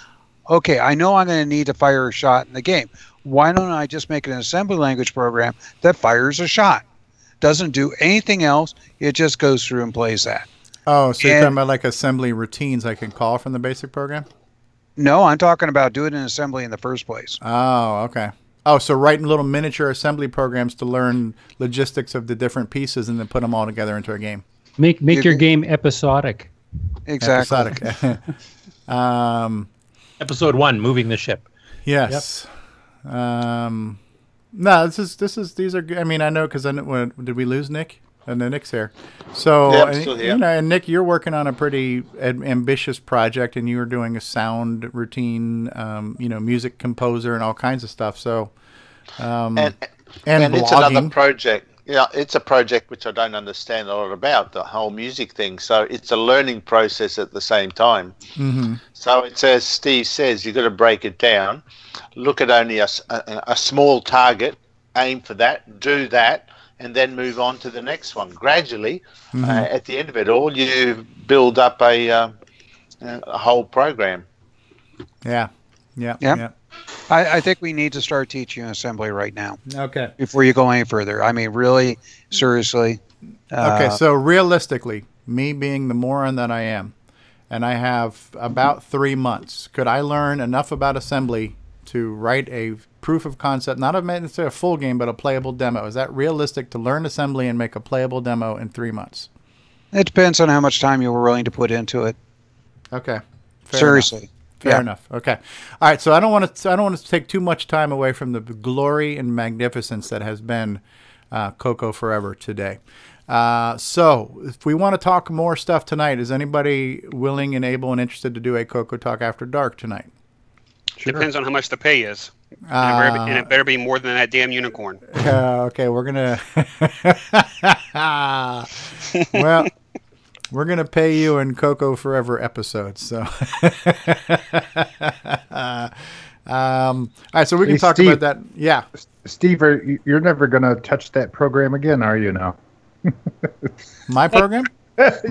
okay, I know I'm going to need to fire a shot in the game. Why don't I just make an assembly language program that fires a shot? Doesn't do anything else. It just goes through and plays that. Oh, so you're talking about like assembly routines I can call from the BASIC program? No, I'm talking about doing an assembly in the first place. Oh, okay. Oh, so writing little miniature assembly programs to learn logistics of the different pieces and then put them all together into a game. Make your game episodic. Exactly. Episodic. Episode 1, moving the ship. Yes. Yep. No, these are good. I mean, I know because did we lose Nick? And then Nick's here. So, yeah, I'm still here. You know, and Nick, you're working on a pretty ambitious project, and you were doing a sound routine, you know, music composer and all kinds of stuff. So, and it's another project. Yeah, it's a project which I don't understand a lot about, the whole music thing. So it's a learning process at the same time. Mm-hmm. So it's as Steve says, you've got to break it down, look at only a small target, aim for that, do that, and then move on to the next one. Gradually, at the end of it all, you build up a whole program. Yeah. I think we need to start teaching assembly right now. Okay. Before you go any further. I mean, really, seriously. Okay, so realistically, me being the moron that I am, and I have about 3 months, could I learn enough about assembly to write a proof of concept, not necessarily a full game, but a playable demo? Is that realistic to learn assembly and make a playable demo in 3 months? It depends on how much time you were willing to put into it. Okay. Seriously. Fair enough. Okay. All right. So I don't want to take too much time away from the glory and magnificence that has been CoCo Forever today. So if we want to talk more stuff tonight, is anybody willing and able and interested to do a CoCo Talk After Dark tonight? Sure. Depends on how much the pay is. And it better be more than that damn unicorn. Okay, we're gonna. Well, we're gonna pay you in CoCo Forever episodes. So, all right. So we can talk Steve, about that. Yeah, Steve, you're never gonna touch that program again, are you? Now, my program.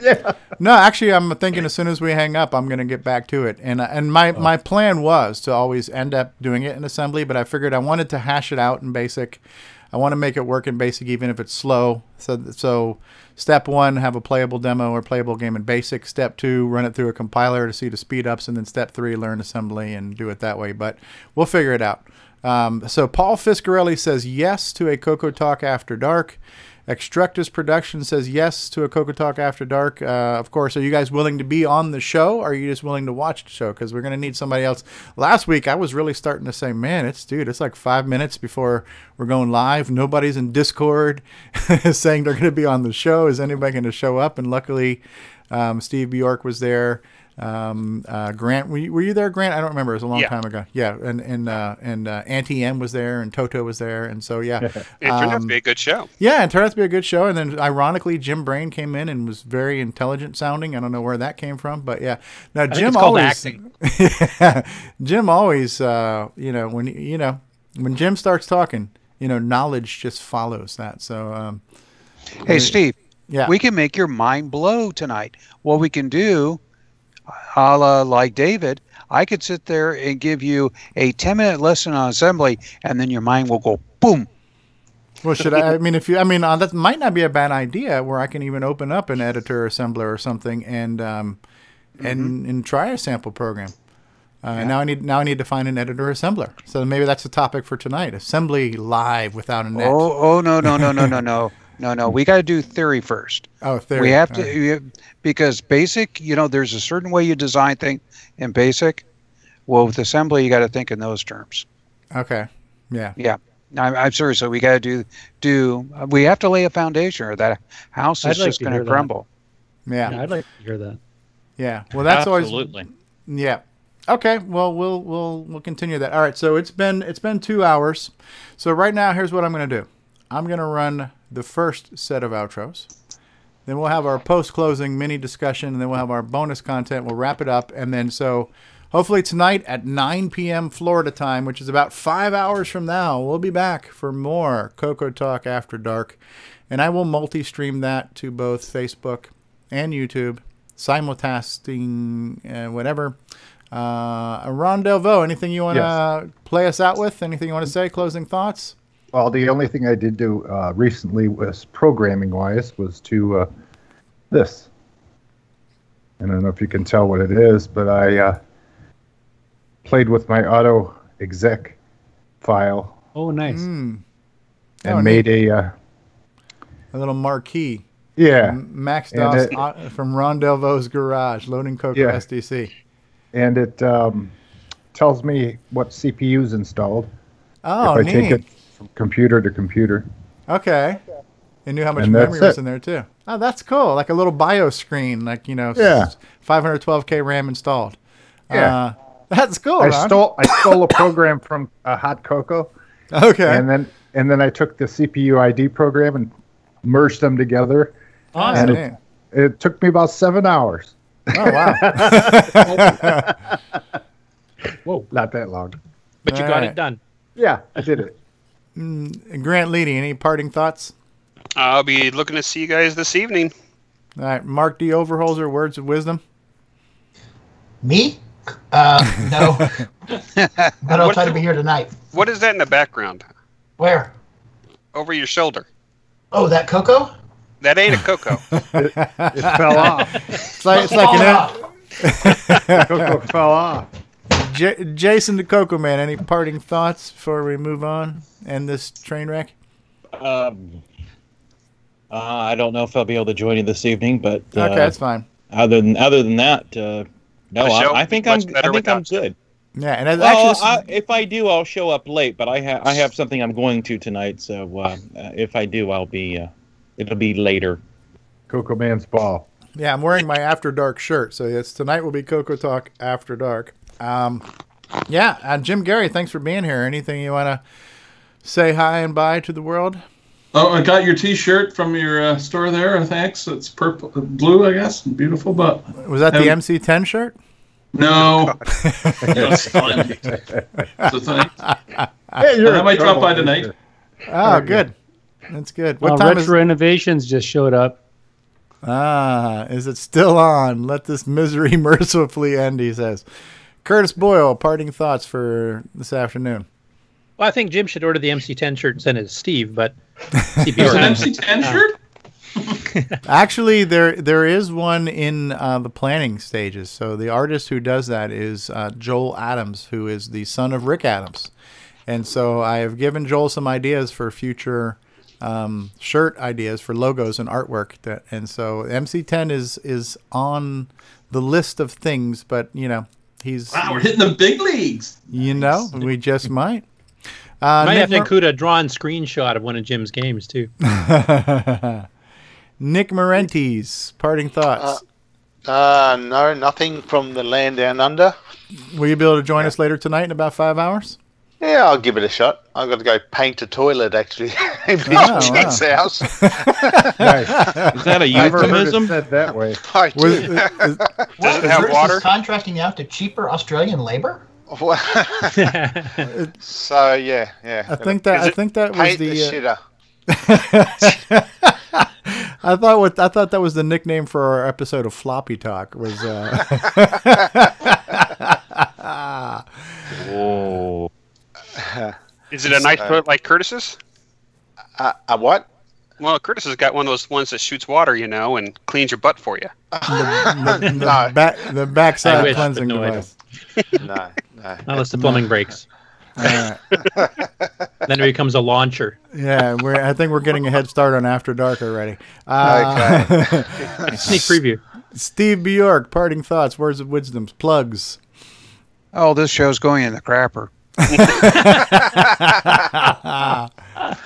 Yeah. No, actually, I'm thinking as soon as we hang up, I'm going to get back to it. And my plan was to always end up doing it in assembly, but I figured I wanted to hash it out in BASIC. I want to make it work in BASIC even if it's slow. So step 1, have a playable demo or playable game in BASIC. Step 2, run it through a compiler to see the speed ups. And then step 3, learn assembly and do it that way. But we'll figure it out. So Paul Fiscarelli says yes to a CoCo Talk After Dark. Extructus Production says yes to a CoCo Talk After Dark. Of course, are you guys willing to be on the show? Or are you just willing to watch the show? Because we're going to need somebody else. Last week, I was really starting to say, man, it's like 5 minutes before we're going live. Nobody's in Discord saying they're going to be on the show. Is anybody going to show up? And luckily, Steve Bjork was there. Grant, were you there, Grant? I don't remember. It was a long time ago. Yeah, and Auntie M was there, and Toto was there, and so yeah, it turned out to be a good show. Yeah, it turned out to be a good show, and then ironically, Jim Brain came in and was very intelligent sounding. I don't know where that came from, but yeah. Now Jim always, Jim always, when Jim starts talking, knowledge just follows that. So, hey, Steve. Yeah, we can make your mind blow tonight. What we can do, a la like David, I could sit there and give you a 10-minute lesson on assembly, and then your mind will go boom. Well, should I? I mean, that might not be a bad idea. Where I can even open up an editor assembler or something, and try a sample program. Now I need to find an editor assembler. So maybe that's the topic for tonight: assembly live without a net. Oh no. We got to do theory first. Oh, theory. We have to because BASIC. There's a certain way you design things in BASIC. Well, with assembly, you got to think in those terms. Okay. Yeah. Yeah. I'm serious. So we got to do. We have to lay a foundation, or that house is just going to crumble. Yeah, I'd like to hear that. Yeah. Well, that's absolutely. Always. Yeah. Okay. Well, we'll continue that. All right. So it's been 2 hours. So right now, here's what I'm going to do. I'm going to run the first set of outros. Then we'll have our post-closing mini discussion, and then we'll have our bonus content. We'll wrap it up, and then so hopefully tonight at 9 p.m. Florida time, which is about 5 hours from now, we'll be back for more CoCo Talk After Dark, and I will multi-stream that to both Facebook and YouTube, simulcasting, whatever. Ron Delvaux, anything you want to play us out with? Anything you want to say? Closing thoughts? Well, the only thing I did do recently was programming-wise was to this. I don't know if you can tell what it is, but I played with my auto exec file. Oh, nice. And made a little marquee. Yeah. Max DOS from Ron Delvaux's garage, loading CoCo SDC. And it tells me what CPU's installed. Oh, if I neat. take it from computer to computer. Okay. It knew how much memory was in there, too. Oh, that's cool. Like a little BIOS screen, 512K RAM installed. Yeah. That's cool. I stole a program from Hot Cocoa. Okay. And then I took the CPU ID program and merged them together. Awesome. And it took me about 7 hours. Oh, wow. Whoa. Not that long. But you got it done. Yeah, I did it. Grant Leighty, any parting thoughts? I'll be looking to see you guys this evening. All right. Mark D. Overholser, words of wisdom? Me? No. But I'll try to be here tonight. What is that in the background? Where? Over your shoulder. Oh, that CoCo? That ain't a CoCo. It fell off. It's like CoCo fell off. Jason the CoCo Man, any parting thoughts before we move on and this train wreck? I don't know if I'll be able to join you this evening, but okay, that's fine. Other than that, No, I think I'm good. Yeah, and if I do, I'll show up late. But I have something I'm going to tonight. So if I do, it'll be later. Coco Man's Ball. Yeah, I'm wearing my After Dark shirt, so yes, tonight will be Coco Talk After Dark. Jim Gerrie, thanks for being here. Anything you want to say hi and bye to the world? Oh, I got your T-shirt from your store there. Thanks. It's purple, blue, I guess. Beautiful, but was that the MC10 shirt? No. That's fine. So thanks. I might drop by tonight. Oh, good. That's good. What time Retro Innovations just showed up. Is it still on? Let this misery mercifully end, he says. Curtis Boyle, parting thoughts for this afternoon. Well, I think Jim should order the MC10 shirt and send it to Steve, but... There's an MC10 shirt? Actually, there is one in the planning stages. So the artist who does that is Joel Adams, who is the son of Rick Adams. And so I have given Joel some ideas for future shirt ideas for logos and artwork. And so MC10 is on the list of things, but, you know, we're hitting the big leagues. You know, we just might. Might have to include a drawn screenshot of one of Jim's games, too. Nick Marentes, parting thoughts. No, nothing from the land down under. Will you be able to join us later tonight in about 5 hours? Yeah, I'll give it a shot. I've got to go paint a toilet, actually, in Jim's house. Nice. Is that a euphemism? Said that way. Does it have water? Contracting out to cheaper Australian labor? So yeah. I think that was the shitter. I thought that was the nickname for our episode of Floppy Talk. Was Whoa. Is it a nice boat like Curtis's? A what? Well, Curtis has got one of those ones that shoots water, you know, and cleans your butt for you. The backside cleansing device. No. Unless the plumbing breaks. Then it becomes a launcher. Yeah, I think we're getting a head start on After Dark already. Okay. Sneak preview. Steve Bjork, parting thoughts, words of wisdom, plugs. Oh, this show's going in the crapper.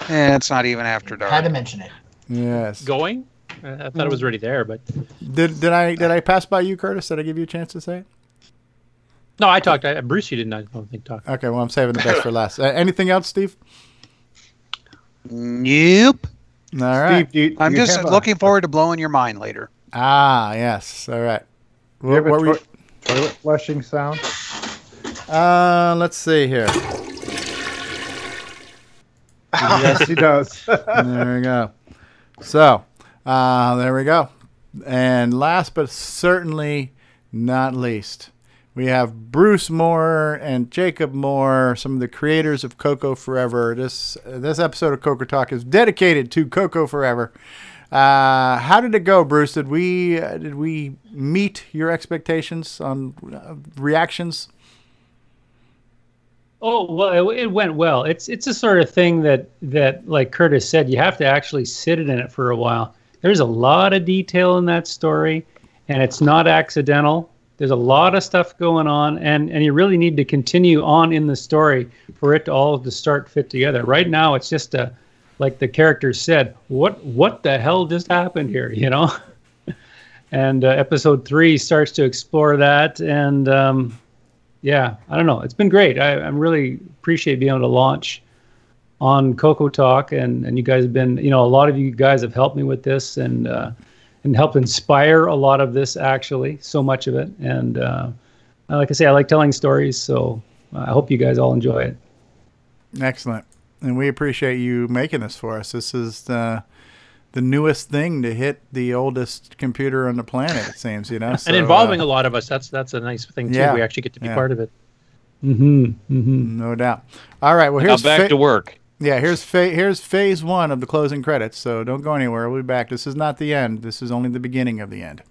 Yeah, it's not even After Dark. Had to mention it. Yes. Going? I thought it was already there, but did I pass by you, Curtis? Did I give you a chance to say it? No, I talked. Bruce, you didn't. I don't think talk. Okay, well, I'm saving the best for last. Anything else, Steve? Nope. All right. Steve, I'm just looking forward to blowing your mind later. Ah, yes. All right. Do you have a toilet flushing sound? Let's see here. Yes, he does. There we go. So, there we go. And last but certainly not least, we have Bruce Moore and Jacob Moore, some of the creators of CoCo Forever. This episode of CoCo Talk is dedicated to CoCo Forever. How did it go, Bruce? Did we meet your expectations on reactions? Oh, well, it went well. It's a sort of thing that like Curtis said, you have to actually sit in it for a while. There's a lot of detail in that story, and it's not accidental. There's a lot of stuff going on, and you really need to continue on in the story for it to all to start fit together. Right now, it's just like the characters said, what the hell just happened here, you know? And episode 3 starts to explore that, and yeah, I don't know. It's been great. I really appreciate being able to launch on CoCo Talk, and you guys have been, you know, a lot of you guys have helped me with this and helped inspire a lot of this, actually, so much of it. And like I say, I like telling stories, so I hope you guys all enjoy it. Excellent. And we appreciate you making this for us. This is the newest thing to hit the oldest computer on the planet, it seems, you know. So, and involving a lot of us, that's a nice thing, too. Yeah, we actually get to be part of it. No doubt. All right, well, here's back to work. Yeah, here's phase 1 of the closing credits, so don't go anywhere. We'll be back. This is not the end. This is only the beginning of the end.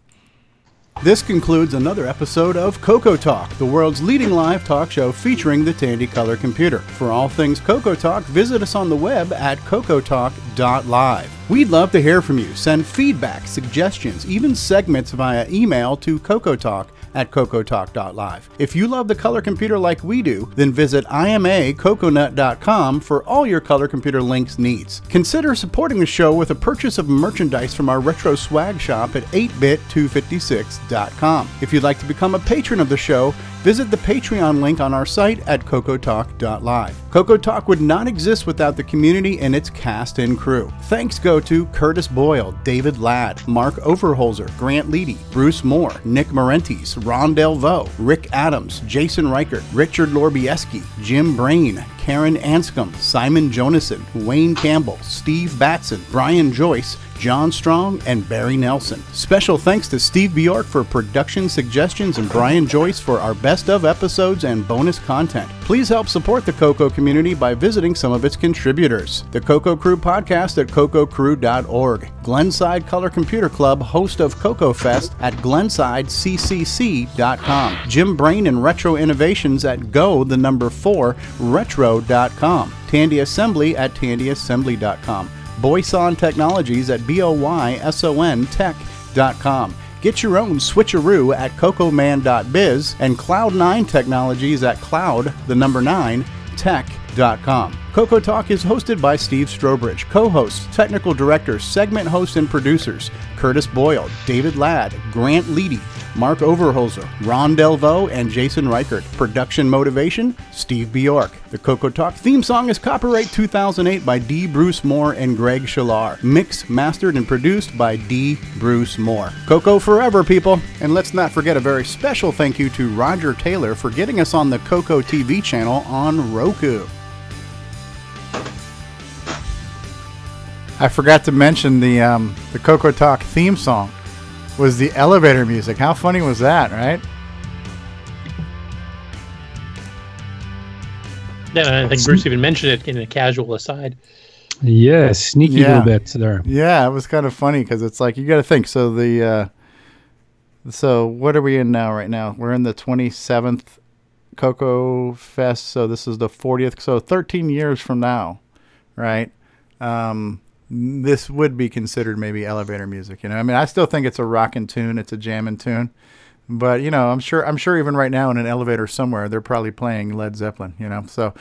This concludes another episode of CoCo Talk, the world's leading live talk show featuring the Tandy color computer. For all things CoCo Talk, visit us on the web at CoCoTALK.live. We'd love to hear from you. Send feedback, suggestions, even segments via email to CoCoTalk at CoCoTALK.live. If you love the color computer like we do, then visit IMACoconut.com for all your color computer links needs. Consider supporting the show with a purchase of merchandise from our retro swag shop at 8bit256.com. If you'd like to become a patron of the show, visit the Patreon link on our site at CoCoTALK.live. CoCoTALK would not exist without the community and its cast and crew. Thanks go to Curtis Boyle, David Ladd, Mark Overholser, Grant Leighty, Bruce Moore, Nick Marentes, Ron Delvaux, Rick Adams, Jason Reighard, Richard Lorbieski, Jim Brain, Karen Anscombe, Simon Jonason, Wayne Campbell, Steve Batson, Brian Joyce, John Strong, and Barry Nelson. Special thanks to Steve Bjork for production suggestions and Brian Joyce for our best of episodes and bonus content. Please help support the CoCo community by visiting some of its contributors. The CoCo Crew podcast at CoCoCrew.org. Glenside Color Computer Club, host of CoCo Fest at GlensideCCC.com. Jim Brain and Retro Innovations at Go4Retro.com. Tandy Assembly at TandyAssembly.com. Boyson Technologies at BOYSONTech.com. Get your own switcheroo at cocoman.biz and Cloud9 Technologies at cloud9tech.com. CoCoTALK is hosted by Steve Strobridge, co-hosts, technical directors, segment hosts, and producers Curtis Boyle, David Ladd, Grant Leighty, Mark Overholser, Ron Delvaux, and Jason Reichert. Production motivation, Steve Bjork. The CoCoTALK theme song is copyright 2008 by D. Bruce Moore and Greg Schalar. Mixed, mastered, and produced by D. Bruce Moore. CoCo Forever, people. And let's not forget a very special thank you to Roger Taylor for getting us on the CoCo TV channel on Roku. I forgot to mention the CoCoTALK theme song was the elevator music. How funny was that, right? Yeah, I think Bruce even mentioned it in a casual aside. Yeah, sneaky little bits there. Yeah, it was kind of funny because it's like you got to think. So so what are we in now? Right now, we're in the 27th CoCo Fest. So this is the 40th. So 13 years from now, right? This would be considered maybe elevator music, you know. I mean, I still think it's a rockin' tune, it's a jammin' tune, but you know, I'm sure even right now in an elevator somewhere they're probably playing Led Zeppelin, you know. So,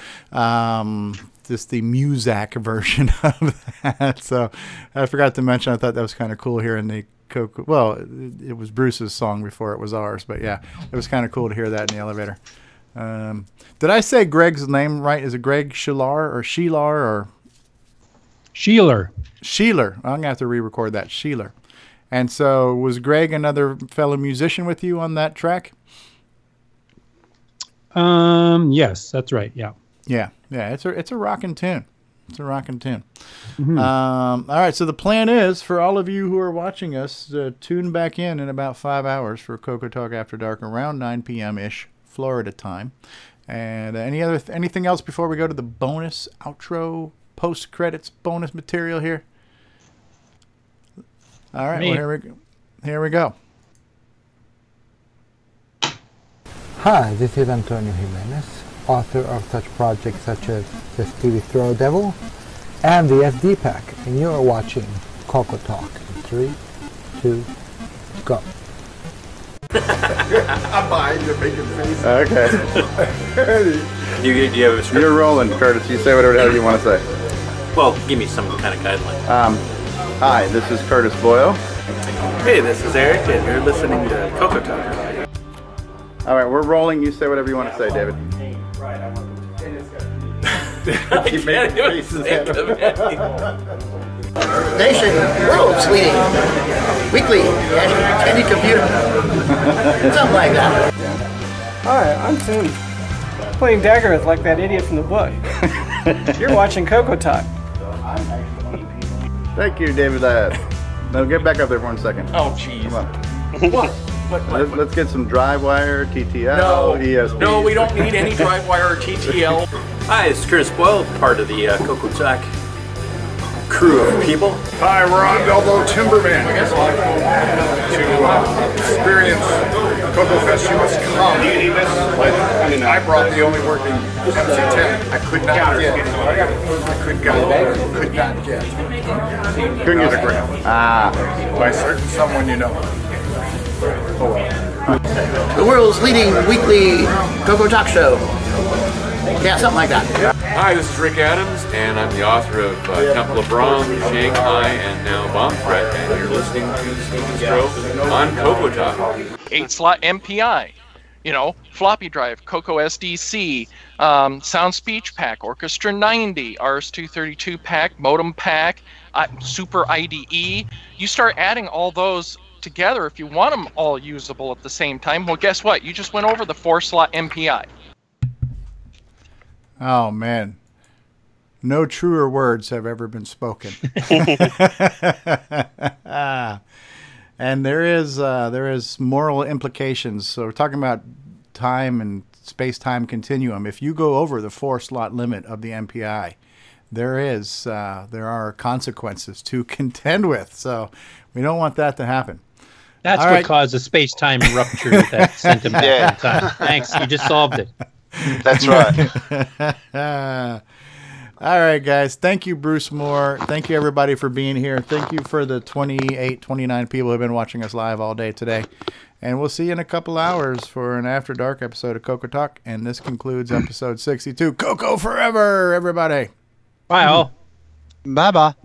just the Muzak version of that. So, I forgot to mention. I thought that was kind of cool here in the CoCo. Well, it was Bruce's song before it was ours, but yeah, it was kind of cool to hear that in the elevator. Did I say Greg's name right? Is it Greg Schalar or Shelar or? Sheeler. I'm going to have to re-record that. Sheeler. And so was Greg another fellow musician with you on that track? Yes, that's right. Yeah. Yeah. It's a rockin' tune. It's a rockin' tune. Mm-hmm. All right. So the plan is for all of you who are watching us, tune back in about 5 hours for CoCoTALK After Dark around 9 p.m.-ish Florida time. And anything else before we go to the bonus outro? Post-credits bonus material here. All right, well, here we go. Hi, this is Antonio Jimenez, author of such projects such as the Stevie Throw Devil and the SD Pack, and you are watching CoCoTALK. 3, 2, go. I'm behind you making faces. Okay. Do you have a script? You're rolling, Curtis. You say whatever the hell you want to say. Well, give me some kind of guideline. Hi, this is Curtis Boyle. Hey, this is Eric, and you're listening to CoCoTALK. All right, we're rolling. You say whatever you want to say, David. Keep making faces at him. Nation, world, sweetie. Weekly, Tandy computer. Something like that. Hi, I'm Tim. Playing Daggerith like that idiot from the book. You're watching CoCoTALK. Thank you, David Ladd. Now get back up there for 1 second. Oh, jeez. Come on. What? Let's get some DriveWire, TTL, No, ESP. no, we don't need any DriveWire or TTL. Hi, this is Curtis Boyle, part of the CoCoTALK crew of people. Hi, we're on Delvaux Timberman. To experience CoCo Fest, you must come. Do you need this? I brought the only working MC-10. I could not get. Couldn't get autograph. By certain someone you know. Oh well. The world's leading weekly CoCo Talk show. Yeah, something like that. Hi, this is Rick Adams, and I'm the author of Temple of Brahm, Shanghai, and now Bomb Threat, and you're listening to Stephen Stroh on CoCoTALk. 8-slot MPI, you know, floppy drive, CoCo SDC, sound speech pack, Orchestra 90, RS-232 pack, modem pack, Super IDE. You start adding all those together if you want them all usable at the same time. Well, guess what? You just went over the 4-slot MPI. Oh, man. No truer words have ever been spoken. And there is moral implications. So we're talking about time and space-time continuum. If you go over the 4-slot limit of the MPI, there are consequences to contend with. So we don't want that to happen. That's what caused the space-time rupture that sent him back in time. Thanks. You just solved it. That's right. All right, guys. Thank you, Bruce Moore. Thank you, everybody, for being here. Thank you for the 28, 29 people who have been watching us live all day today. And we'll see you in a couple hours for an After Dark episode of CoCo Talk. And this concludes episode 62. CoCo Forever, everybody. Bye, all. Bye-bye.